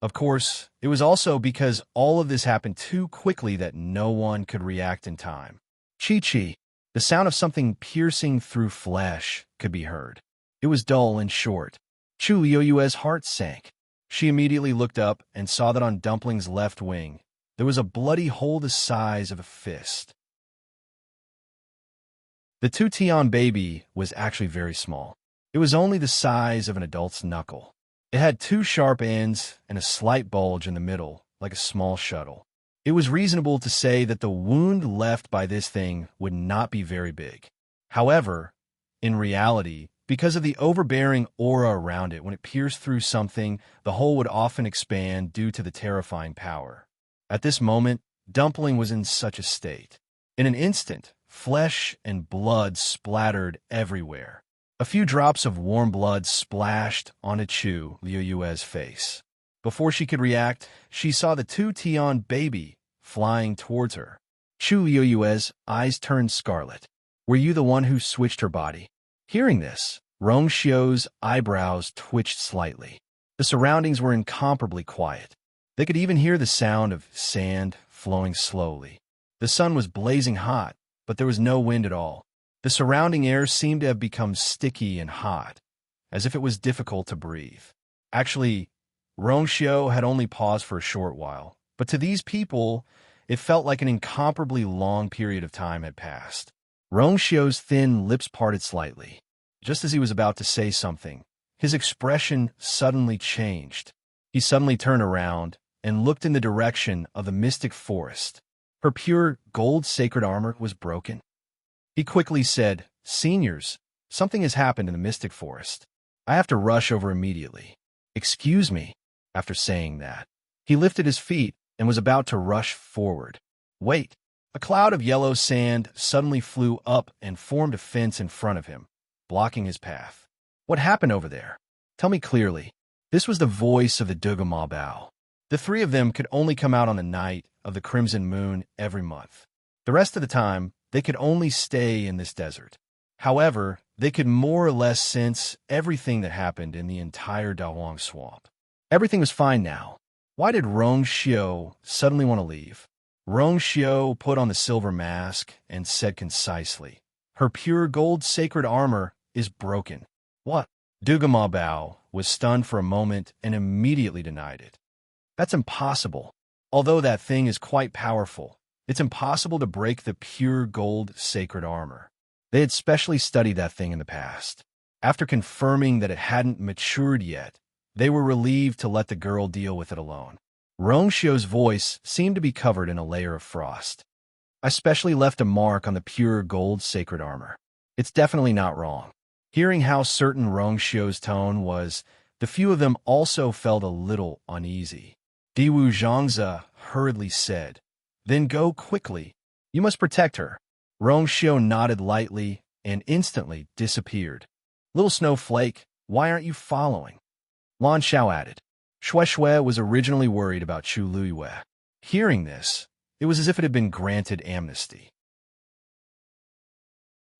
Of course, it was also because all of this happened too quickly that no one could react in time. Chi-chi, the sound of something piercing through flesh, could be heard. It was dull and short. Chu Luiyue's heart sank. She immediately looked up and saw that on Dumpling's left wing, there was a bloody hole the size of a fist. The two-tian baby was actually very small. It was only the size of an adult's knuckle. It had two sharp ends and a slight bulge in the middle, like a small shuttle. It was reasonable to say that the wound left by this thing would not be very big. However, in reality, because of the overbearing aura around it, when it pierced through something, the hole would often expand due to the terrifying power. At this moment, Dumpling was in such a state. In an instant, flesh and blood splattered everywhere. A few drops of warm blood splashed onto Chu Luiyue's face. Before she could react, she saw the two-tian baby flying towards her. Chu Luiyue's eyes turned scarlet. Were you the one who switched her body? Hearing this, Rongxiu's eyebrows twitched slightly. The surroundings were incomparably quiet. They could even hear the sound of sand flowing slowly. The sun was blazing hot, but there was no wind at all. The surrounding air seemed to have become sticky and hot, as if it was difficult to breathe. Actually, Rongxiu had only paused for a short while, but to these people, it felt like an incomparably long period of time had passed. Rongxiu's thin lips parted slightly. Just as he was about to say something, his expression suddenly changed. He suddenly turned around and looked in the direction of the mystic forest. Her pure gold sacred armor was broken. He quickly said, "Seniors, something has happened in the mystic forest. I have to rush over immediately. Excuse me." After saying that, he lifted his feet and was about to rush forward. Wait! A cloud of yellow sand suddenly flew up and formed a fence in front of him, blocking his path. What happened over there? Tell me clearly. This was the voice of the Dugama Bao. The three of them could only come out on the night of the crimson moon every month. The rest of the time, they could only stay in this desert. However, they could more or less sense everything that happened in the entire Dahuang swamp. Everything was fine now. Why did Rongxiu suddenly want to leave? Rongxiu put on the silver mask and said concisely, "Her pure gold sacred armor is broken." What? Dugama Bao was stunned for a moment and immediately denied it. That's impossible. Although that thing is quite powerful, it's impossible to break the pure gold sacred armor. They had specially studied that thing in the past. After confirming that it hadn't matured yet, they were relieved to let the girl deal with it alone. Rongxiu's voice seemed to be covered in a layer of frost. I specially left a mark on the pure gold sacred armor. It's definitely not wrong. Hearing how certain Rongxiu's tone was, the few of them also felt a little uneasy. Diwu Zhangzi hurriedly said, "Then go quickly. You must protect her." Rongxiu nodded lightly and instantly disappeared. "Little snowflake, why aren't you following?" Lan Xiao added. Shui Shui was originally worried about Chu Luiyue. Hearing this, it was as if it had been granted amnesty.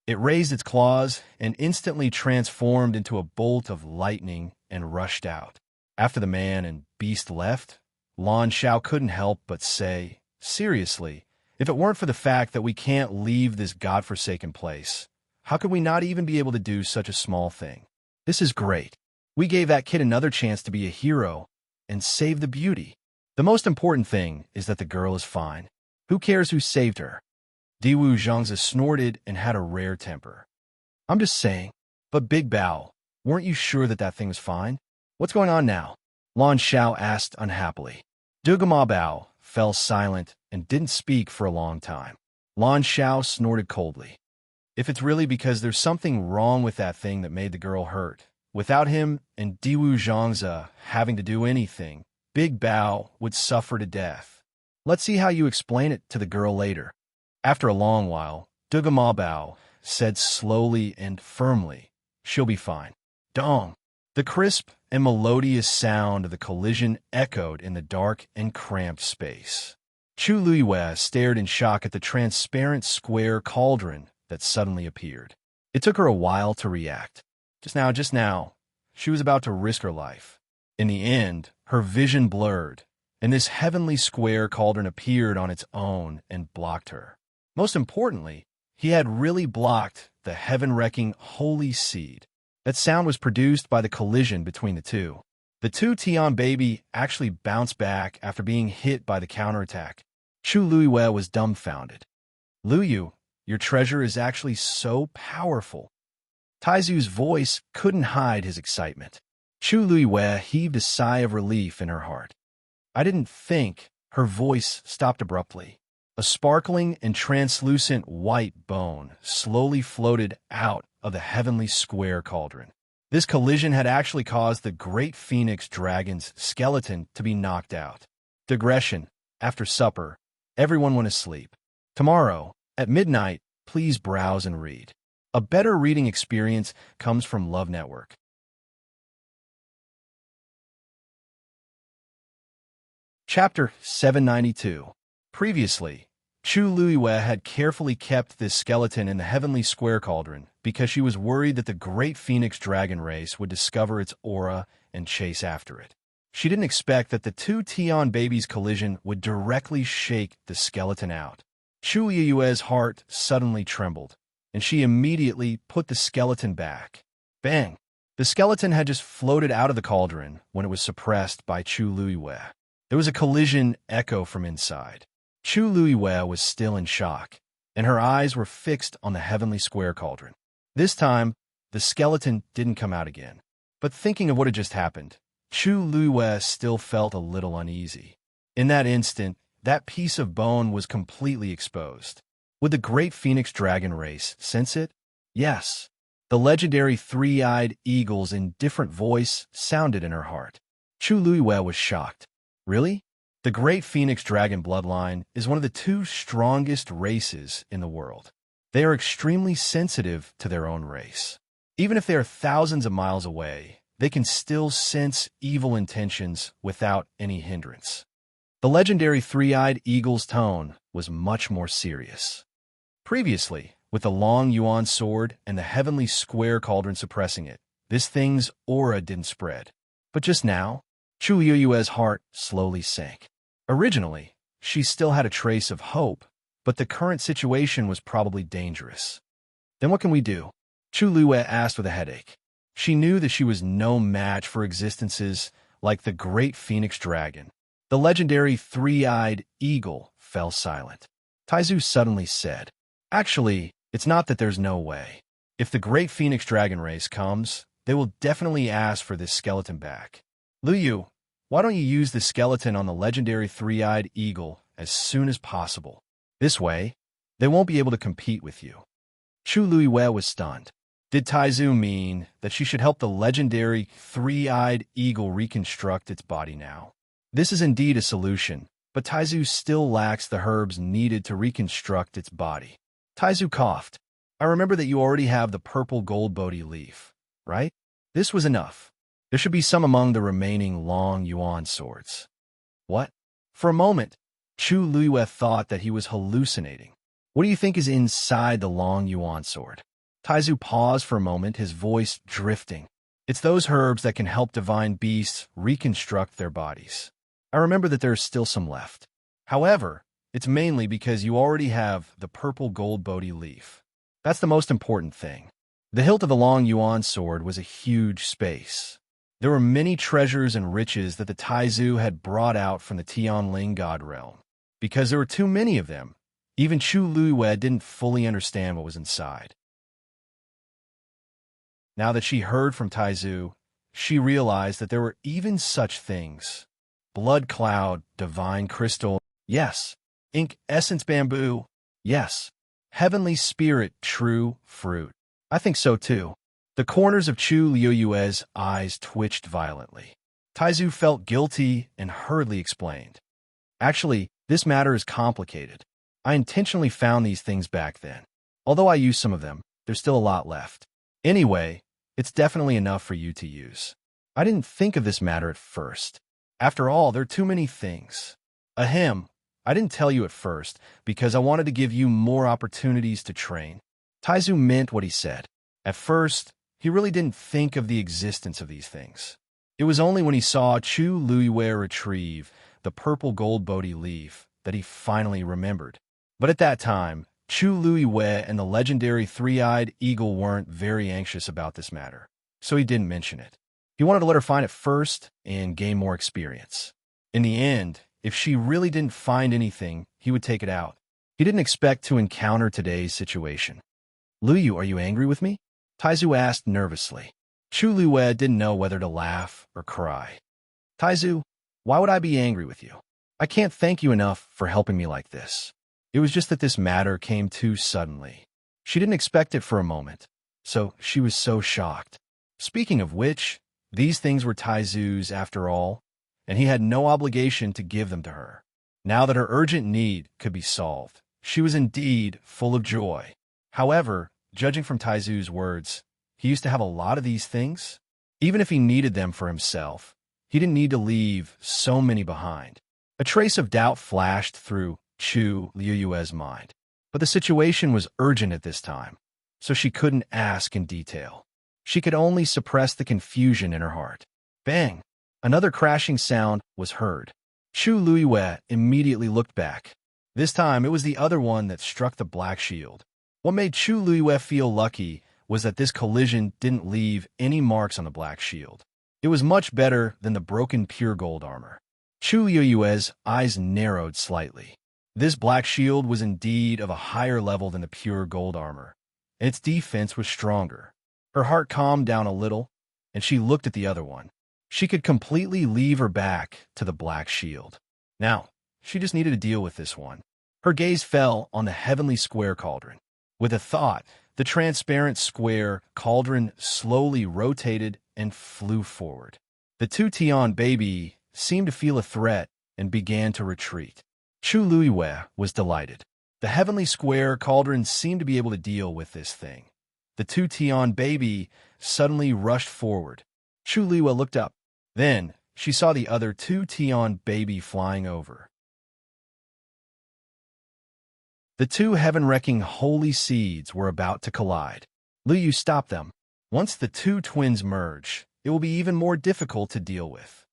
It raised its claws and instantly transformed into a bolt of lightning and rushed out. After the man and beast left, Lan Xiao couldn't help but say, "Seriously, if it weren't for the fact that we can't leave this godforsaken place, how could we not even be able to do such a small thing? This is great. We gave that kid another chance to be a hero and save the beauty. The most important thing is that the girl is fine. Who cares who saved her?" Diwu Zhangzi snorted and had a rare temper. "I'm just saying. But Big Bao, weren't you sure that that thing was fine? What's going on now?" Lan Xiao asked unhappily. Bao fell silent and didn't speak for a long time. Lan Xiao snorted coldly. If it's really because there's something wrong with that thing that made the girl hurt, without him and Diwu Zhangze having to do anything, Big Bao would suffer to death. Let's see how you explain it to the girl later. After a long while, Bao said slowly and firmly, "She'll be fine." Dong! The crisp and melodious sound of the collision echoed in the dark and cramped space. Chu Luiyue stared in shock at the transparent square cauldron that suddenly appeared. It took her a while to react. Just now, she was about to risk her life. In the end, her vision blurred, and this heavenly square cauldron appeared on its own and blocked her. Most importantly, he had really blocked the heaven-wrecking holy seed. That sound was produced by the collision between the two. The two Tian baby actually bounced back after being hit by the counterattack. Chu Luiyue was dumbfounded. "Luyu, your treasure is actually so powerful." Taizu's voice couldn't hide his excitement. Chu Luiyue heaved a sigh of relief in her heart. "I didn't think." Her voice stopped abruptly. A sparkling and translucent white bone slowly floated out of the heavenly square cauldron. This collision had actually caused the great phoenix dragon's skeleton to be knocked out. Digression. After supper, everyone went to sleep. Tomorrow, at midnight, please browse and read. A better reading experience comes from Love Network. Chapter 792. Previously, Chu Luiyue had carefully kept this skeleton in the heavenly square cauldron because she was worried that the great phoenix dragon race would discover its aura and chase after it. She didn't expect that the two Tian babies' collision would directly shake the skeleton out. Chu Luiyue's heart suddenly trembled, and she immediately put the skeleton back. Bang! The skeleton had just floated out of the cauldron when it was suppressed by Chu Luiyue. There was a collision echo from inside. Chu Luiyue was still in shock, and her eyes were fixed on the heavenly square cauldron. This time, the skeleton didn't come out again. But thinking of what had just happened, Chu Luiyue still felt a little uneasy. In that instant, that piece of bone was completely exposed. Would the great phoenix dragon race sense it? Yes. The legendary three-eyed eagles in different voice sounded in her heart. Chu Luiyue was shocked. Really? The great phoenix dragon bloodline is one of the two strongest races in the world. They are extremely sensitive to their own race. Even if they are thousands of miles away, they can still sense evil intentions without any hindrance. The legendary three-eyed eagle's tone was much more serious. Previously, with the long yuan sword and the heavenly square cauldron suppressing it, this thing's aura didn't spread. But just now, Chu Luiyue's heart slowly sank. Originally, she still had a trace of hope, but the current situation was probably dangerous. Then what can we do? Chu Luiyue asked with a headache. She knew that she was no match for existences like the great phoenix dragon. The legendary three-eyed eagle fell silent. Taizu suddenly said, "Actually, it's not that there's no way. If the great phoenix dragon race comes, they will definitely ask for this skeleton back. Luyu, why don't you use the skeleton on the legendary three-eyed eagle as soon as possible? This way, they won't be able to compete with you." Chu Luiyue was stunned. Did Taizu mean that she should help the legendary three-eyed eagle reconstruct its body now? This is indeed a solution, but Taizu still lacks the herbs needed to reconstruct its body. Taizu coughed. "I remember that you already have the purple gold Bodhi leaf, right? This was enough. There should be some among the remaining long yuan swords." What? For a moment, Chu Luiyue thought that he was hallucinating. What do you think is inside the long yuan sword? Taizu paused for a moment, his voice drifting. "It's those herbs that can help divine beasts reconstruct their bodies. I remember that there's still some left. However, it's mainly because you already have the purple gold Bodhi leaf. That's the most important thing." The hilt of the long yuan sword was a huge space. There were many treasures and riches that the Taizu had brought out from the Tianling God realm. Because there were too many of them, even Chu Luiyue didn't fully understand what was inside. Now that she heard from Taizu, she realized that there were even such things. blood cloud, divine crystal, yes. Ink essence bamboo, yes. Heavenly spirit, true fruit. I think so too. The corners of Chu Liuyue's eyes twitched violently. Taizu felt guilty and hurriedly explained. Actually, this matter is complicated. I intentionally found these things back then. Although I used some of them, there's still a lot left. Anyway, it's definitely enough for you to use. I didn't think of this matter at first. After all, there are too many things. Ahem, I didn't tell you at first because I wanted to give you more opportunities to train. Taizu meant what he said. At first, he really didn't think of the existence of these things. It was only when he saw Chu Luyue retrieve the purple gold Bodhi leaf that he finally remembered. But at that time, Chu Luyue and the legendary three-eyed eagle weren't very anxious about this matter, so he didn't mention it. He wanted to let her find it first and gain more experience. In the end, if she really didn't find anything, he would take it out. He didn't expect to encounter today's situation. Luyu, are you angry with me? Taizu asked nervously. Chu Luyue didn't know whether to laugh or cry. Taizu, why would I be angry with you? I can't thank you enough for helping me like this. It was just that this matter came too suddenly. She didn't expect it for a moment, so she was so shocked. Speaking of which, these things were Taizu's after all, and he had no obligation to give them to her. Now that her urgent need could be solved, she was indeed full of joy. However, judging from Taizu's words, he used to have a lot of these things. Even if he needed them for himself, he didn't need to leave so many behind. A trace of doubt flashed through Chu Liuyue's mind. But the situation was urgent at this time, so she couldn't ask in detail. She could only suppress the confusion in her heart. Bang! Another crashing sound was heard. Chu Luyue immediately looked back. This time, it was the other one that struck the black shield. What made Chu Luyue feel lucky was that this collision didn't leave any marks on the black shield. It was much better than the broken pure gold armor. Chu Luyue's eyes narrowed slightly. This black shield was indeed of a higher level than the pure gold armor, and its defense was stronger. Her heart calmed down a little, and she looked at the other one. She could completely leave her back to the black shield. Now, she just needed to deal with this one. Her gaze fell on the heavenly square cauldron. With a thought, the transparent square cauldron slowly rotated and flew forward. The two Tian baby seemed to feel a threat and began to retreat. Chu Luyue was delighted. The heavenly square cauldron seemed to be able to deal with this thing. The two Tian baby suddenly rushed forward. Chu Luyue looked up. Then, she saw the other two Tian baby flying over. The two heaven-wrecking holy seeds were about to collide. Liu stopped them. Once the two twins merge, it will be even more difficult to deal with.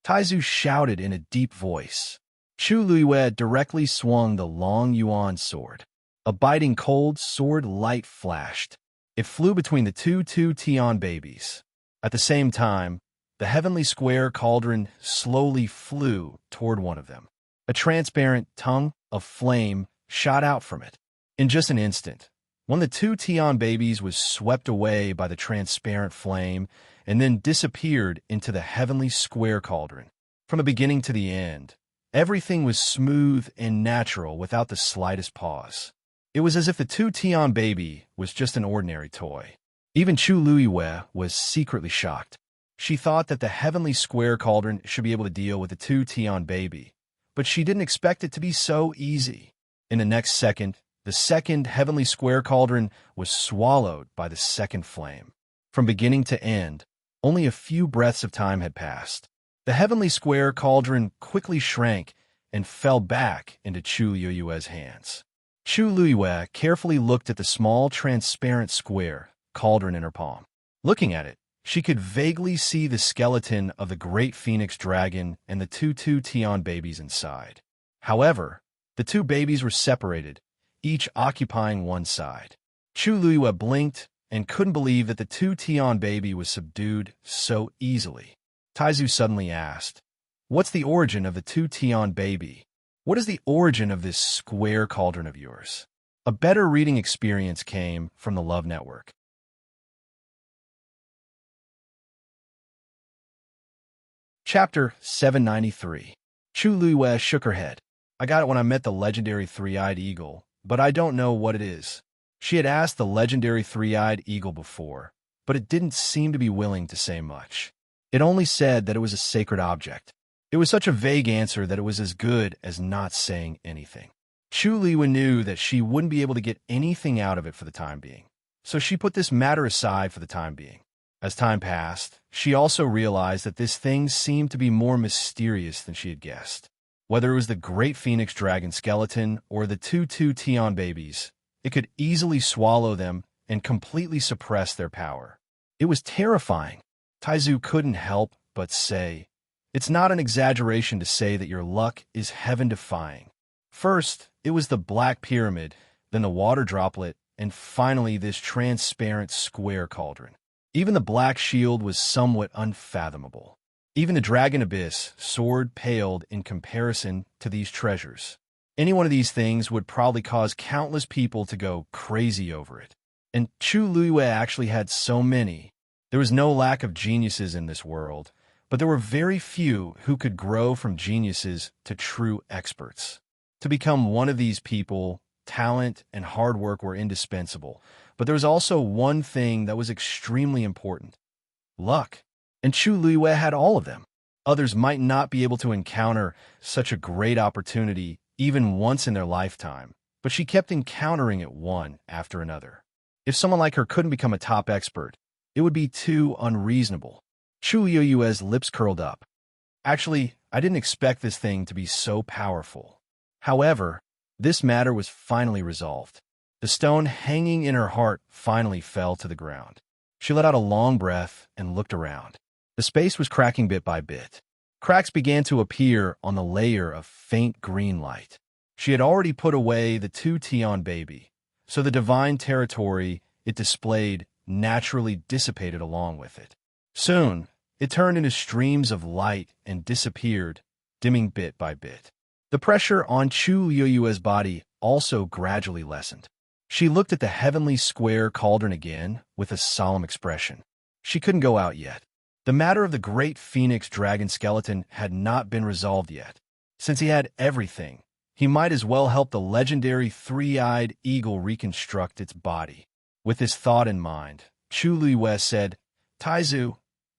Taizu shouted in a deep voice. Chu Luyue directly swung the long yuan sword. A biting cold sword light flashed. It flew between the two Tian babies. At the same time, the heavenly square cauldron slowly flew toward one of them. A transparent tongue of flame shot out from it. In just an instant, one of the two Tian babies was swept away by the transparent flame and then disappeared into the heavenly square cauldron. From the beginning to the end, everything was smooth and natural without the slightest pause. It was as if the two Tian baby was just an ordinary toy. Even Chu Luyue was secretly shocked. She thought that the heavenly square cauldron should be able to deal with the two Tian baby, but she didn't expect it to be so easy. In the next second, the second heavenly square cauldron was swallowed by the second flame. From beginning to end, only a few breaths of time had passed. The heavenly square cauldron quickly shrank and fell back into Chu Luyue's hands. Chu Luyue carefully looked at the small transparent square cauldron in her palm. Looking at it, she could vaguely see the skeleton of the great phoenix dragon and the two Tian babies inside. However, the two babies were separated, each occupying one side. Chu Luyue blinked and couldn't believe that the two Tian baby was subdued so easily. Taizu suddenly asked, "What's the origin of the two Tian baby? What is the origin of this square cauldron of yours?" A better reading experience came from the Love Network. Chapter 793. Chu Luiyue shook her head. I got it when I met the legendary three-eyed eagle, but I don't know what it is. She had asked the legendary three-eyed eagle before, but it didn't seem to be willing to say much. It only said that it was a sacred object. It was such a vague answer that it was as good as not saying anything. Chu Luiyue knew that she wouldn't be able to get anything out of it for the time being, so she put this matter aside for the time being. As time passed, she also realized that this thing seemed to be more mysterious than she had guessed. Whether it was the great phoenix dragon skeleton or the two Tian babies, it could easily swallow them and completely suppress their power. It was terrifying. Taizu couldn't help but say, "It's not an exaggeration to say that your luck is heaven-defying." First, it was the black pyramid, then the water droplet, and finally this transparent square cauldron. Even the black shield was somewhat unfathomable. Even the dragon abyss sword paled in comparison to these treasures. Any one of these things would probably cause countless people to go crazy over it. And Chu Luiyue actually had so many. There was no lack of geniuses in this world, but there were very few who could grow from geniuses to true experts. To become one of these people, talent and hard work were indispensable, but there was also one thing that was extremely important: luck. And Chu Luiyue had all of them. Others might not be able to encounter such a great opportunity even once in their lifetime, but she kept encountering it one after another. If someone like her couldn't become a top expert, it would be too unreasonable. Chu Luiyue's lips curled up. Actually, I didn't expect this thing to be so powerful. However, this matter was finally resolved. The stone hanging in her heart finally fell to the ground. She let out a long breath and looked around. The space was cracking bit by bit. Cracks began to appear on the layer of faint green light. She had already put away the two Tian baby, so the divine territory it displayed naturally dissipated along with it. Soon, it turned into streams of light and disappeared, dimming bit by bit. The pressure on Chu Luiyue's body also gradually lessened. She looked at the heavenly square cauldron again with a solemn expression. She couldn't go out yet. The matter of the great phoenix dragon skeleton had not been resolved yet. Since he had everything, he might as well help the legendary three-eyed eagle reconstruct its body. With this thought in mind, Chu Luiyue said, "Taizu,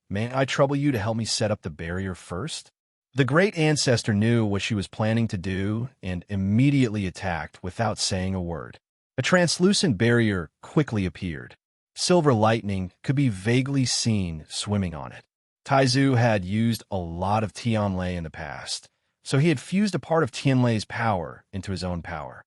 may I trouble you to help me set up the barrier first?" The great ancestor knew what she was planning to do and immediately attacked without saying a word. A translucent barrier quickly appeared. Silver lightning could be vaguely seen swimming on it. Taizu had used a lot of Tianlei in the past, so he had fused a part of Tianlei's power into his own power.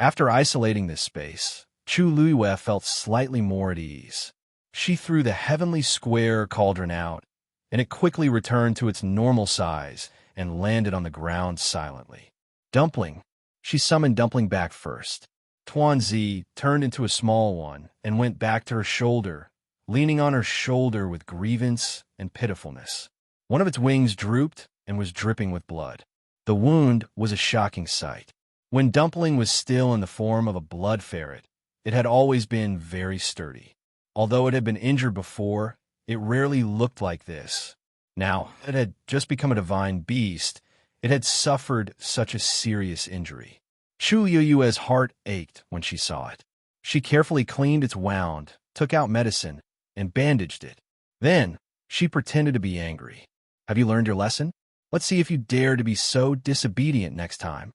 After isolating this space, Chu Luiyue felt slightly more at ease. She threw the heavenly square cauldron out, and it quickly returned to its normal size and landed on the ground silently. Dumpling. She summoned Dumpling back first. Tuanzi turned into a small one and went back to her shoulder, leaning on her shoulder with grievance and pitifulness. One of its wings drooped and was dripping with blood. The wound was a shocking sight. When Dumpling was still in the form of a blood ferret, it had always been very sturdy. Although it had been injured before, it rarely looked like this. Now, it had just become a divine beast. It had suffered such a serious injury. Chu Luiyue's heart ached when she saw it. She carefully cleaned its wound, took out medicine, and bandaged it. Then, she pretended to be angry. "Have you learned your lesson? Let's see if you dare to be so disobedient next time."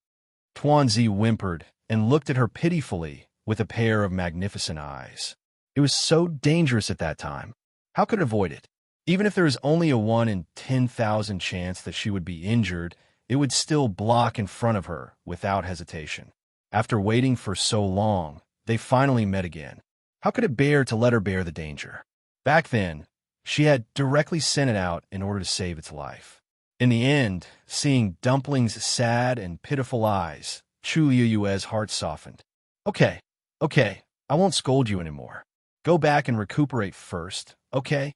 Tuanzi whimpered and looked at her pitifully with a pair of magnificent eyes. It was so dangerous at that time. How could it avoid it? Even if there was only a 1 in 10,000 chance that she would be injured, it would still block in front of her without hesitation. After waiting for so long, they finally met again. How could it bear to let her bear the danger? Back then, she had directly sent it out in order to save its life. In the end, seeing Dumpling's sad and pitiful eyes, Chu Luiyue's heart softened. Okay, I won't scold you anymore. Go back and recuperate first, okay?"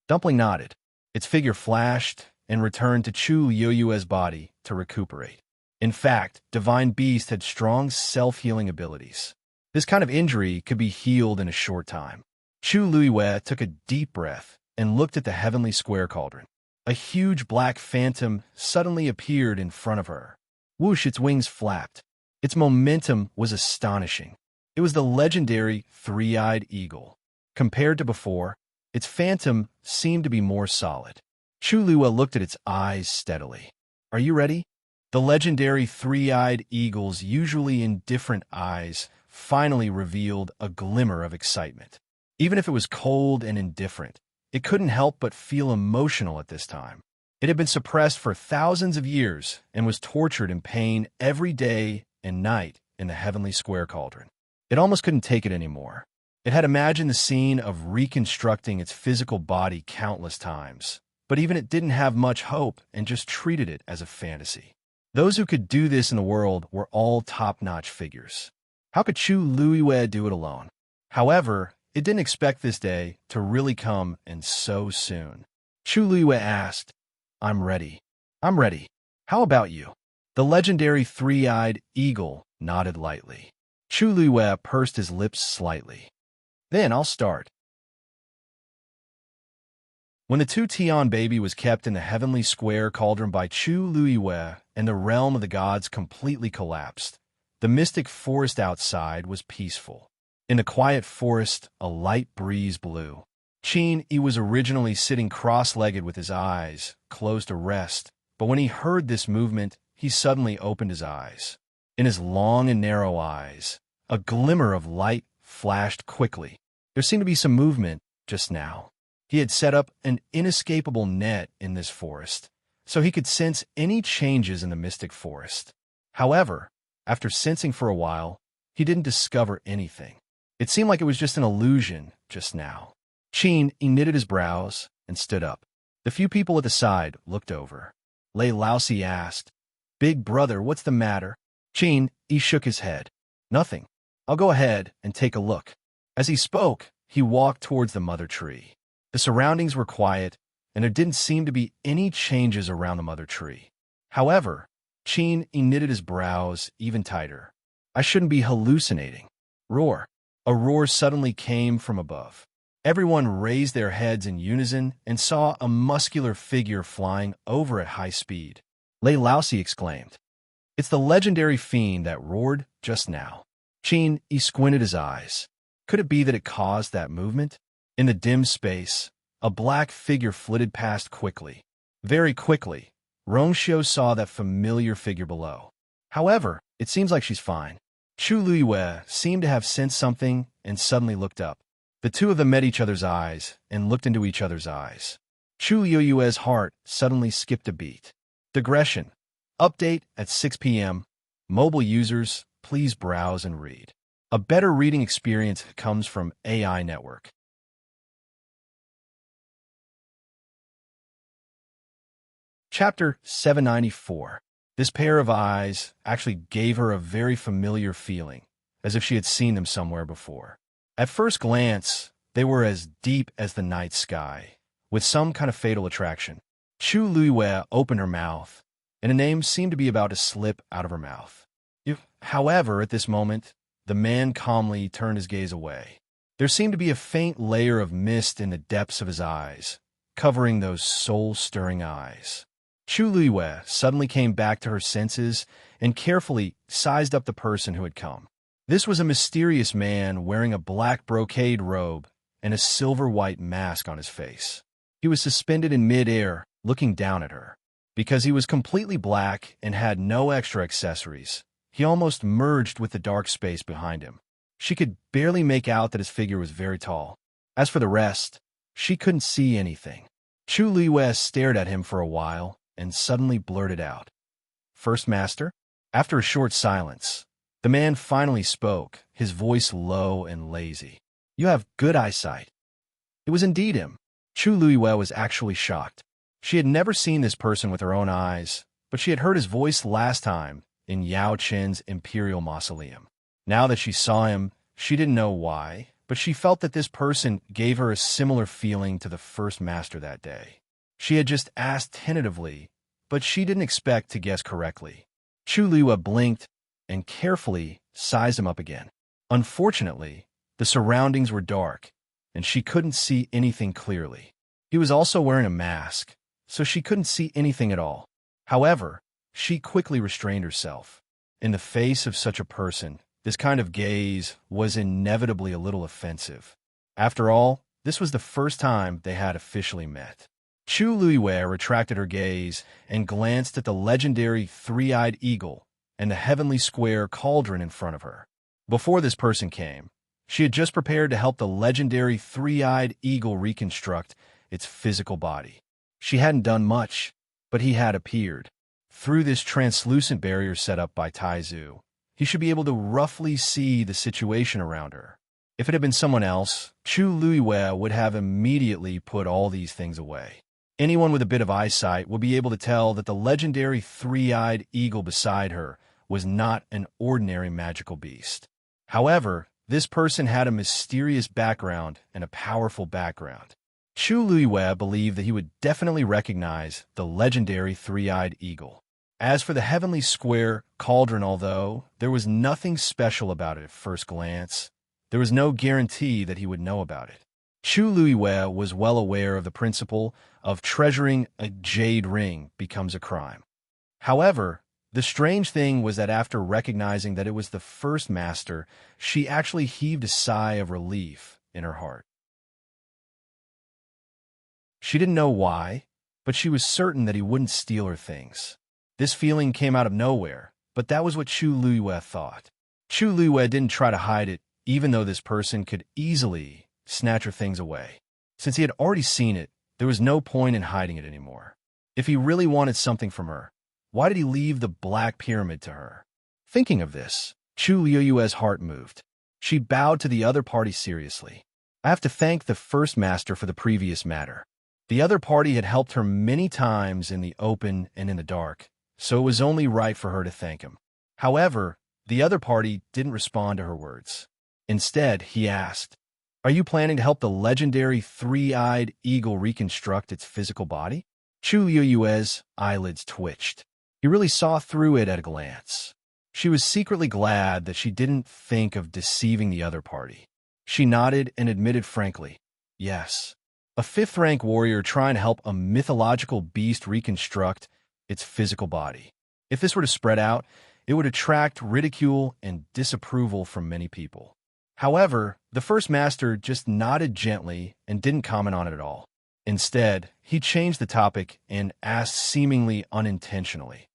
Dumpling nodded. Its figure flashed and returned to Chu Luiyue's body to recuperate. In fact, Divine Beast had strong self-healing abilities. This kind of injury could be healed in a short time. Chu Luiwe took a deep breath and looked at the heavenly square cauldron. A huge black phantom suddenly appeared in front of her. Whoosh, its wings flapped. Its momentum was astonishing. It was the legendary three-eyed eagle. Compared to before, its phantom seemed to be more solid. Chu Luiwe looked at its eyes steadily. Are you ready? The legendary three-eyed eagle's usually indifferent eyes finally revealed a glimmer of excitement. Even if it was cold and indifferent, it couldn't help but feel emotional at this time. It had been suppressed for thousands of years and was tortured in pain every day and night in the heavenly square cauldron. It almost couldn't take it anymore. It had imagined the scene of reconstructing its physical body countless times, but even it didn't have much hope and just treated it as a fantasy. Those who could do this in the world were all top-notch figures. How could Chu Luiwe do it alone? However, it didn't expect this day to really come and so soon. Chu Luiwe asked, I'm ready. I'm ready. How about you? The legendary three-eyed eagle nodded lightly. Chu Luiwe pursed his lips slightly. Then I'll start. When the two-Tian baby was kept in the heavenly square cauldron by Chu Luiwe and the realm of the gods completely collapsed, the mystic forest outside was peaceful. In the quiet forest, a light breeze blew. Qin Yi was originally sitting cross-legged with his eyes closed to rest, but when he heard this movement, he suddenly opened his eyes. In his long and narrow eyes, a glimmer of light flashed quickly. There seemed to be some movement just now. He had set up an inescapable net in this forest, so he could sense any changes in the mystic forest. However, after sensing for a while, he didn't discover anything. It seemed like it was just an illusion just now. Qin Yi knitted his brows and stood up. The few people at the side looked over. Lei Laosi asked, Big brother, what's the matter? Qin Yi shook his head. Nothing. I'll go ahead and take a look. As he spoke, he walked towards the mother tree. The surroundings were quiet, and there didn't seem to be any changes around the mother tree. However, Qin Yi knitted his brows even tighter. I shouldn't be hallucinating. Roar. A roar suddenly came from above. Everyone raised their heads in unison and saw a muscular figure flying over at high speed. Lei Laosi exclaimed, It's the legendary fiend that roared just now. Qin Yi squinted his eyes. Could it be that it caused that movement? In the dim space, a black figure flitted past quickly. Very quickly, Rongxiu saw that familiar figure below. However, it seems like she's fine. Chu Luiwe seemed to have sensed something and suddenly looked up. The two of them met each other's eyes and looked into each other's eyes. Chu Luiwe's heart suddenly skipped a beat. Digression. Update at 6 p.m. Mobile users, please browse and read. A better reading experience comes from AI Network. Chapter 794. This pair of eyes actually gave her a very familiar feeling, as if she had seen them somewhere before. At first glance, they were as deep as the night sky, with some kind of fatal attraction. Chu Luiwe opened her mouth, and a name seemed to be about to slip out of her mouth. However, at this moment, the man calmly turned his gaze away. There seemed to be a faint layer of mist in the depths of his eyes, covering those soul-stirring eyes. Chu Luiwe suddenly came back to her senses and carefully sized up the person who had come. This was a mysterious man wearing a black brocade robe and a silver-white mask on his face. He was suspended in mid-air, looking down at her. Because he was completely black and had no extra accessories, he almost merged with the dark space behind him. She could barely make out that his figure was very tall. As for the rest, she couldn't see anything. Chu Luiwe stared at him for a while and suddenly blurted out, First Master? After a short silence, the man finally spoke, his voice low and lazy. You have good eyesight. It was indeed him. Chu Luiwe was actually shocked. She had never seen this person with her own eyes, but she had heard his voice last time in Yao Chen's Imperial Mausoleum. Now that she saw him, she didn't know why, but she felt that this person gave her a similar feeling to the First Master that day. She had just asked tentatively, but she didn't expect to guess correctly. Chu Luiwe blinked and carefully sized him up again. Unfortunately, the surroundings were dark, and she couldn't see anything clearly. He was also wearing a mask, so she couldn't see anything at all. However, she quickly restrained herself. In the face of such a person, this kind of gaze was inevitably a little offensive. After all, this was the first time they had officially met. Chu Luiwei retracted her gaze and glanced at the legendary three-eyed eagle and the heavenly square cauldron in front of her. Before this person came, she had just prepared to help the legendary three-eyed eagle reconstruct its physical body. She hadn't done much, but he had appeared. Through this translucent barrier set up by Taizu, he should be able to roughly see the situation around her. If it had been someone else, Chu Luiwei would have immediately put all these things away. Anyone with a bit of eyesight would be able to tell that the legendary three-eyed eagle beside her was not an ordinary magical beast. However, this person had a mysterious background and a powerful background. Chu Luiwei believed that he would definitely recognize the legendary three-eyed eagle. As for the heavenly square cauldron, although there was nothing special about it at first glance, there was no guarantee that he would know about it. Chu Luiwei was well aware of the principle of treasuring a jade ring becomes a crime. However, the strange thing was that after recognizing that it was the first master, she actually heaved a sigh of relief in her heart. She didn't know why, but she was certain that he wouldn't steal her things. This feeling came out of nowhere, but that was what Chu Luiwei thought. Chu Luiwei didn't try to hide it, even though this person could easily snatch her things away. Since he had already seen it, there was no point in hiding it anymore. If he really wanted something from her, why did he leave the black pyramid to her? Thinking of this, Chu Luiwei's heart moved. She bowed to the other party seriously. I have to thank the first master for the previous matter. The other party had helped her many times in the open and in the dark, so it was only right for her to thank him. However, the other party didn't respond to her words. Instead, he asked, "Are you planning to help the legendary three-eyed eagle reconstruct its physical body?" Chu Luiwei's eyelids twitched. He really saw through it at a glance. She was secretly glad that she didn't think of deceiving the other party. She nodded and admitted frankly, "Yes. A fifth-rank warrior trying to help a mythological beast reconstruct its physical body. If this were to spread out, it would attract ridicule and disapproval from many people." However, the first master just nodded gently and didn't comment on it at all. Instead, he changed the topic and asked seemingly unintentionally,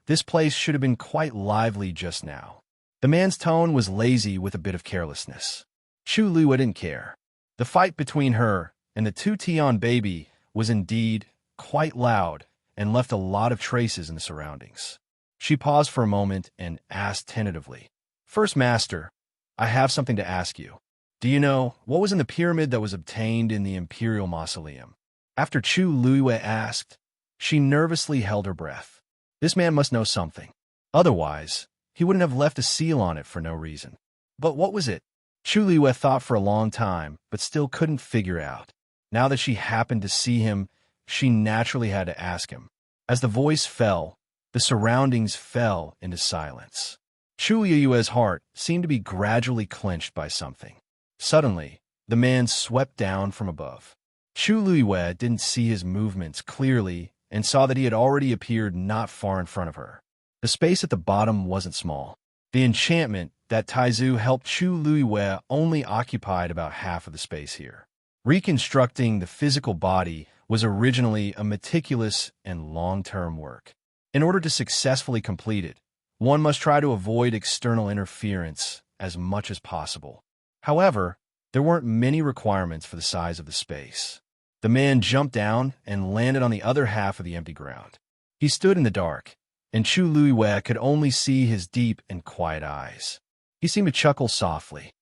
"This place should have been quite lively just now." The man's tone was lazy with a bit of carelessness. Chu Luiwei didn't care. The fight between her and the two-Tian baby was indeed quite loud and left a lot of traces in the surroundings. She paused for a moment and asked tentatively, "First Master, I have something to ask you. Do you know what was in the pyramid that was obtained in the Imperial mausoleum?" After Chu Luiwei asked, she nervously held her breath. This man must know something. Otherwise, he wouldn't have left a seal on it for no reason. But what was it? Chu Luiwei thought for a long time, but still couldn't figure out. Now that she happened to see him, she naturally had to ask him. As the voice fell, the surroundings fell into silence. Chu Luiwei's heart seemed to be gradually clenched by something. Suddenly, the man swept down from above. Chu Luiwei didn't see his movements clearly and saw that he had already appeared not far in front of her. The space at the bottom wasn't small. The enchantment that Taizu helped Chu Luiwei only occupied about half of the space here. Reconstructing the physical body was originally a meticulous and long-term work. In order to successfully complete it, one must try to avoid external interference as much as possible. However, there weren't many requirements for the size of the space. The man jumped down and landed on the other half of the empty ground. He stood in the dark, and Chu Luiwei could only see his deep and quiet eyes. He seemed to chuckle softly.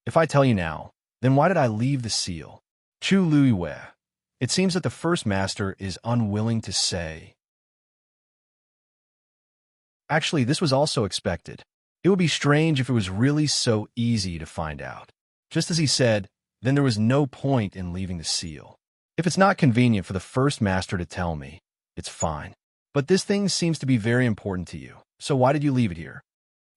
"If I tell you now, then why did I leave the seal?" Chu Luiwei, it seems that the first master is unwilling to say. Actually, this was also expected. It would be strange if it was really so easy to find out. Just as he said, then there was no point in leaving the seal. If it's not convenient for the first master to tell me, it's fine. But this thing seems to be very important to you, so why did you leave it here?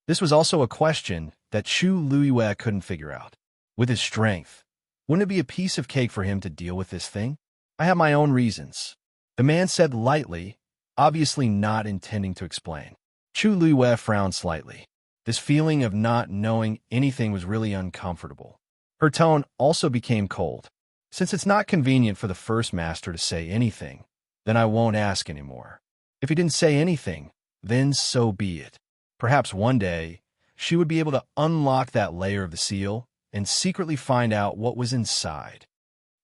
This was also a question that Chu Luiwei couldn't figure out. With his strength, Wouldn't it be a piece of cake for him to deal with this thing? I have my own reasons. The man said lightly, obviously not intending to explain. Chu Luiyue frowned slightly. This feeling of not knowing anything was really uncomfortable. Her tone also became cold. Since it's not convenient for the first master to say anything, then I won't ask anymore. If he didn't say anything, then so be it. Perhaps one day, she would be able to unlock that layer of the seal and secretly find out what was inside.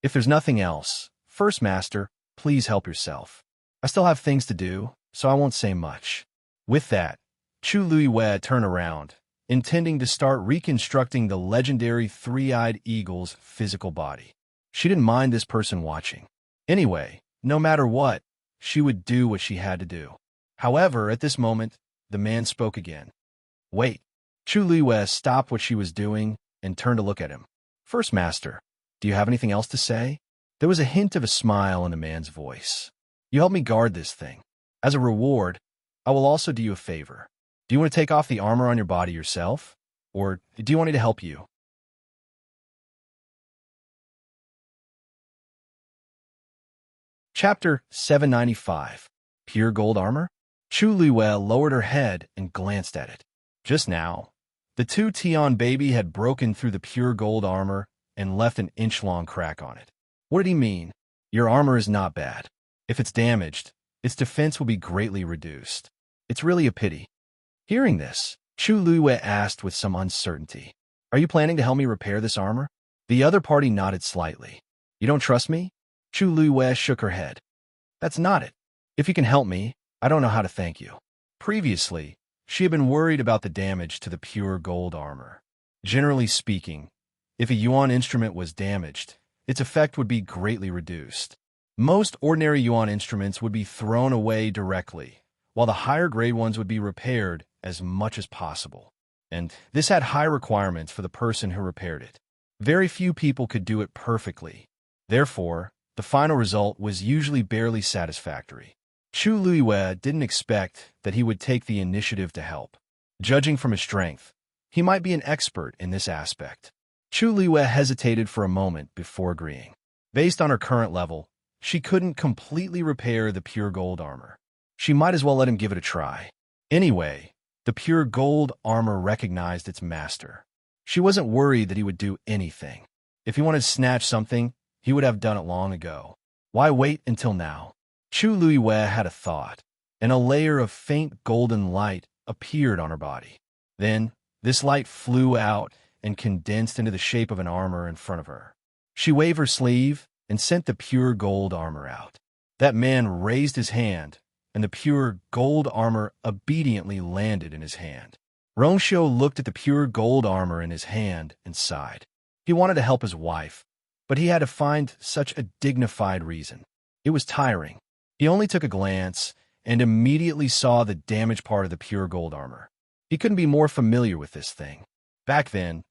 If there's nothing else, First Master, please help yourself. I still have things to do, so I won't say much. With that, Chu Luiyue turned around, intending to start reconstructing the legendary three-eyed eagle's physical body. She didn't mind this person watching. Anyway, no matter what, she would do what she had to do. However, at this moment, the man spoke again. Wait. Chu Luiyue stopped what she was doing and turned to look at him. First Master, do you have anything else to say? There was a hint of a smile in the man's voice. You helped me guard this thing. As a reward, I will also do you a favor. Do you want to take off the armor on your body yourself? Or do you want me to help you? Chapter 795. Pure Gold Armor? Chu Luiyue lowered her head and glanced at it. Just now, the two Tian baby had broken through the pure gold armor and left an inch-long crack on it. What did he mean? Your armor is not bad. If it's damaged, its defense will be greatly reduced. It's really a pity. Hearing this, Chu Luiyue asked with some uncertainty, Are you planning to help me repair this armor? The other party nodded slightly. You don't trust me? Chu Luiyue shook her head. That's not it. If you can help me, I don't know how to thank you. Previously, she had been worried about the damage to the pure gold armor. Generally speaking, if a yuan instrument was damaged, its effect would be greatly reduced. Most ordinary yuan instruments would be thrown away directly, while the higher-grade ones would be repaired as much as possible. And this had high requirements for the person who repaired it. Very few people could do it perfectly. Therefore, the final result was usually barely satisfactory. Chu Luiyue didn't expect that he would take the initiative to help. Judging from his strength, he might be an expert in this aspect. Chu Luiyue hesitated for a moment before agreeing. Based on her current level, she couldn't completely repair the pure gold armor. She might as well let him give it a try. Anyway, the pure gold armor recognized its master. She wasn't worried that he would do anything. If he wanted to snatch something, he would have done it long ago. Why wait until now? Chu Luiyue had a thought, and a layer of faint golden light appeared on her body. Then, this light flew out and condensed into the shape of an armor in front of her. She waved her sleeve and sent the pure gold armor out. That man raised his hand, and the pure gold armor obediently landed in his hand. Rongshou looked at the pure gold armor in his hand and sighed. He wanted to help his wife, but he had to find such a dignified reason. It was tiring. He only took a glance and immediately saw the damaged part of the pure gold armor. He couldn't be more familiar with this thing. Back then,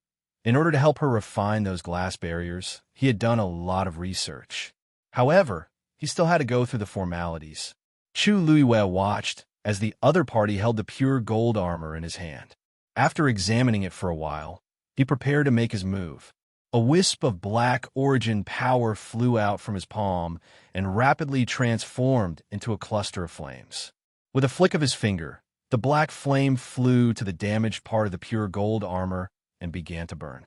in order to help her refine those glass barriers, he had done a lot of research. However, he still had to go through the formalities. Chu Luiyue watched as the other party held the pure gold armor in his hand. After examining it for a while, he prepared to make his move. A wisp of black origin power flew out from his palm and rapidly transformed into a cluster of flames. With a flick of his finger, the black flame flew to the damaged part of the pure gold armor and began to burn.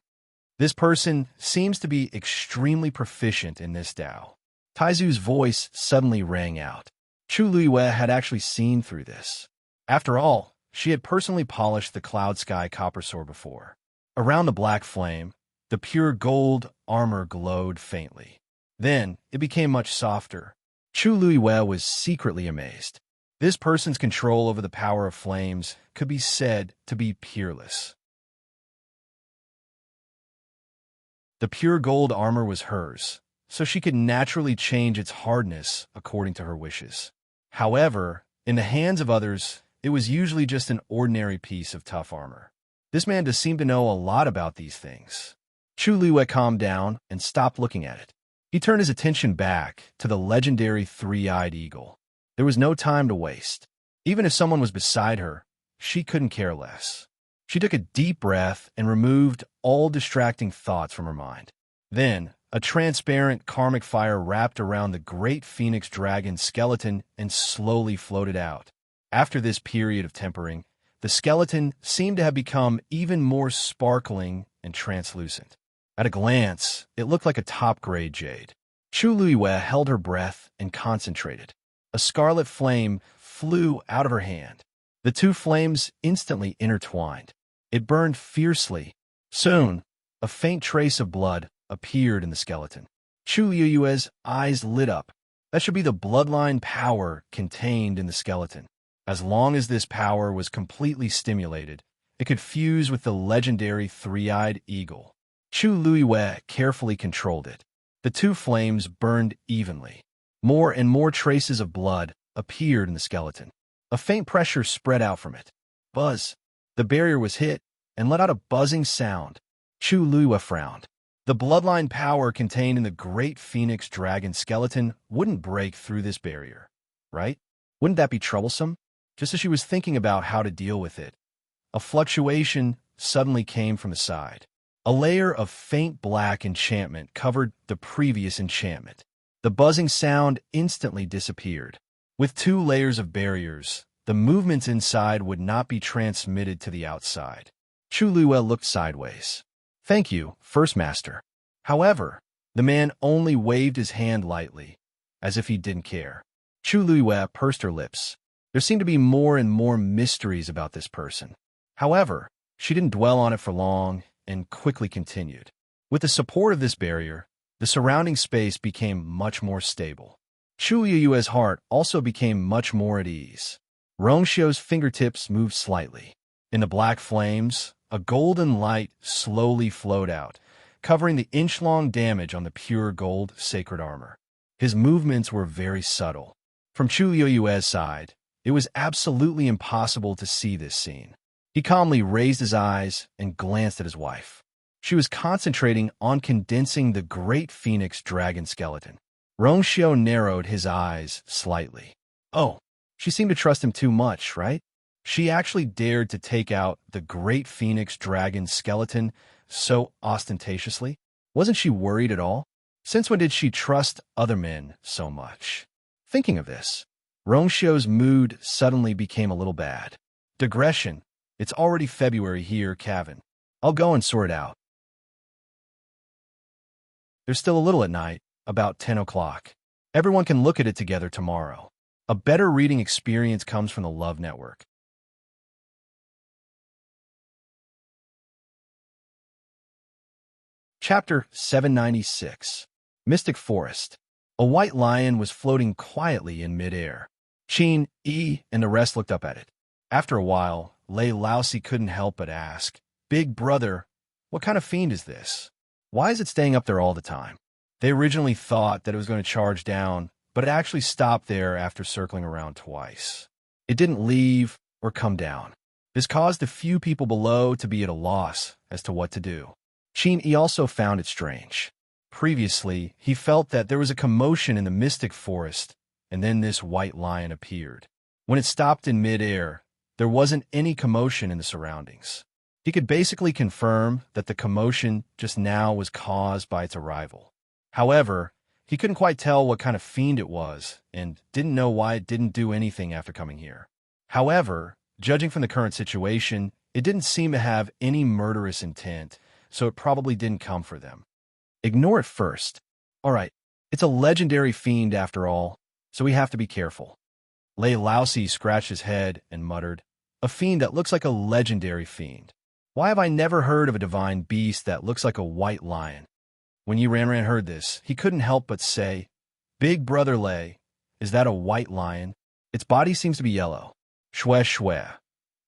This person seems to be extremely proficient in this Tao. Taizu's voice suddenly rang out. Chu Luiyue had actually seen through this. After all, she had personally polished the Cloud Sky copper sword before. Around the black flame, the pure gold armor glowed faintly. Then, it became much softer. Chu Luiyue was secretly amazed. This person's control over the power of flames could be said to be peerless. The pure gold armor was hers, so she could naturally change its hardness according to her wishes. However, in the hands of others, it was usually just an ordinary piece of tough armor. This man does seem to know a lot about these things. Chu Luiyue calmed down and stopped looking at it. He turned his attention back to the legendary three-eyed eagle. There was no time to waste. Even if someone was beside her, she couldn't care less. She took a deep breath and removed all distracting thoughts from her mind. Then, A transparent karmic fire wrapped around the great phoenix dragon skeleton and slowly floated out. After this period of tempering, the skeleton seemed to have become even more sparkling and translucent. At a glance, it looked like a top-grade jade. Chu Luiyue held her breath and concentrated. A scarlet flame flew out of her hand. The two flames instantly intertwined. It burned fiercely. Soon, a faint trace of blood appeared in the skeleton. Chu Luiyue's eyes lit up. That should be the bloodline power contained in the skeleton. As long as this power was completely stimulated, it could fuse with the legendary three-eyed eagle. Chu Luiyue carefully controlled it. The two flames burned evenly. More and more traces of blood appeared in the skeleton. A faint pressure spread out from it. Buzz. The barrier was hit and let out a buzzing sound. Chu Luiyue frowned. The bloodline power contained in the great phoenix dragon skeleton wouldn't break through this barrier, right? Wouldn't that be troublesome? Just as she was thinking about how to deal with it, a fluctuation suddenly came from the side. A layer of faint black enchantment covered the previous enchantment. The buzzing sound instantly disappeared. With 2 layers of barriers, the movements inside would not be transmitted to the outside. Chu Luiyue looked sideways. "Thank you, First Master." However, the man only waved his hand lightly, as if he didn't care. Chu Luiyue pursed her lips. There seemed to be more and more mysteries about this person. However, she didn't dwell on it for long and quickly continued. With the support of this barrier, the surrounding space became much more stable. Chu Luiyue's heart also became much more at ease. Rongxiu's fingertips moved slightly. In the black flames, a golden light slowly flowed out, covering the inch-long damage on the pure gold sacred armor. His movements were very subtle. From Chu Luiyue's side, it was absolutely impossible to see this scene. He calmly raised his eyes and glanced at his wife. She was concentrating on condensing the great phoenix dragon skeleton. Rongxiu narrowed his eyes slightly. Oh, she seemed to trust him too much, right? She actually dared to take out the great phoenix dragon skeleton so ostentatiously? Wasn't she worried at all? Since when did she trust other men so much? Thinking of this, Rongxiu's mood suddenly became a little bad. Digression. It's already February here, Kevin. I'll go and sort it out. There's still a little at night, about 10 o'clock. Everyone can look at it together tomorrow. A better reading experience comes from the Love Network. Chapter 796. Mystic Forest. A white lion was floating quietly in midair. Qin, Yi, and the rest looked up at it. After a while, Lei Laosi couldn't help but ask, "Big brother, what kind of fiend is this? Why is it staying up there all the time?" They originally thought that it was going to charge down, but it actually stopped there after circling around twice. It didn't leave or come down. This caused a few people below to be at a loss as to what to do. Qin Yi also found it strange. Previously, he felt that there was a commotion in the mystic forest, and then this white lion appeared. When it stopped in midair, there wasn't any commotion in the surroundings. He could basically confirm that the commotion just now was caused by its arrival. However, he couldn't quite tell what kind of fiend it was, and didn't know why it didn't do anything after coming here. However, judging from the current situation, it didn't seem to have any murderous intent, so it probably didn't come for them. Ignore it first. Alright, it's a legendary fiend after all, so we have to be careful. Lei Laosi scratched his head and muttered, "A fiend that looks like a legendary fiend. Why have I never heard of a divine beast that looks like a white lion?" When Yi Ranran heard this, he couldn't help but say, "Big brother Lei, is that a white lion? Its body seems to be yellow." Xue Xue,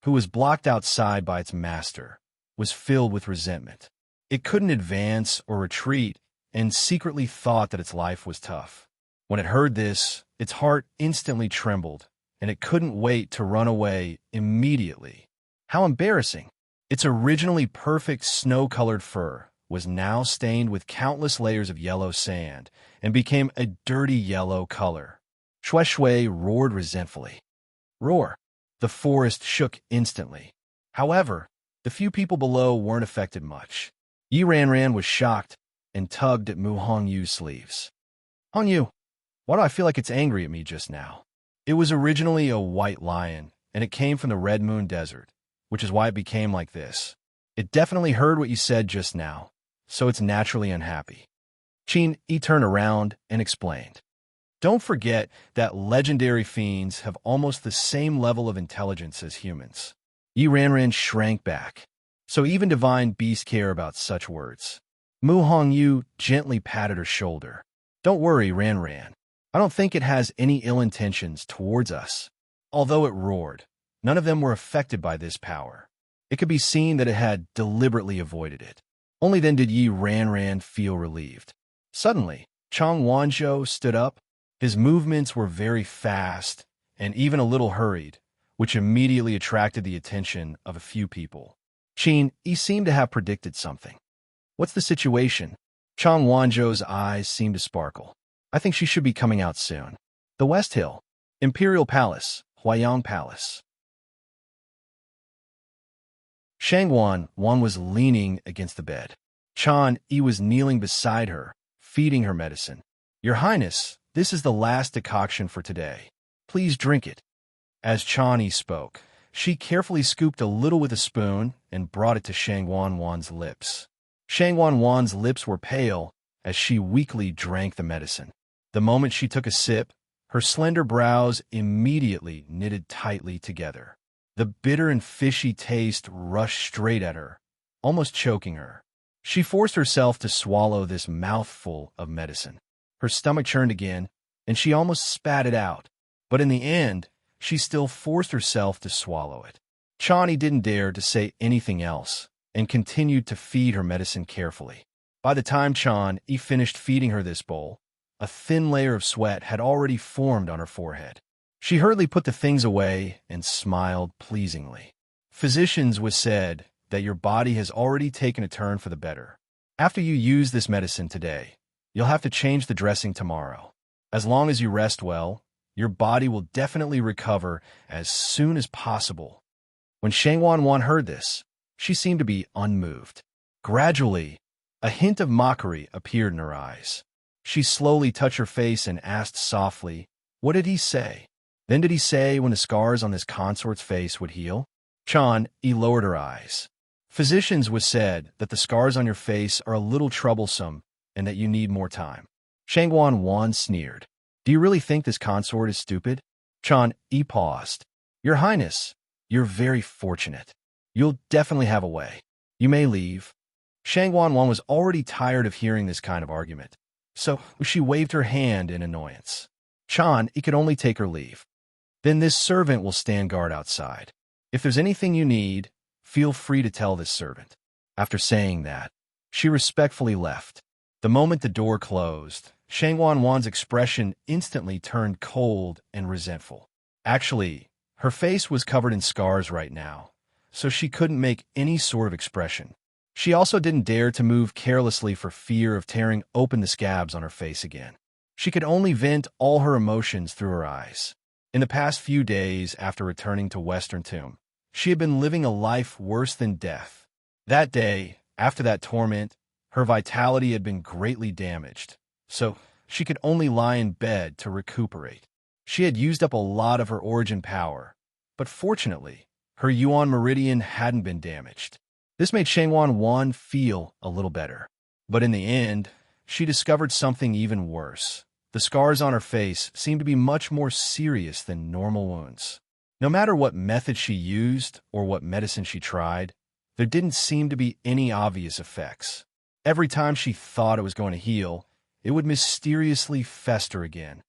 who was blocked outside by its master, was filled with resentment. It couldn't advance or retreat and secretly thought that its life was tough. When it heard this, its heart instantly trembled, and it couldn't wait to run away immediately. How embarrassing! Its originally perfect snow-colored fur was now stained with countless layers of yellow sand and became a dirty yellow color. Xue Xue roared resentfully. Roar! The forest shook instantly. However, the few people below weren't affected much. Yi Ranran was shocked and tugged at Mu Hongyu's sleeves. "Hongyu, why do I feel like it's angry at me just now?" It was originally a white lion, and it came from the Red Moon Desert, which is why it became like this. It definitely heard what you said just now, so it's naturally unhappy. Qin Yi turned around and explained. Don't forget that legendary fiends have almost the same level of intelligence as humans. Yi Ranran shrank back. So even divine beasts care about such words. Mu Hongyu gently patted her shoulder. Don't worry, Ranran. I don't think it has any ill intentions towards us. Although it roared, none of them were affected by this power. It could be seen that it had deliberately avoided it. Only then did Yi Ranran feel relieved. Suddenly, Chang Wanzhou stood up. His movements were very fast and even a little hurried, which immediately attracted the attention of a few people. Qin Yi seemed to have predicted something. What's the situation? Chang Wanzhou's eyes seemed to sparkle. I think she should be coming out soon. The West Hill, Imperial Palace, Huayang Palace. Shangwan was leaning against the bed. Chan Yi was kneeling beside her, feeding her medicine. Your Highness, this is the last decoction for today. Please drink it. As Chan Yi spoke, she carefully scooped a little with a spoon and brought it to Shangwan's lips. Shangwan's lips were pale as she weakly drank the medicine. The moment she took a sip, her slender brows immediately knitted tightly together. The bitter and fishy taste rushed straight at her, almost choking her. She forced herself to swallow this mouthful of medicine. Her stomach churned again, and she almost spat it out. But in the end, she still forced herself to swallow it. Chani didn't dare to say anything else, and continued to feed her medicine carefully. By the time Chan Yi finished feeding her this bowl, a thin layer of sweat had already formed on her forehead. She hurriedly put the things away and smiled pleasingly. Physicians was said that your body has already taken a turn for the better. After you use this medicine today, you'll have to change the dressing tomorrow. As long as you rest well, your body will definitely recover as soon as possible. When Shangwan heard this, she seemed to be unmoved. Gradually, a hint of mockery appeared in her eyes. She slowly touched her face and asked softly, "What did he say?" Then did he say when the scars on this consort's face would heal? Chan Yi lowered her eyes. Physicians was said that the scars on your face are a little troublesome and that you need more time. Shangwan sneered. Do you really think this consort is stupid? Chan Yi paused. Your Highness, you're very fortunate. You'll definitely have a way. You may leave. Shangwan was already tired of hearing this kind of argument, so she waved her hand in annoyance. Chan Yi could only take her leave. Then this servant will stand guard outside. If there's anything you need, feel free to tell this servant. After saying that, she respectfully left. The moment the door closed, Shangwan's expression instantly turned cold and resentful. Actually, her face was covered in scars right now, so she couldn't make any sort of expression. She also didn't dare to move carelessly for fear of tearing open the scabs on her face again. She could only vent all her emotions through her eyes. In the past few days after returning to Western Tomb, she had been living a life worse than death. That day, after that torment, her vitality had been greatly damaged, so she could only lie in bed to recuperate. She had used up a lot of her origin power, but fortunately, her Yuan Meridian hadn't been damaged. This made Shangwan feel a little better. But in the end, she discovered something even worse. The scars on her face seemed to be much more serious than normal wounds. No matter what method she used or what medicine she tried, there didn't seem to be any obvious effects. Every time she thought it was going to heal, it would mysteriously fester again.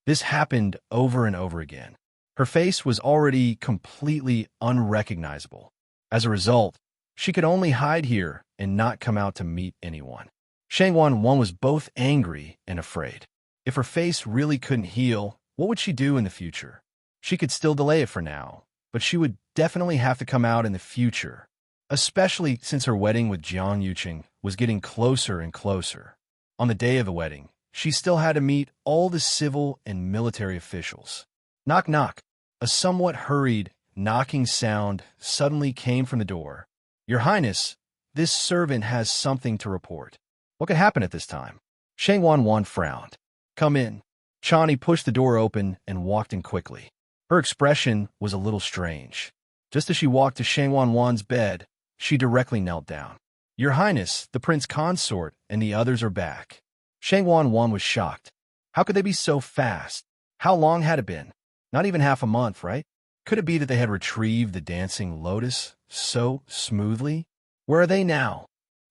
This happened over and over again. Her face was already completely unrecognizable. As a result, she could only hide here and not come out to meet anyone. Shangwan was both angry and afraid. If her face really couldn't heal, what would she do in the future? She could still delay it for now, but she would definitely have to come out in the future, especially since her wedding with Jiang Yuqing was getting closer and closer. On the day of the wedding, she still had to meet all the civil and military officials. Knock, knock. A somewhat hurried, knocking sound suddenly came from the door. Your Highness, This servant has something to report. What could happen at this time? Shang Wan frowned. Come in. Chani pushed the door open and walked in quickly. Her expression was a little strange. Just as she walked to Shang Wan's bed, she directly knelt down. Your Highness, the Prince Consort, and the others are back. Shang Wan was shocked. How could they be so fast? How long had it been? Not even half a month, right? Could it be that they had retrieved the dancing lotus so smoothly? Where are they now?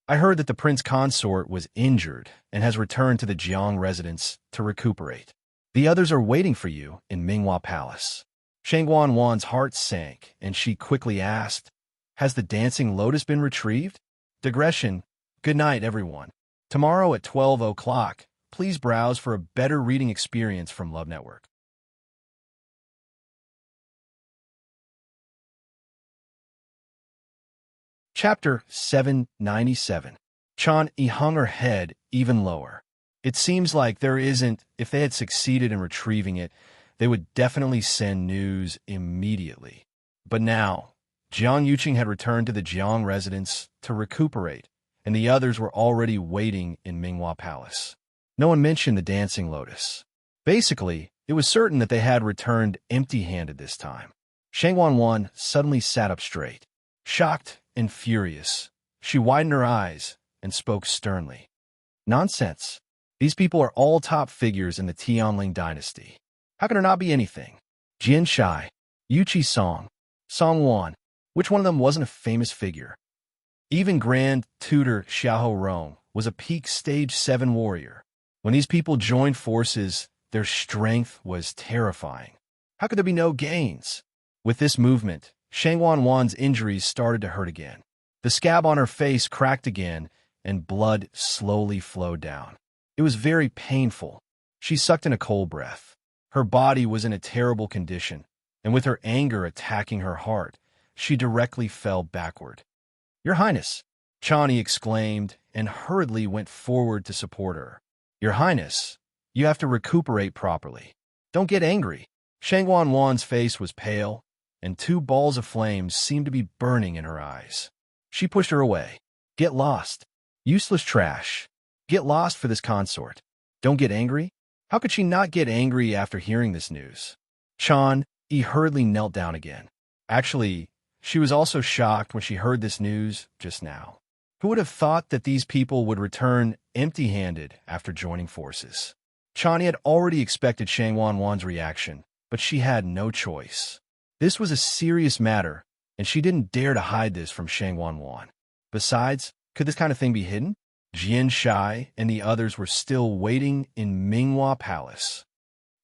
I heard that the Prince Consort was injured and has returned to the Jiang residence to recuperate. The others are waiting for you in Minghua Palace. Shang Wan's heart sank, and she quickly asked, Has the dancing lotus been retrieved? Digression. Good night, everyone. Tomorrow at 12 o'clock, please browse for a better reading experience from Love Network. Chapter 797. Chan Yi hung her head even lower. It seems like if they had succeeded in retrieving it, they would definitely send news immediately. But now, Jiang Yuqing had returned to the Jiang residence to recuperate, and the others were already waiting in Minghua Palace. No one mentioned the dancing lotus. Basically, it was certain that they had returned empty-handed this time. Shang Wan suddenly sat up straight. Shocked and furious, she widened her eyes and spoke sternly. Nonsense. These people are all top figures in the Tianling dynasty. How can there not be anything? Jian Shai, Yu Qi Song, Song Wan, which one of them wasn't a famous figure? Even Grand Tutor Xiahou Rong was a peak Stage 7 warrior. When these people joined forces, their strength was terrifying. How could there be no gains? With this movement, Shang Wan's injuries started to hurt again. The scab on her face cracked again, and blood slowly flowed down. It was very painful. She sucked in a cold breath. Her body was in a terrible condition, and with her anger attacking her heart, she directly fell backward. Your Highness, Chani exclaimed and hurriedly went forward to support her. Your Highness, you have to recuperate properly. Don't get angry. Shang Wan's face was pale, and two balls of flames seemed to be burning in her eyes. She pushed her away. Get lost. Useless trash. Get lost for this consort. Don't get angry? How could she not get angry after hearing this news? Chan Yi hurriedly knelt down again. Actually, she was also shocked when she heard this news just now. Who would have thought that these people would return empty-handed after joining forces? Chani had already expected Shang Wan's reaction, but she had no choice. This was a serious matter, and she didn't dare to hide this from Shang Wan. Besides, could this kind of thing be hidden? Jian Shai and the others were still waiting in Minghua Palace.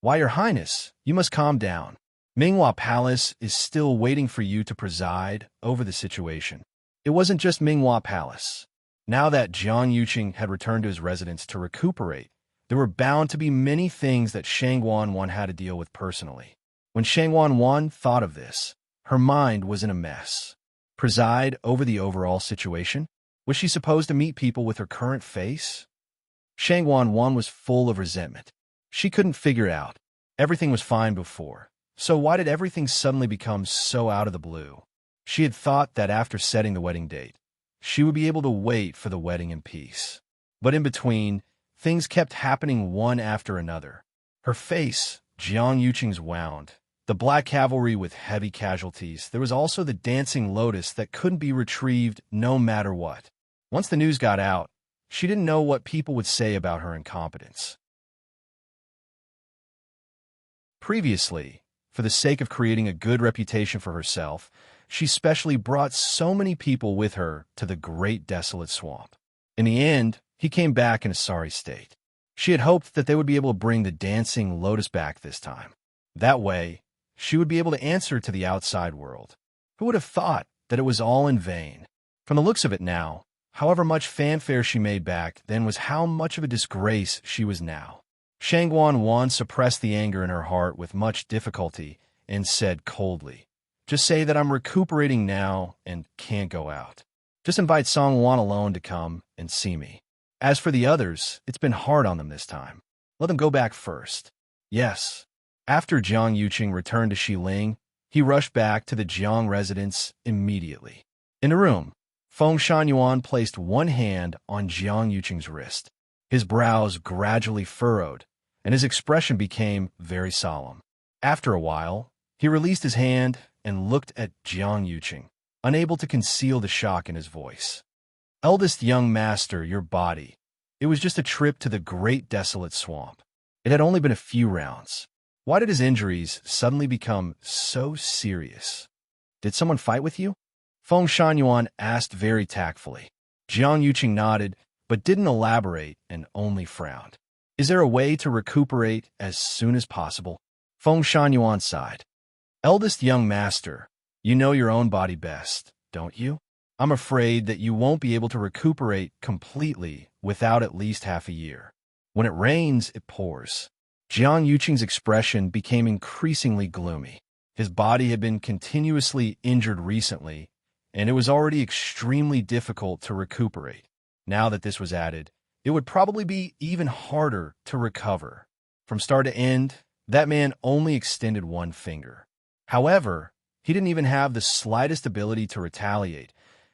Why, Your Highness, you must calm down. Minghua Palace is still waiting for you to preside over the situation. It wasn't just Minghua Palace. Now that Jiang Yuqing had returned to his residence to recuperate, there were bound to be many things that Shang Wan had to deal with personally. When Shang Wan thought of this, her mind was in a mess. Preside over the overall situation? Was she supposed to meet people with her current face? Shang Wan was full of resentment. She couldn't figure it out. Everything was fine before. So why did everything suddenly become so out of the blue? She had thought that after setting the wedding date, she would be able to wait for the wedding in peace. But in between, things kept happening one after another. Her face, Jiang Yuqing's, wound. The black cavalry with heavy casualties. There was also the dancing lotus that couldn't be retrieved no matter what. Once the news got out, she didn't know what people would say about her incompetence. Previously, for the sake of creating a good reputation for herself, she specially brought so many people with her to the great desolate swamp. In the end, he came back in a sorry state. She had hoped that they would be able to bring the dancing lotus back this time. That way, she would be able to answer to the outside world. Who would have thought that it was all in vain? From the looks of it now, however much fanfare she made back then was how much of a disgrace she was now. Shang Wan suppressed the anger in her heart with much difficulty and said coldly, Just say that I'm recuperating now and can't go out. Just invite Song Wan alone to come and see me. As for the others, it's been hard on them this time. Let them go back first. Yes. After Jiang Yuqing returned to Xiling, he rushed back to the Jiang residence immediately. In the room, Feng Shan placed one hand on Jiang Yuqing's wrist. His brows gradually furrowed, and his expression became very solemn. After a while, he released his hand and looked at Jiang Yuqing, unable to conceal the shock in his voice. Eldest young master, your body. It was just a trip to the great desolate swamp. It had only been a few rounds. Why did his injuries suddenly become so serious? Did someone fight with you? Feng Shan asked very tactfully. Jiang Yuqing nodded, but didn't elaborate and only frowned. Is there a way to recuperate as soon as possible? Feng Shan sighed. Eldest young master, you know your own body best, don't you? I'm afraid that you won't be able to recuperate completely without at least half a year. When it rains, it pours. Jiang Yuqing's expression became increasingly gloomy. His body had been continuously injured recently, and it was already extremely difficult to recuperate. Now that this was added, it would probably be even harder to recover. From start to end, that man only extended one finger. However, he didn't even have the slightest ability to retaliate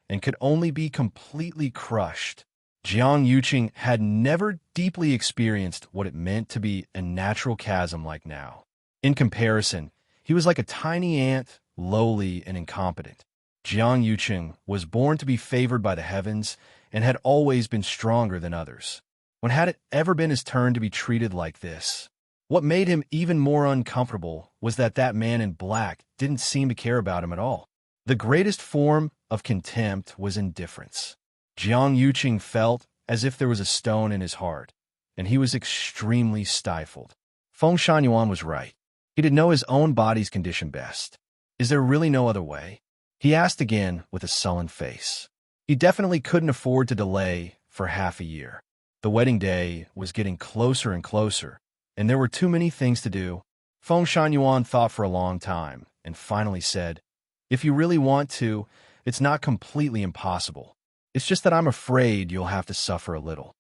and could only be completely crushed. Jiang Yuqing had never deeply experienced what it meant to be a natural chasm like now. In comparison, he was like a tiny ant, lowly and incompetent. Jiang Yuqing was born to be favored by the heavens and had always been stronger than others. When had it ever been his turn to be treated like this? What made him even more uncomfortable was that man in black didn't seem to care about him at all. The greatest form of contempt was indifference. Jiang Yuqing felt as if there was a stone in his heart, and he was extremely stifled. Feng Shan was right. He did know his own body's condition best. Is there really no other way? He asked again with a sullen face. He definitely couldn't afford to delay for half a year. The wedding day was getting closer and closer, and there were too many things to do. Feng Shan thought for a long time and finally said, If you really want to, it's not completely impossible. It's just that I'm afraid you'll have to suffer a little.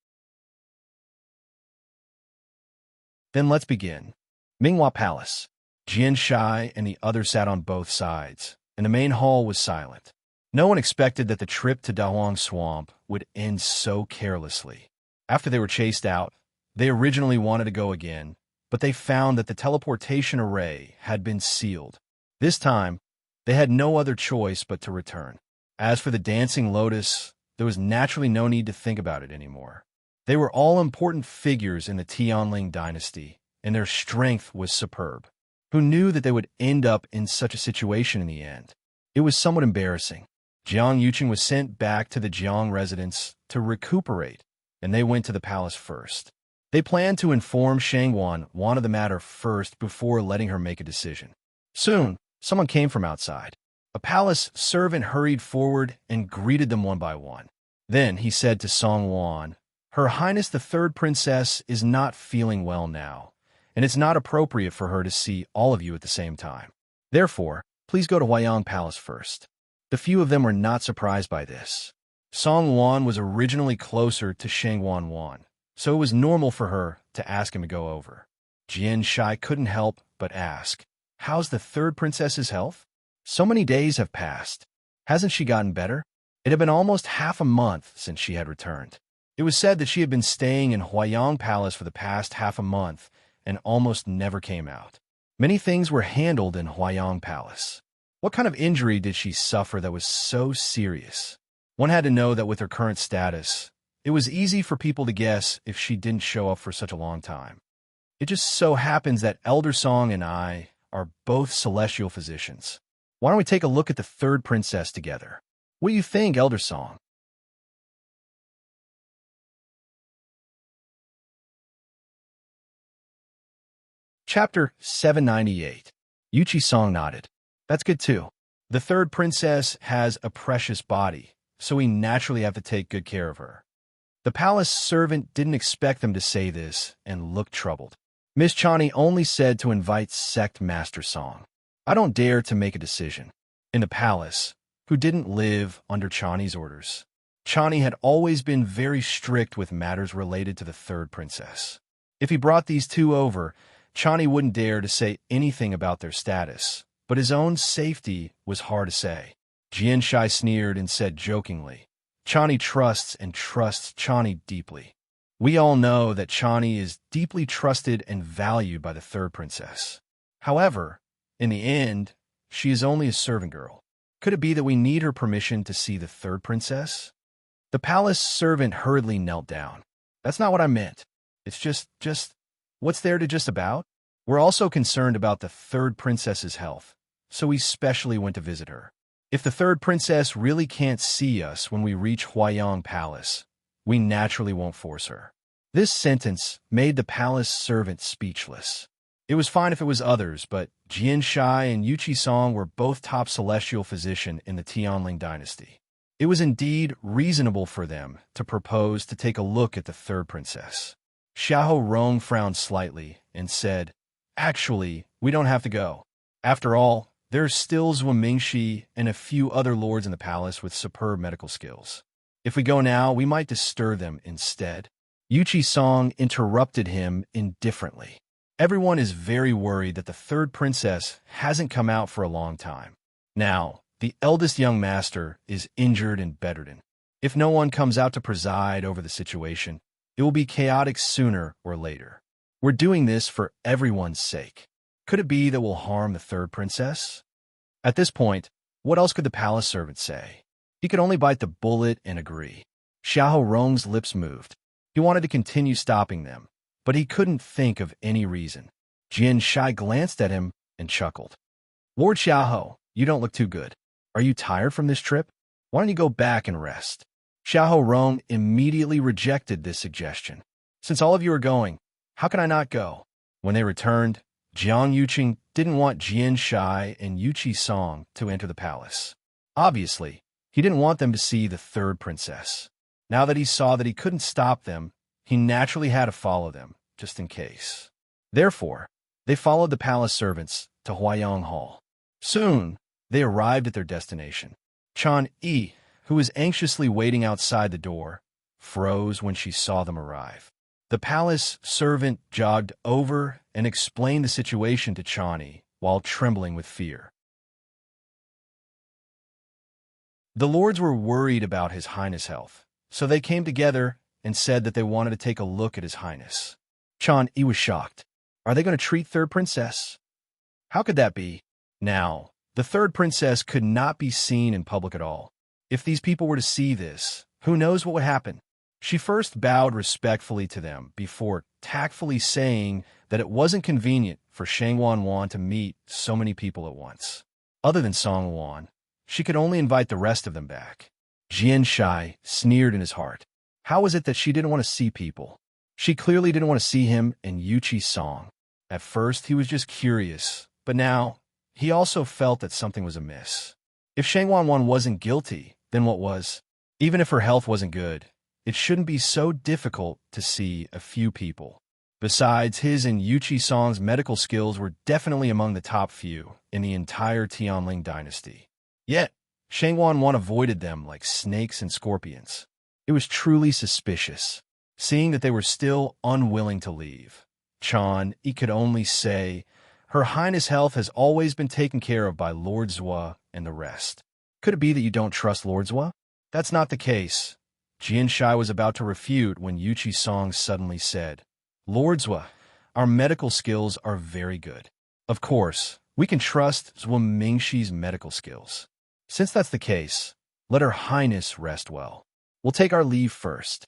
Then let's begin. Minghua Palace. Jian Shai and the others sat on both sides, and the main hall was silent. No one expected that the trip to Dahuang Swamp would end so carelessly. After they were chased out, they originally wanted to go again, but they found that the teleportation array had been sealed. This time, they had no other choice but to return. As for the Dancing Lotus, there was naturally no need to think about it anymore. They were all important figures in the Tianling dynasty, and their strength was superb. Who knew that they would end up in such a situation in the end? It was somewhat embarrassing. Jiang Yuqing was sent back to the Jiang residence to recuperate, and they went to the palace first. They planned to inform Shangguan of the matter first before letting her make a decision. Soon, someone came from outside. A palace servant hurried forward and greeted them one by one. Then he said to Song Wan, Her Highness the Third Princess is not feeling well now, and it's not appropriate for her to see all of you at the same time. Therefore, please go to Huayang Palace first. The few of them were not surprised by this. Song Wan was originally closer to Shangguan Wan, so it was normal for her to ask him to go over. Jian Shai couldn't help but ask, How's the Third Princess's health? So many days have passed. Hasn't she gotten better? It had been almost half a month since she had returned. It was said that she had been staying in Huayang Palace for the past half a month and almost never came out. Many things were handled in Huayang Palace. What kind of injury did she suffer that was so serious? One had to know that with her current status, it was easy for people to guess if she didn't show up for such a long time. It just so happens that Elder Song and I are both celestial physicians. Why don't we take a look at the third princess together? What do you think, Elder Song? Chapter 798. Yuchi Song nodded. That's good too. The third princess has a precious body, so we naturally have to take good care of her. The palace servant didn't expect them to say this and looked troubled. Miss Chani only said to invite Sect Master Song. I don't dare to make a decision. In the palace, who didn't live under Chani's orders, Chani had always been very strict with matters related to the third princess. If he brought these two over, Chani wouldn't dare to say anything about their status, but his own safety was hard to say. Jian Shai sneered and said jokingly, Chani trusts and trusts Chani deeply. We all know that Chani is deeply trusted and valued by the third princess. However, in the end, she is only a servant girl. Could it be that we need her permission to see the third princess? The palace servant hurriedly knelt down. That's not what I meant. It's just, what's there to just about? We're also concerned about the third princess's health, so we specially went to visit her. If the third princess really can't see us when we reach Huayang Palace, we naturally won't force her. This sentence made the palace servant speechless. It was fine if it was others, but Jian Shai and Yu Qisong were both top celestial physician in the Tianling dynasty. It was indeed reasonable for them to propose to take a look at the third princess. Xiahou Rong frowned slightly and said, "Actually, we don't have to go. After all, there are still Zhuo Mingxi and a few other lords in the palace with superb medical skills. If we go now, we might disturb them instead." Yu Qisong interrupted him indifferently. Everyone is very worried that the third princess hasn't come out for a long time. Now, the eldest young master is injured and bedridden. If no one comes out to preside over the situation, it will be chaotic sooner or later. We're doing this for everyone's sake. Could it be that we'll harm the third princess? At this point, what else could the palace servant say? He could only bite the bullet and agree. Xiahou Rong's lips moved. He wanted to continue stopping them, but he couldn't think of any reason. Jian Shai glanced at him and chuckled. "Lord Xiahou, you don't look too good. Are you tired from this trip? Why don't you go back and rest?" Xiahou Rong immediately rejected this suggestion. "Since all of you are going, how can I not go?" When they returned, Jiang Yuqing didn't want Jian Shai and Yu Qisong to enter the palace. Obviously, he didn't want them to see the third princess. Now that he saw that he couldn't stop them, he naturally had to follow them, just in case. Therefore, they followed the palace servants to Huayang Hall. Soon, they arrived at their destination. Chan Yi, who was anxiously waiting outside the door, froze when she saw them arrive. The palace servant jogged over and explained the situation to Chani while trembling with fear. The lords were worried about His Highness' health, so they came together and said that they wanted to take a look at His Highness. Chan Yi was shocked. Are they going to treat third princess? How could that be? Now, the third princess could not be seen in public at all. If these people were to see this, who knows what would happen? She first bowed respectfully to them before tactfully saying that it wasn't convenient for Shang Wanwan to meet so many people at once. Other than Song Wan, she could only invite the rest of them back. Jian Shai sneered in his heart. How was it that she didn't want to see people? She clearly didn't want to see him and Yu Qisong. At first, he was just curious, but now he also felt that something was amiss. If Shang Wanwan wasn't guilty, then what was? Even if her health wasn't good, it shouldn't be so difficult to see a few people. Besides, his and Yu Qisong's medical skills were definitely among the top few in the entire Tianling dynasty. Yet, Shang Wanwan avoided them like snakes and scorpions. It was truly suspicious, seeing that they were still unwilling to leave. Chan Yi could only say, "Her Highness' health has always been taken care of by Lord Zhuo and the rest." Could it be that you don't trust Lord Zhuo? That's not the case. Jian Shai was about to refute when Yu Qisong suddenly said, "Lord Zhuo, our medical skills are very good. Of course, we can trust Zhuo Mingxi's medical skills. Since that's the case, let Her Highness rest well. We'll take our leave first."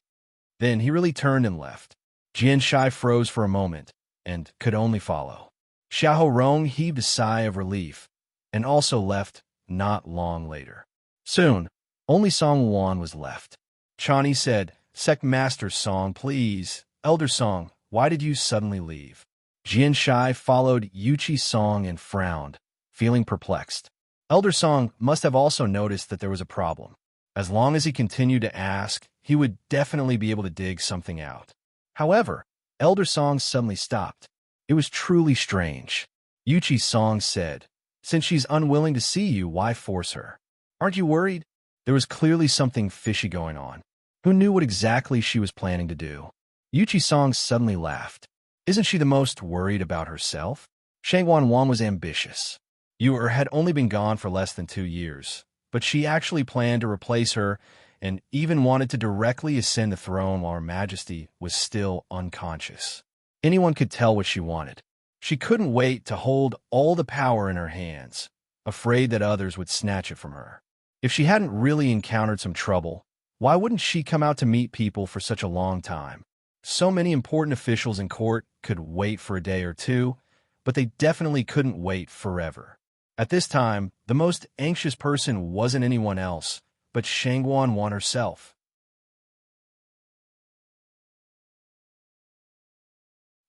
Then he really turned and left. Jian Shai froze for a moment and could only follow. Xiahou Rong heaved a sigh of relief and also left not long later. Soon, only Song Wan was left. Chani said, "Sect Master Song, please. Elder Song, why did you suddenly leave?" Jian Shai followed Yu Qisong and frowned, feeling perplexed. Elder Song must have also noticed that there was a problem. As long as he continued to ask, he would definitely be able to dig something out. However, Elder Song suddenly stopped. It was truly strange. Yu Qisong said, "Since she's unwilling to see you, why force her? Aren't you worried?" There was clearly something fishy going on. Who knew what exactly she was planning to do? Yu Qisong suddenly laughed. Isn't she the most worried about herself? Shang Wanwan was ambitious. Yu had only been gone for less than 2 years, but she actually planned to replace her and even wanted to directly ascend the throne while Her Majesty was still unconscious. Anyone could tell what she wanted. She couldn't wait to hold all the power in her hands, afraid that others would snatch it from her. If she hadn't really encountered some trouble, why wouldn't she come out to meet people for such a long time? So many important officials in court could wait for a day or two, but they definitely couldn't wait forever. At this time, the most anxious person wasn't anyone else, but Shangguan Wan herself.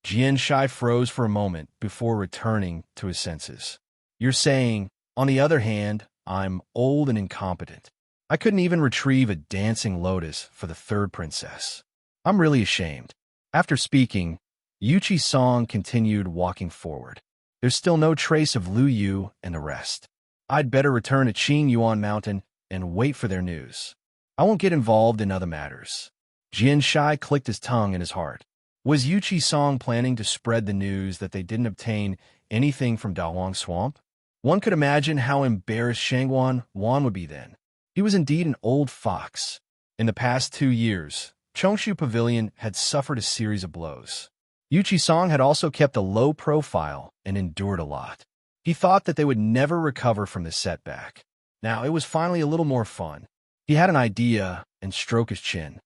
Jian Shai froze for a moment before returning to his senses. You're saying, on the other hand, I'm old and incompetent. I couldn't even retrieve a dancing lotus for the third princess. I'm really ashamed. After speaking, Yuchi Song continued walking forward. There's still no trace of Lu Yu and the rest. I'd better return to Qing Yuan Mountain and wait for their news. I won't get involved in other matters. Jian Shai clicked his tongue in his heart. Was Yuchi Song planning to spread the news that they didn't obtain anything from Dahuang Swamp? One could imagine how embarrassed Shangguan Wan would be then. He was indeed an old fox. In the past 2 years, Chongshu Pavilion had suffered a series of blows. Yuchi Song had also kept a low profile and endured a lot. He thought that they would never recover from this setback. Now it was finally a little more fun. He had an idea and stroked his chin.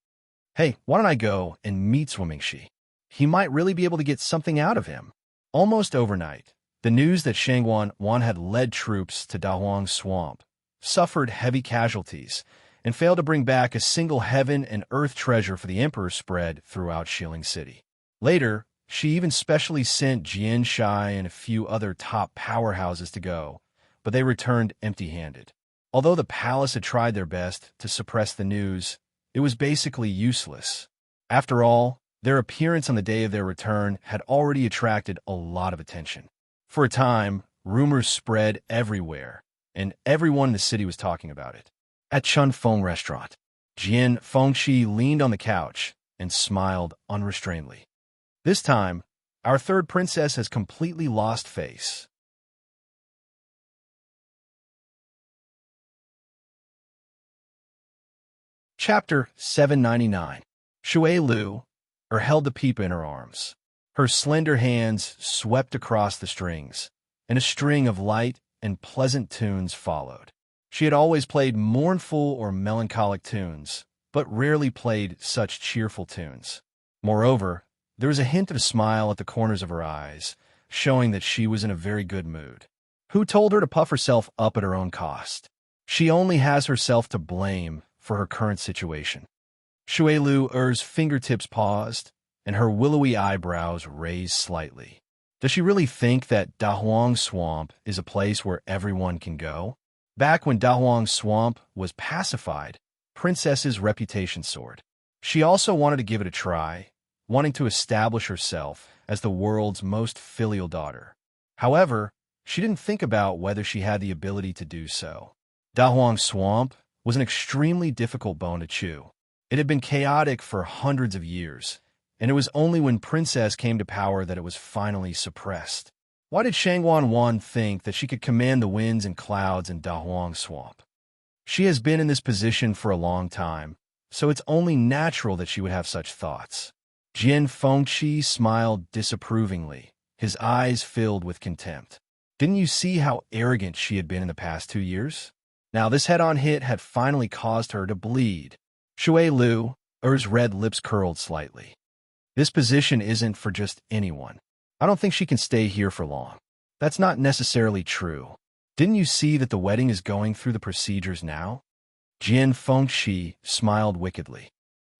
Hey, why don't I go and meet Swimming Shi? He might really be able to get something out of him. Almost overnight, the news that Shangguan Wan had led troops to Dahuang Swamp, suffered heavy casualties, and failed to bring back a single heaven and earth treasure for the emperor spread throughout Shilling City. Later, she even specially sent Jian Shai and a few other top powerhouses to go, but they returned empty-handed. Although the palace had tried their best to suppress the news, it was basically useless. After all, their appearance on the day of their return had already attracted a lot of attention. For a time, rumors spread everywhere, and everyone in the city was talking about it. At Chun Feng Restaurant, Jian Fengshi leaned on the couch and smiled unrestrainedly. This time, our third princess has completely lost face. Chapter 799. Shui Lu held the pipa in her arms. Her slender hands swept across the strings, and a string of light and pleasant tunes followed. She had always played mournful or melancholic tunes, but rarely played such cheerful tunes. Moreover, there was a hint of a smile at the corners of her eyes, showing that she was in a very good mood. Who told her to puff herself up at her own cost? She only has herself to blame for her current situation. Shui Lu's fingertips paused, and her willowy eyebrows raised slightly. Does she really think that Dahuang Swamp is a place where everyone can go? Back when Dahuang Swamp was pacified, Princess's reputation soared. She also wanted to give it a try, wanting to establish herself as the world's most filial daughter. However, she didn't think about whether she had the ability to do so. Dahuang Swamp was an extremely difficult bone to chew. It had been chaotic for hundreds of years, and it was only when Princess came to power that it was finally suppressed. Why did Shangguan Wan think that she could command the winds and clouds in Dahuang Swamp? She has been in this position for a long time, so it's only natural that she would have such thoughts. Jian Fengshi smiled disapprovingly, his eyes filled with contempt. Didn't you see how arrogant she had been in the past 2 years? Now this head-on hit had finally caused her to bleed. Shui Lu's red lips curled slightly. This position isn't for just anyone. I don't think she can stay here for long. That's not necessarily true. Didn't you see that the wedding is going through the procedures now? Jian Fengshi smiled wickedly.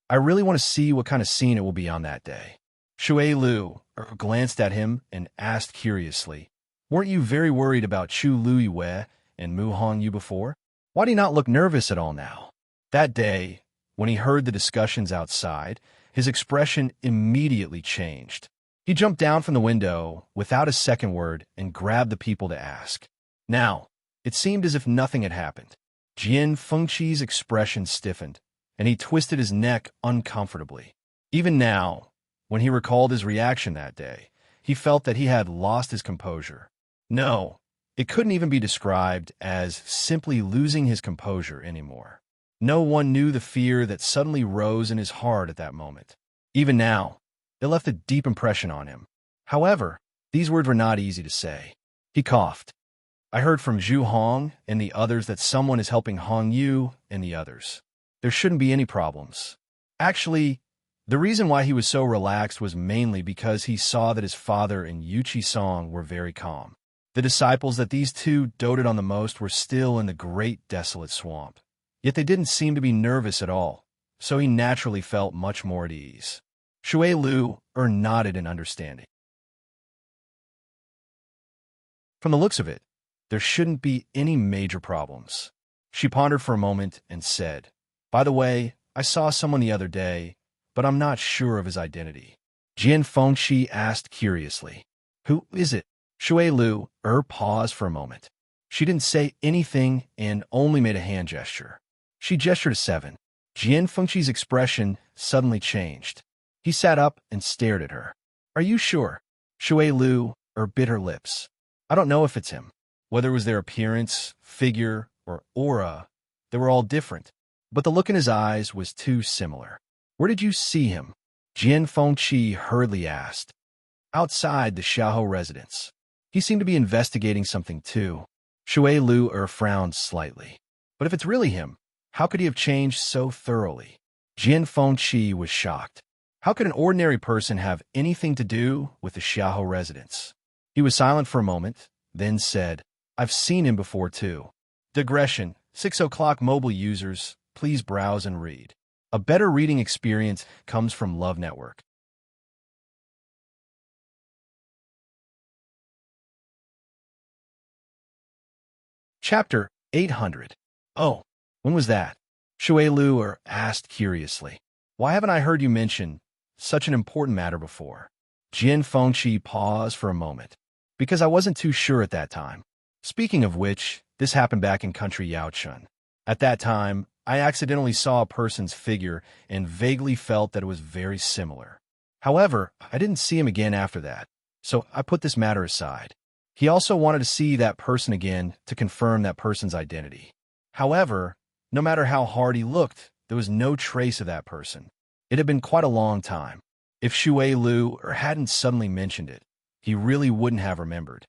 I really want to see what kind of scene it will be on that day. Shui Lu glanced at him and asked curiously, weren't you very worried about Chu Luyue and Mu Hongyu before? Why do you not look nervous at all now? That day, when he heard the discussions outside, his expression immediately changed. He jumped down from the window without a second word and grabbed the people to ask. Now, it seemed as if nothing had happened. Jian Fengshi's expression stiffened, and he twisted his neck uncomfortably. Even now, when he recalled his reaction that day, he felt that he had lost his composure. No, it couldn't even be described as simply losing his composure anymore. No one knew the fear that suddenly rose in his heart at that moment. Even now, it left a deep impression on him. However, these words were not easy to say. He coughed. I heard from Zhu Hong and the others that someone is helping Hong Yu and the others. There shouldn't be any problems. Actually, the reason why he was so relaxed was mainly because he saw that his father and Yu Chi-song were very calm. The disciples that these two doted on the most were still in the great desolate swamp. Yet they didn't seem to be nervous at all, so he naturally felt much more at ease. Shui Lu nodded in understanding. From the looks of it, there shouldn't be any major problems. She pondered for a moment and said, "By the way, I saw someone the other day, but I'm not sure of his identity." Jian Fengshi asked curiously, "Who is it?" Shui Lu paused for a moment. She didn't say anything and only made a hand gesture. She gestured to 7. Jian Fengshi's expression suddenly changed. He sat up and stared at her. "Are you sure?" Shui Lu bit her lips. "I don't know if it's him." Whether it was their appearance, figure, or aura, they were all different. But the look in his eyes was too similar. "Where did you see him?" Jian Fengshi hurriedly asked. "Outside the Xiaohou residence." He seemed to be investigating something too. Shui Lu frowned slightly. But if it's really him, how could he have changed so thoroughly? Jian Fengshi was shocked. How could an ordinary person have anything to do with the Xiaohou residence? He was silent for a moment, then said, "I've seen him before too." Digression. 6 o'clock mobile users, please browse and read. A better reading experience comes from Love Network. Chapter 800. "Oh, when was that?" Shui Lu asked curiously. "Why haven't I heard you mention such an important matter before?" Jian Fengshi paused for a moment. "Because I wasn't too sure at that time. Speaking of which, this happened back in country Yaochun. At that time, I accidentally saw a person's figure and vaguely felt that it was very similar. However, I didn't see him again after that, so I put this matter aside. He also wanted to see that person again to confirm that person's identity. However, no matter how hard he looked, there was no trace of that person. It had been quite a long time. If Shui Lu hadn't suddenly mentioned it, he really wouldn't have remembered."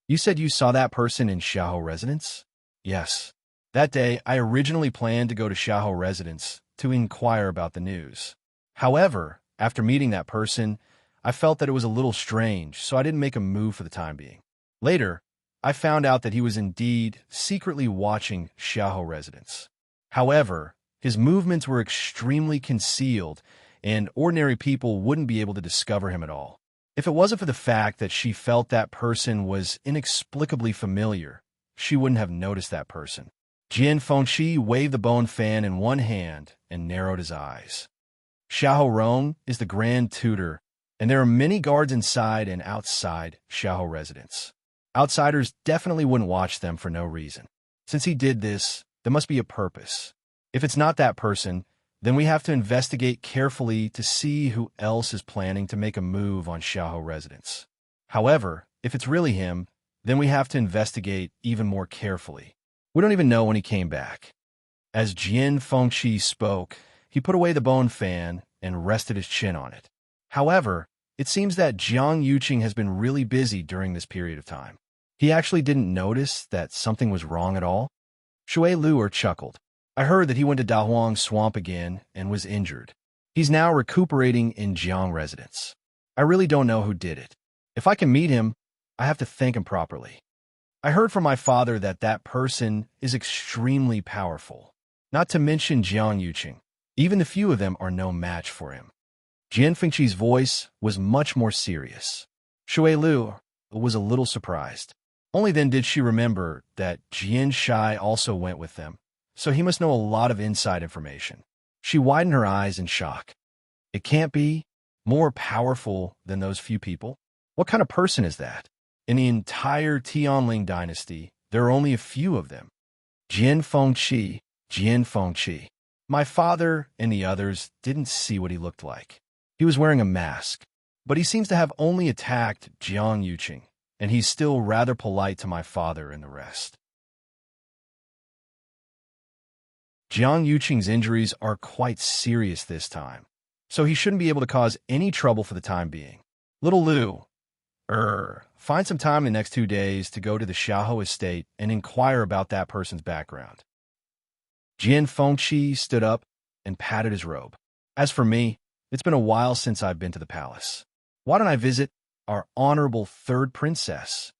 "You said you saw that person in Xiaohou residence?" "Yes. That day, I originally planned to go to Xiaohou residence to inquire about the news. However, after meeting that person, I felt that it was a little strange, so I didn't make a move for the time being. Later, I found out that he was indeed secretly watching Xiaohou residence. However, his movements were extremely concealed, and ordinary people wouldn't be able to discover him at all. If it wasn't for the fact that she felt that person was inexplicably familiar, she wouldn't have noticed that person." Jian Fengshi waved the bone fan in one hand and narrowed his eyes. "Xiaohou Rong is the grand tutor, and there are many guards inside and outside Xiaohou residence. Outsiders definitely wouldn't watch them for no reason. Since he did this, there must be a purpose. If it's not that person, then we have to investigate carefully to see who else is planning to make a move on Xiaohou residence. However, if it's really him, then we have to investigate even more carefully. We don't even know when he came back." As Jian Fengshi spoke, he put away the bone fan and rested his chin on it. However, it seems that Jiang Yuqing has been really busy during this period of time. He actually didn't notice that something was wrong at all. Shui Lu chuckled. "I heard that he went to Dahuang Swamp again and was injured. He's now recuperating in Jiang residence. I really don't know who did it. If I can meet him, I have to thank him properly. I heard from my father that that person is extremely powerful. Not to mention Jiang Yuqing. Even the few of them are no match for him." Jian Fengshi's voice was much more serious. Shui Lu was a little surprised. Only then did she remember that Jian Shai also went with them, so he must know a lot of inside information. She widened her eyes in shock. It can't be more powerful than those few people. What kind of person is that? In the entire Tianling dynasty, there are only a few of them. Jian Fengshi. My father and the others didn't see what he looked like. He was wearing a mask, but he seems to have only attacked Jiang Yuqing, and he's still rather polite to my father and the rest. Jiang Yuqing's injuries are quite serious this time, so he shouldn't be able to cause any trouble for the time being. Little Lu, find some time in the next 2 days to go to the Xiaohou estate and inquire about that person's background. Jian Fengqi stood up and patted his robe. As for me, it's been a while since I've been to the palace. Why don't I visit our honorable third princess?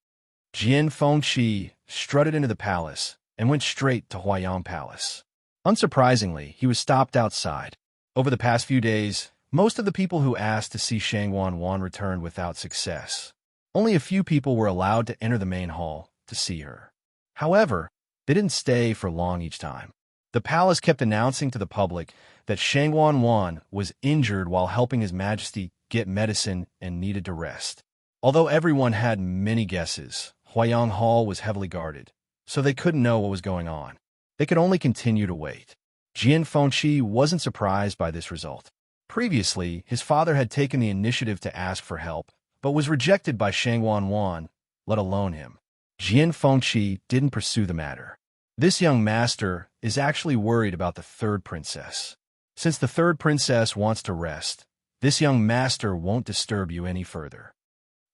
Jian Fengqi strutted into the palace and went straight to Huayang Palace. Unsurprisingly, he was stopped outside. Over the past few days, most of the people who asked to see Shangwan Wan returned without success. Only a few people were allowed to enter the main hall to see her. However, they didn't stay for long each time. The palace kept announcing to the public that Shangwan Wan was injured while helping His Majesty get medicine and needed to rest. Although everyone had many guesses, Huayang Hall was heavily guarded, so they couldn't know what was going on. They could only continue to wait. Jian Fengqi wasn't surprised by this result. Previously, his father had taken the initiative to ask for help, but was rejected by Shangwan Wan, let alone him. Jian Fengqi didn't pursue the matter. This young master is actually worried about the third princess. Since the third princess wants to rest, this young master won't disturb you any further.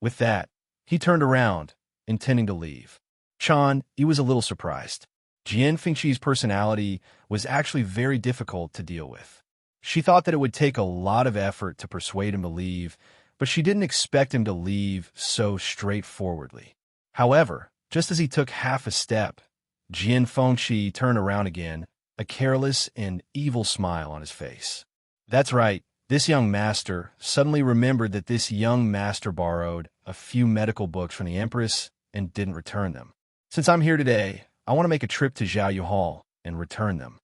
With that, he turned around, intending to leave. He was a little surprised. Jian Fengqi's personality was actually very difficult to deal with. She thought that it would take a lot of effort to persuade him to leave, but she didn't expect him to leave so straightforwardly. However, just as he took half a step, Jian Fengqi turned around again, a careless and evil smile on his face. That's right, this young master suddenly remembered that this young master borrowed a few medical books from the Empress and didn't return them. Since I'm here today, I want to make a trip to Xiaoyu Hall and return them.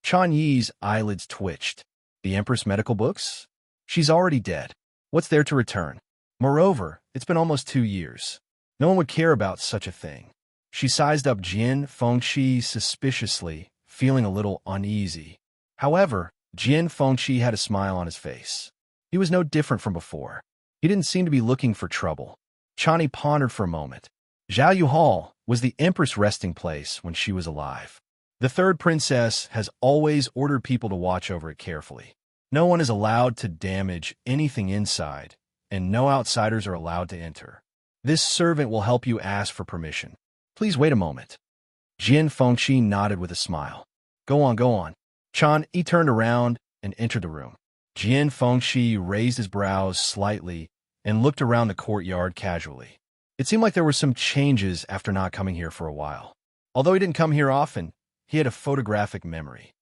Chan Yi's eyelids twitched. The Empress medical books? She's already dead. What's there to return? Moreover, it's been almost 2 years. No one would care about such a thing. She sized up Jian Fengqi suspiciously, feeling a little uneasy. However, Jian Fengqi had a smile on his face. He was no different from before. He didn't seem to be looking for trouble. Chani pondered for a moment. Xiaoyu Hall was the Empress' resting place when she was alive. The third princess has always ordered people to watch over it carefully. No one is allowed to damage anything inside, and no outsiders are allowed to enter. This servant will help you ask for permission. Please wait a moment. Jian Fengqi nodded with a smile. Go on, go on. He turned around and entered the room. Jian Fengqi raised his brows slightly and looked around the courtyard casually. It seemed like there were some changes after not coming here for a while. Although he didn't come here often, he had a photographic memory.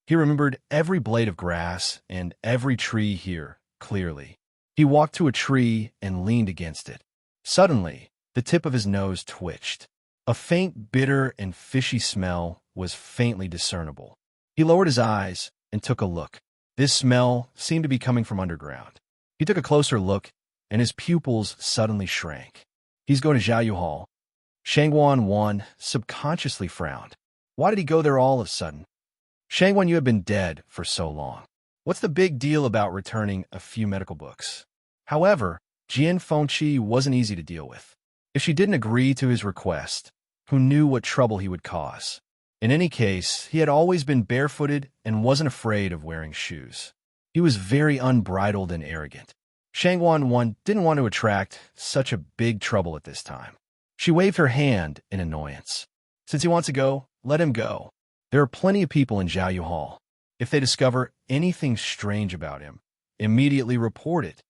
He remembered every blade of grass and every tree here clearly. He walked to a tree and leaned against it. Suddenly, the tip of his nose twitched. A faint, bitter, and fishy smell was faintly discernible. He lowered his eyes and took a look. This smell seemed to be coming from underground. He took a closer look, and his pupils suddenly shrank. He's going to Xiaoyu Hall. Shangwan Wan subconsciously frowned. Why did he go there all of a sudden? Shangwan, you have been dead for so long. What's the big deal about returning a few medical books? However, Jian Fengqi wasn't easy to deal with. If she didn't agree to his request, who knew what trouble he would cause? In any case, he had always been barefooted and wasn't afraid of wearing shoes. He was very unbridled and arrogant. Shangwan Wan didn't want to attract such a big trouble at this time. She waved her hand in annoyance. Since he wants to go, let him go. There are plenty of people in Xiaoyu Hall. If they discover anything strange about him, immediately report it.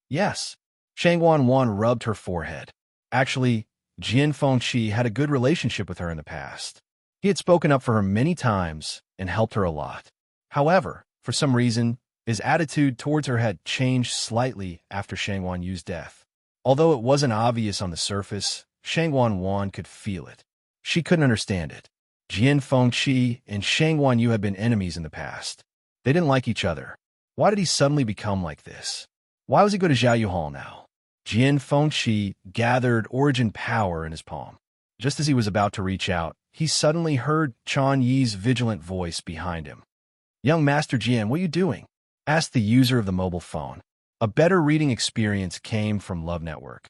Yes. Shangwan Wan rubbed her forehead. Actually, Jian Fengqi had a good relationship with her in the past. He had spoken up for her many times and helped her a lot. However, for some reason, his attitude towards her had changed slightly after Shangwan Yu's death. Although it wasn't obvious on the surface, Shangwan Wan could feel it. She couldn't understand it. Jian Fengqi and Shangwan Yu had been enemies in the past. They didn't like each other. Why did he suddenly become like this? Why was he going to Xiaoyu Hall now? Jian Fengqi gathered origin power in his palm. Just as he was about to reach out, he suddenly heard Chan Yi's vigilant voice behind him. Young Master Jian, what are you doing? Asked the user of the mobile phone. A better reading experience came from Love Network.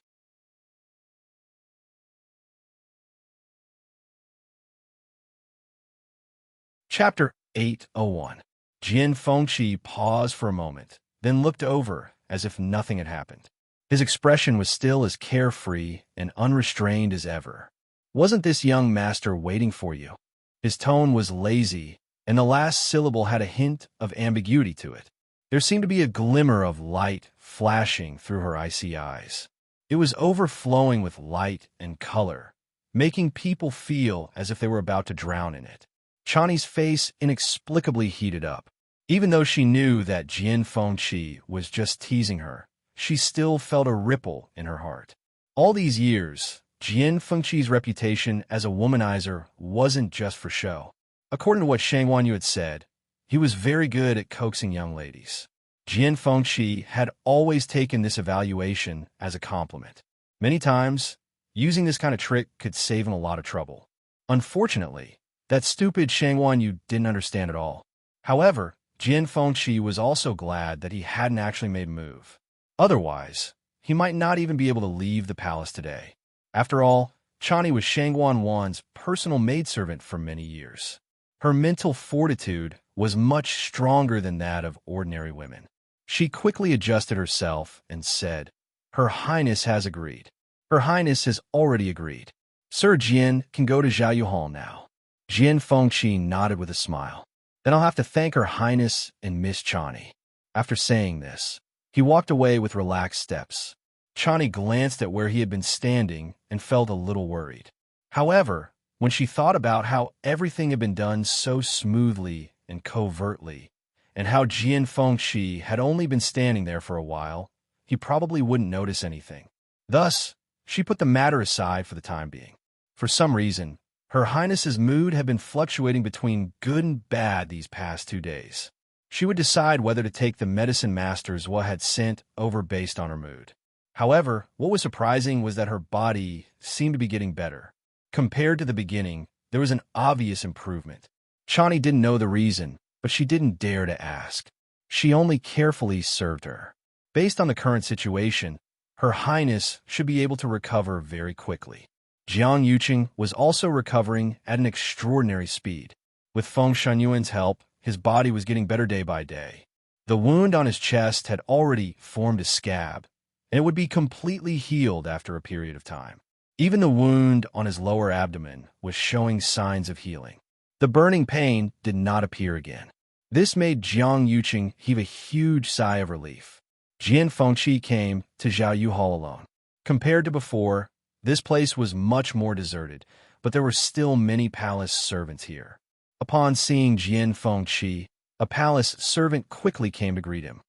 Chapter 801. Jian Fengqi paused for a moment, then looked over as if nothing had happened. His expression was still as carefree and unrestrained as ever. "Wasn't this young master waiting for you?" His tone was lazy, and the last syllable had a hint of ambiguity to it. There seemed to be a glimmer of light flashing through her icy eyes. It was overflowing with light and color, making people feel as if they were about to drown in it. Chani's face inexplicably heated up. Even though she knew that Jian Fengqi was just teasing her, she still felt a ripple in her heart. All these years, Jian Fengqi's reputation as a womanizer wasn't just for show. According to what Shang Wanyu had said, he was very good at coaxing young ladies. Jian Fengqi had always taken this evaluation as a compliment. Many times, using this kind of trick could save him a lot of trouble. Unfortunately, that stupid Shang Wanyu didn't understand at all. However, Jian Fengqi was also glad that he hadn't actually made a move. Otherwise, he might not even be able to leave the palace today. After all, Chani was Shang Wanwan's personal maidservant for many years. Her mental fortitude was much stronger than that of ordinary women. She quickly adjusted herself and said, "Her Highness has agreed. Her Highness has already agreed. Sir Jian can go to Zhaoyu Hall now." Jian Fengqi nodded with a smile. "Then I'll have to thank Her Highness and Miss Chani." After saying this, he walked away with relaxed steps. Chani glanced at where he had been standing and felt a little worried. However, when she thought about how everything had been done so smoothly and covertly, and how Jian Fengqi had only been standing there for a while, he probably wouldn't notice anything. Thus, she put the matter aside for the time being. For some reason, Her Highness's mood had been fluctuating between good and bad these past 2 days. She would decide whether to take the medicine masters what had sent over based on her mood. However, what was surprising was that her body seemed to be getting better. Compared to the beginning, there was an obvious improvement. Chani didn't know the reason, but she didn't dare to ask. She only carefully served her. Based on the current situation, Her Highness should be able to recover very quickly. Jiang Yuqing was also recovering at an extraordinary speed. With Feng Shunyuan's help, his body was getting better day by day. The wound on his chest had already formed a scab, and it would be completely healed after a period of time. Even the wound on his lower abdomen was showing signs of healing. The burning pain did not appear again. This made Jiang Yuqing heave a huge sigh of relief. Jian Fengqi came to Zhaoyu Hall alone. Compared to before, this place was much more deserted, but there were still many palace servants here. Upon seeing Jian Fengqi, a palace servant quickly came to greet him.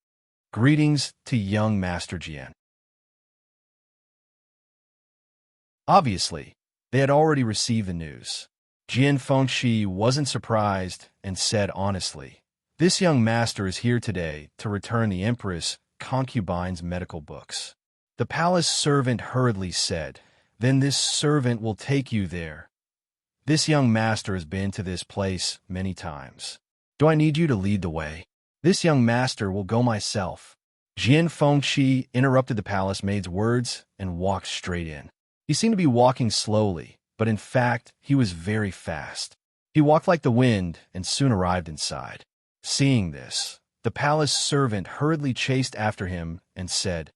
"Greetings to young Master Jian." Obviously, they had already received the news. Jian Fengqi wasn't surprised and said honestly, "This young master is here today to return the Empress concubine's medical books." The palace servant hurriedly said, "Then this servant will take you there. This young master has been to this place many times. Do I need you to lead the way? This young master will go myself." Jian Fengqi interrupted the palace maid's words and walked straight in. He seemed to be walking slowly, but in fact, he was very fast. He walked like the wind and soon arrived inside. Seeing this, the palace servant hurriedly chased after him and said,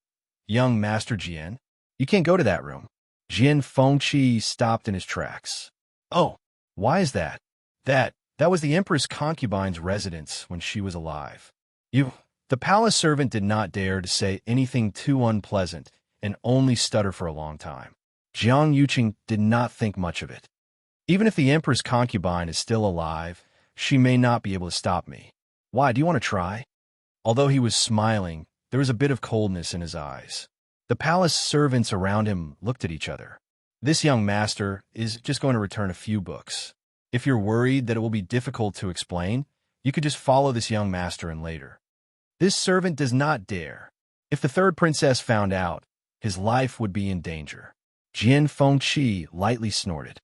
"Young Master Jian, you can't go to that room." Jian Fengqi stopped in his tracks. "Oh, why is that?" That was the Empress concubine's residence when she was alive. The palace servant did not dare to say anything too unpleasant and only stuttered for a long time. Jiang Yuqing did not think much of it. "Even if the Empress concubine is still alive, she may not be able to stop me. Why, do you want to try?" Although he was smiling, there was a bit of coldness in his eyes. The palace servants around him looked at each other. This young master is just going to return a few books. If you're worried that it will be difficult to explain, you could just follow this young master in later. This servant does not dare. If the third princess found out, his life would be in danger. Jian Fengqi lightly snorted.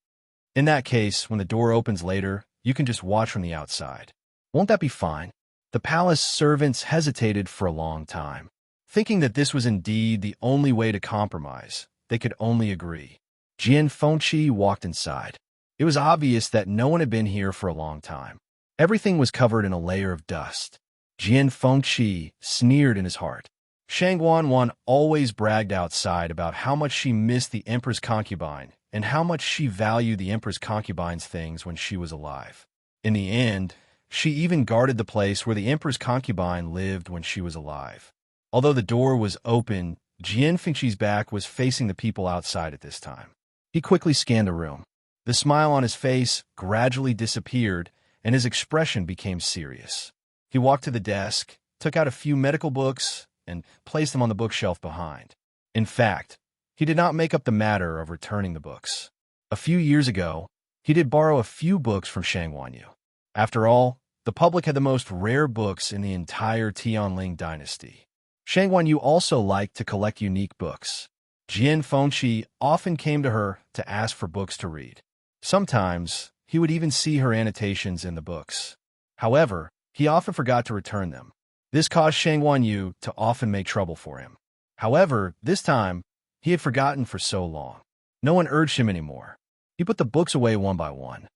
"In that case, when the door opens later, you can just watch from the outside. Won't that be fine?" The palace servants hesitated for a long time. Thinking that this was indeed the only way to compromise, they could only agree. Jian Fengqi walked inside. It was obvious that no one had been here for a long time. Everything was covered in a layer of dust. Jian Fengqi sneered in his heart. Shang Wanwan always bragged outside about how much she missed the emperor's concubine and how much she valued the emperor's concubine's things when she was alive. In the end, she even guarded the place where the emperor's concubine lived when she was alive. Although the door was open, Jian Fengqi's back was facing the people outside at this time. He quickly scanned the room. The smile on his face gradually disappeared, and his expression became serious. He walked to the desk, took out a few medical books, and placed them on the bookshelf behind. In fact, he did not make up the matter of returning the books. A few years ago, he did borrow a few books from Shang Wanyu. After all, the public had the most rare books in the entire Tianling dynasty. Shang Wanyu also liked to collect unique books. Jian Fengqi often came to her to ask for books to read. Sometimes, he would even see her annotations in the books. However, he often forgot to return them. This caused Shang Wanyu to often make trouble for him. However, this time, he had forgotten for so long. No one urged him anymore. He put the books away one by one.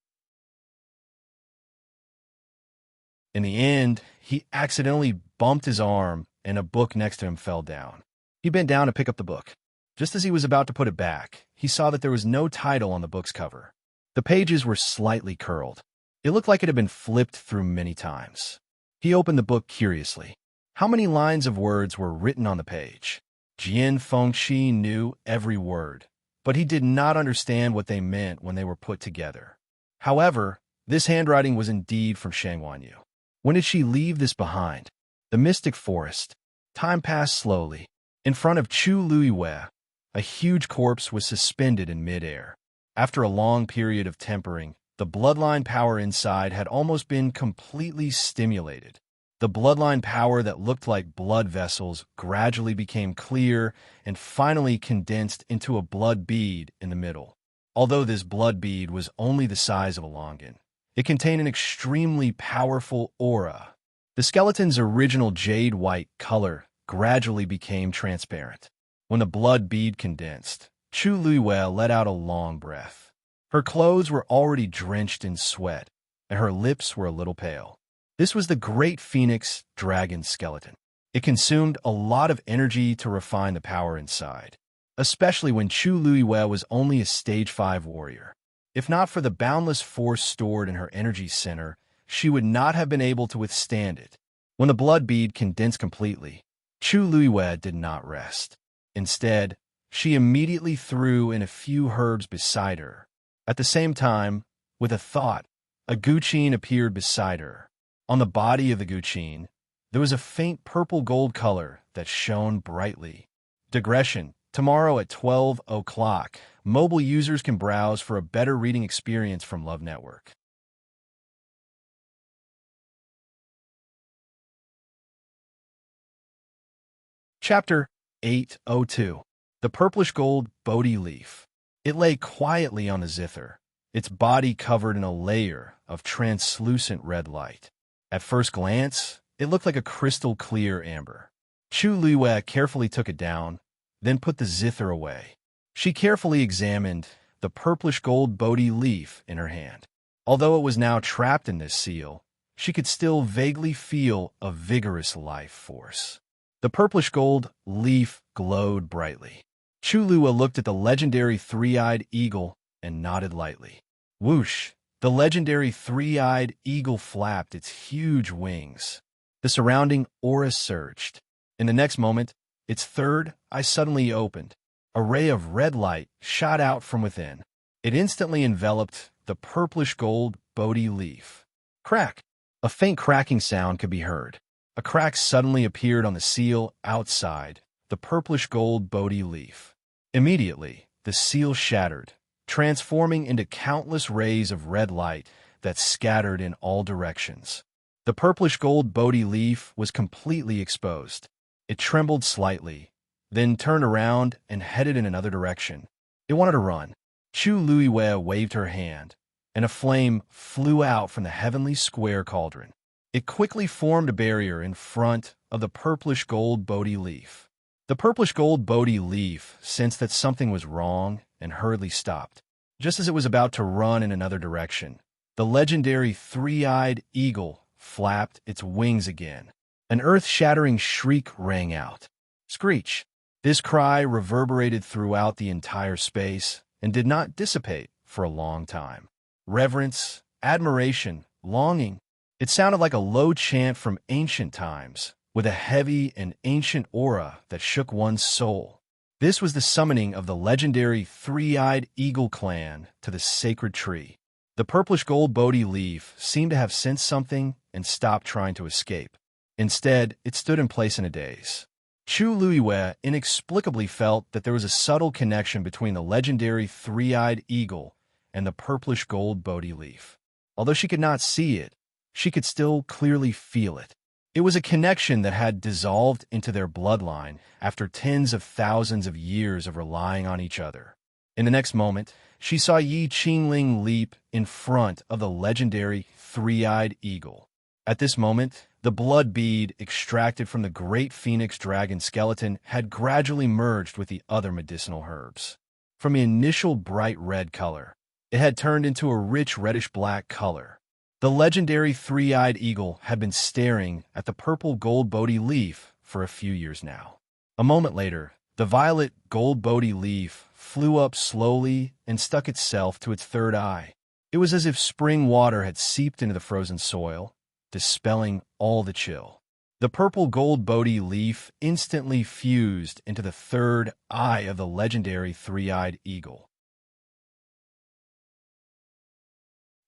In the end, he accidentally bumped his arm and a book next to him fell down. He bent down to pick up the book. Just as he was about to put it back, he saw that there was no title on the book's cover. The pages were slightly curled. It looked like it had been flipped through many times. He opened the book curiously. How many lines of words were written on the page? Jian Fengqi knew every word, but he did not understand what they meant when they were put together. However, this handwriting was indeed from Shang Wanyu. When did she leave this behind? The mystic forest. Time passed slowly. In front of Chu Luiwei, a huge corpse was suspended in midair. After a long period of tempering, the bloodline power inside had almost been completely stimulated. The bloodline power that looked like blood vessels gradually became clear and finally condensed into a blood bead in the middle. Although this blood bead was only the size of a longan, it contained an extremely powerful aura. The skeleton's original jade-white color gradually became transparent. When the blood bead condensed, Chu Luiwei let out a long breath. Her clothes were already drenched in sweat, and her lips were a little pale. This was the great phoenix dragon skeleton. It consumed a lot of energy to refine the power inside, especially when Chu Luiwei was only a stage 5 warrior. If not for the boundless force stored in her energy center, she would not have been able to withstand it. When the blood bead condensed completely, Chu Luiwei did not rest. Instead, she immediately threw in a few herbs beside her. At the same time, with a thought, a guqin appeared beside her. On the body of the guqin, there was a faint purple gold color that shone brightly. Digression. Tomorrow at 12 o'clock, mobile users can browse for a better reading experience from Love Network. Chapter 802. The Purplish Gold Bodhi Leaf. It lay quietly on the zither, its body covered in a layer of translucent red light. At first glance, it looked like a crystal-clear amber. Chu Luiwei carefully took it down, then put the zither away. She carefully examined the purplish gold Bodhi leaf in her hand. Although it was now trapped in this seal, she could still vaguely feel a vigorous life force. The purplish gold leaf glowed brightly. Chu Luiwei looked at the legendary three-eyed eagle and nodded lightly. Whoosh! The legendary three-eyed eagle flapped its huge wings. The surrounding aura surged. In the next moment, its third eye suddenly opened. A ray of red light shot out from within. It instantly enveloped the purplish gold Bodhi leaf. Crack! A faint cracking sound could be heard. A crack suddenly appeared on the seal outside the purplish gold Bodhi leaf. Immediately, the seal shattered, transforming into countless rays of red light that scattered in all directions. The purplish gold Bodhi leaf was completely exposed. It trembled slightly, then turned around and headed in another direction. It wanted to run. Chu Luiwei waved her hand, and a flame flew out from the heavenly square cauldron. It quickly formed a barrier in front of the purplish gold Bodhi leaf. The purplish gold Bodhi leaf sensed that something was wrong and hurriedly stopped. Just as it was about to run in another direction, the legendary three-eyed eagle flapped its wings again. An earth-shattering shriek rang out. Screech! This cry reverberated throughout the entire space and did not dissipate for a long time. Reverence, admiration, longing. It sounded like a low chant from ancient times, with a heavy and ancient aura that shook one's soul. This was the summoning of the legendary three-eyed eagle clan to the sacred tree. The purplish gold Bodhi leaf seemed to have sensed something and stopped trying to escape. Instead, it stood in place in a daze. Chu Luiwei inexplicably felt that there was a subtle connection between the legendary three-eyed eagle and the purplish gold Bodhi leaf. Although she could not see it, she could still clearly feel it. It was a connection that had dissolved into their bloodline after tens of thousands of years of relying on each other. In the next moment, she saw Yi Qingling leap in front of the legendary three-eyed eagle. At this moment, the blood bead extracted from the great phoenix dragon skeleton had gradually merged with the other medicinal herbs. From an initial bright red color, it had turned into a rich reddish-black color. The legendary three-eyed eagle had been staring at the purple gold Bodhi leaf for a few years now. A moment later, the violet gold Bodhi leaf flew up slowly and stuck itself to its third eye. It was as if spring water had seeped into the frozen soil, dispelling all the chill. The purple gold Bodhi leaf instantly fused into the third eye of the legendary three-eyed eagle.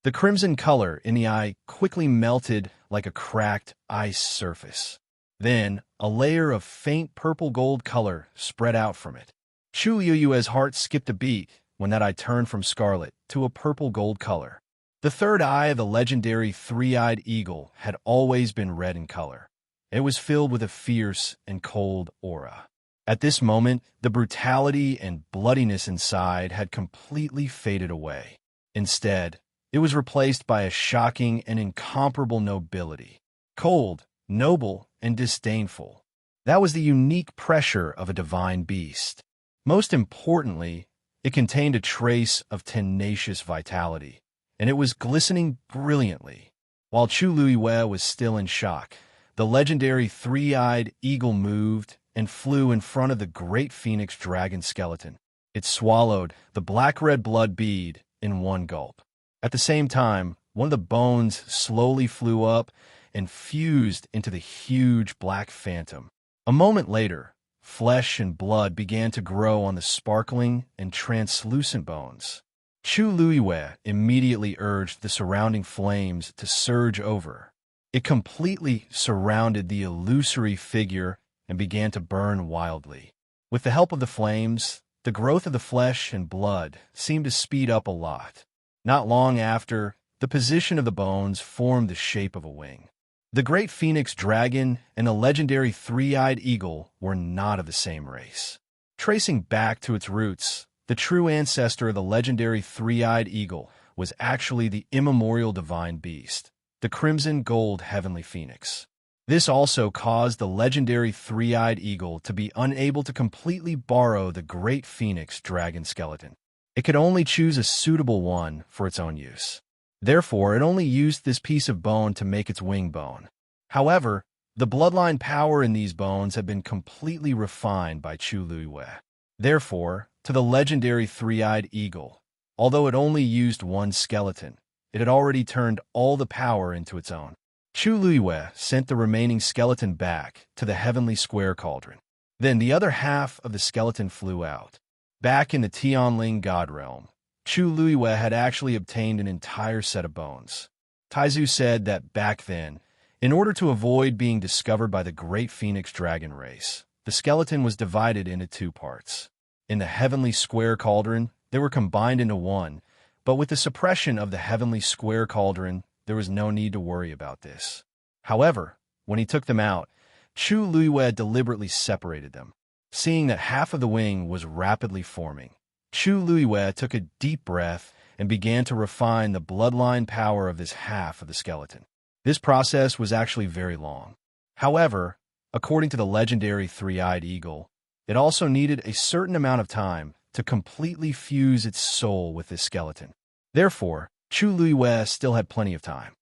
The crimson color in the eye quickly melted like a cracked ice surface. Then, a layer of faint purple gold color spread out from it. Chu Yuyue's heart skipped a beat when that eye turned from scarlet to a purple gold color. The third eye of the legendary three-eyed eagle had always been red in color. It was filled with a fierce and cold aura. At this moment, the brutality and bloodiness inside had completely faded away. Instead, it was replaced by a shocking and incomparable nobility. Cold, noble, and disdainful. That was the unique pressure of a divine beast. Most importantly, it contained a trace of tenacious vitality, and it was glistening brilliantly. While Chu Luiwei was still in shock, the legendary three-eyed eagle moved and flew in front of the great phoenix dragon skeleton. It swallowed the black-red blood bead in one gulp. At the same time, one of the bones slowly flew up and fused into the huge black phantom. A moment later, flesh and blood began to grow on the sparkling and translucent bones. Chu Luiwei immediately urged the surrounding flames to surge over. It completely surrounded the illusory figure and began to burn wildly. With the help of the flames, the growth of the flesh and blood seemed to speed up a lot. Not long after, the position of the bones formed the shape of a wing. The great phoenix dragon and the legendary three-eyed eagle were not of the same race. Tracing back to its roots, the true ancestor of the legendary three-eyed eagle was actually the immemorial divine beast, the crimson gold heavenly phoenix. This also caused the legendary three-eyed eagle to be unable to completely borrow the great phoenix dragon skeleton. It could only choose a suitable one for its own use. Therefore, it only used this piece of bone to make its wing bone. However, the bloodline power in these bones had been completely refined by Chu Luiwei. Therefore, to the legendary three-eyed eagle, although it only used one skeleton, it had already turned all the power into its own. Chu Luiwei sent the remaining skeleton back to the heavenly square cauldron. Then the other half of the skeleton flew out. Back in the Tianling God Realm, Chu Luiwei had actually obtained an entire set of bones. Taizu said that back then, in order to avoid being discovered by the great phoenix dragon race, the skeleton was divided into two parts. In the heavenly square cauldron, they were combined into one, but with the suppression of the heavenly square cauldron, there was no need to worry about this. However, when he took them out, Chu Luiwei deliberately separated them. Seeing that half of the wing was rapidly forming, Chu Luiwei took a deep breath and began to refine the bloodline power of this half of the skeleton. This process was actually very long. However, according to the legendary three-eyed eagle, it also needed a certain amount of time to completely fuse its soul with this skeleton. Therefore, Chu Luiwei still had plenty of time.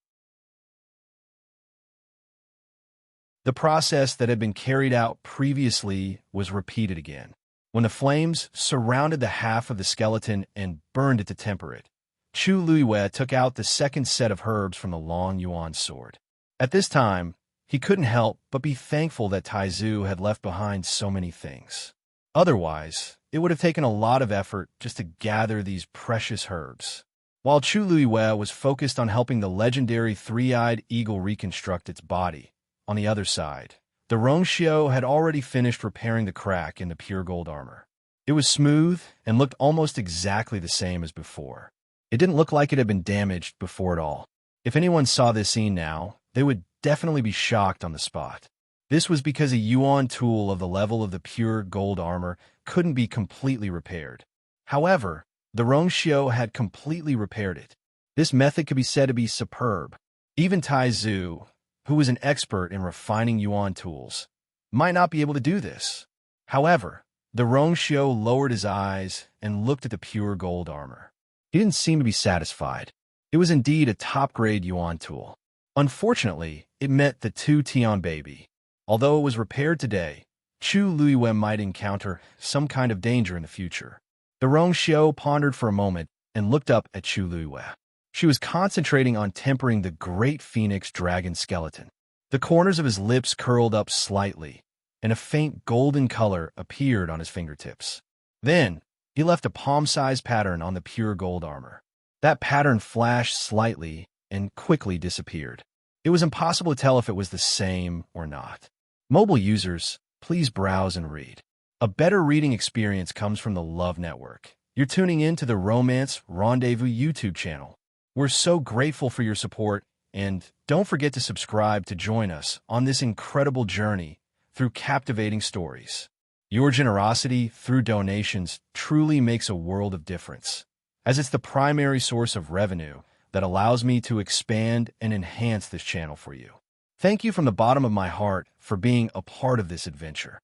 The process that had been carried out previously was repeated again. When the flames surrounded the half of the skeleton and burned it to temper it, Chu Luiwei took out the second set of herbs from the long yuan sword. At this time, he couldn't help but be thankful that Taizu had left behind so many things. Otherwise, it would have taken a lot of effort just to gather these precious herbs. While Chu Luiwei was focused on helping the legendary three-eyed eagle reconstruct its body, on the other side, the Rongxiu had already finished repairing the crack in the pure gold armor. It was smooth and looked almost exactly the same as before. It didn't look like it had been damaged before at all. If anyone saw this scene now, they would definitely be shocked on the spot. This was because a yuan tool of the level of the pure gold armor couldn't be completely repaired. However, the Rongxiu had completely repaired it. This method could be said to be superb. Even Taizu, who was an expert in refining yuan tools, might not be able to do this. However, the Rongxiu lowered his eyes and looked at the pure gold armor. He didn't seem to be satisfied. It was indeed a top-grade yuan tool. Unfortunately, it met the two Tian baby. Although it was repaired today, Chu Luiwei might encounter some kind of danger in the future. The Rongxiu pondered for a moment and looked up at Chu Luiwei. She was concentrating on tempering the great phoenix dragon skeleton. The corners of his lips curled up slightly, and a faint golden color appeared on his fingertips. Then, he left a palm-sized pattern on the pure gold armor. That pattern flashed slightly and quickly disappeared. It was impossible to tell if it was the same or not. Mobile users, please browse and read. A better reading experience comes from the Love Network. You're tuning in to the Romance Rendezvous YouTube channel. We're so grateful for your support, and don't forget to subscribe to join us on this incredible journey through captivating stories. Your generosity through donations truly makes a world of difference, as it's the primary source of revenue that allows me to expand and enhance this channel for you. Thank you from the bottom of my heart for being a part of this adventure.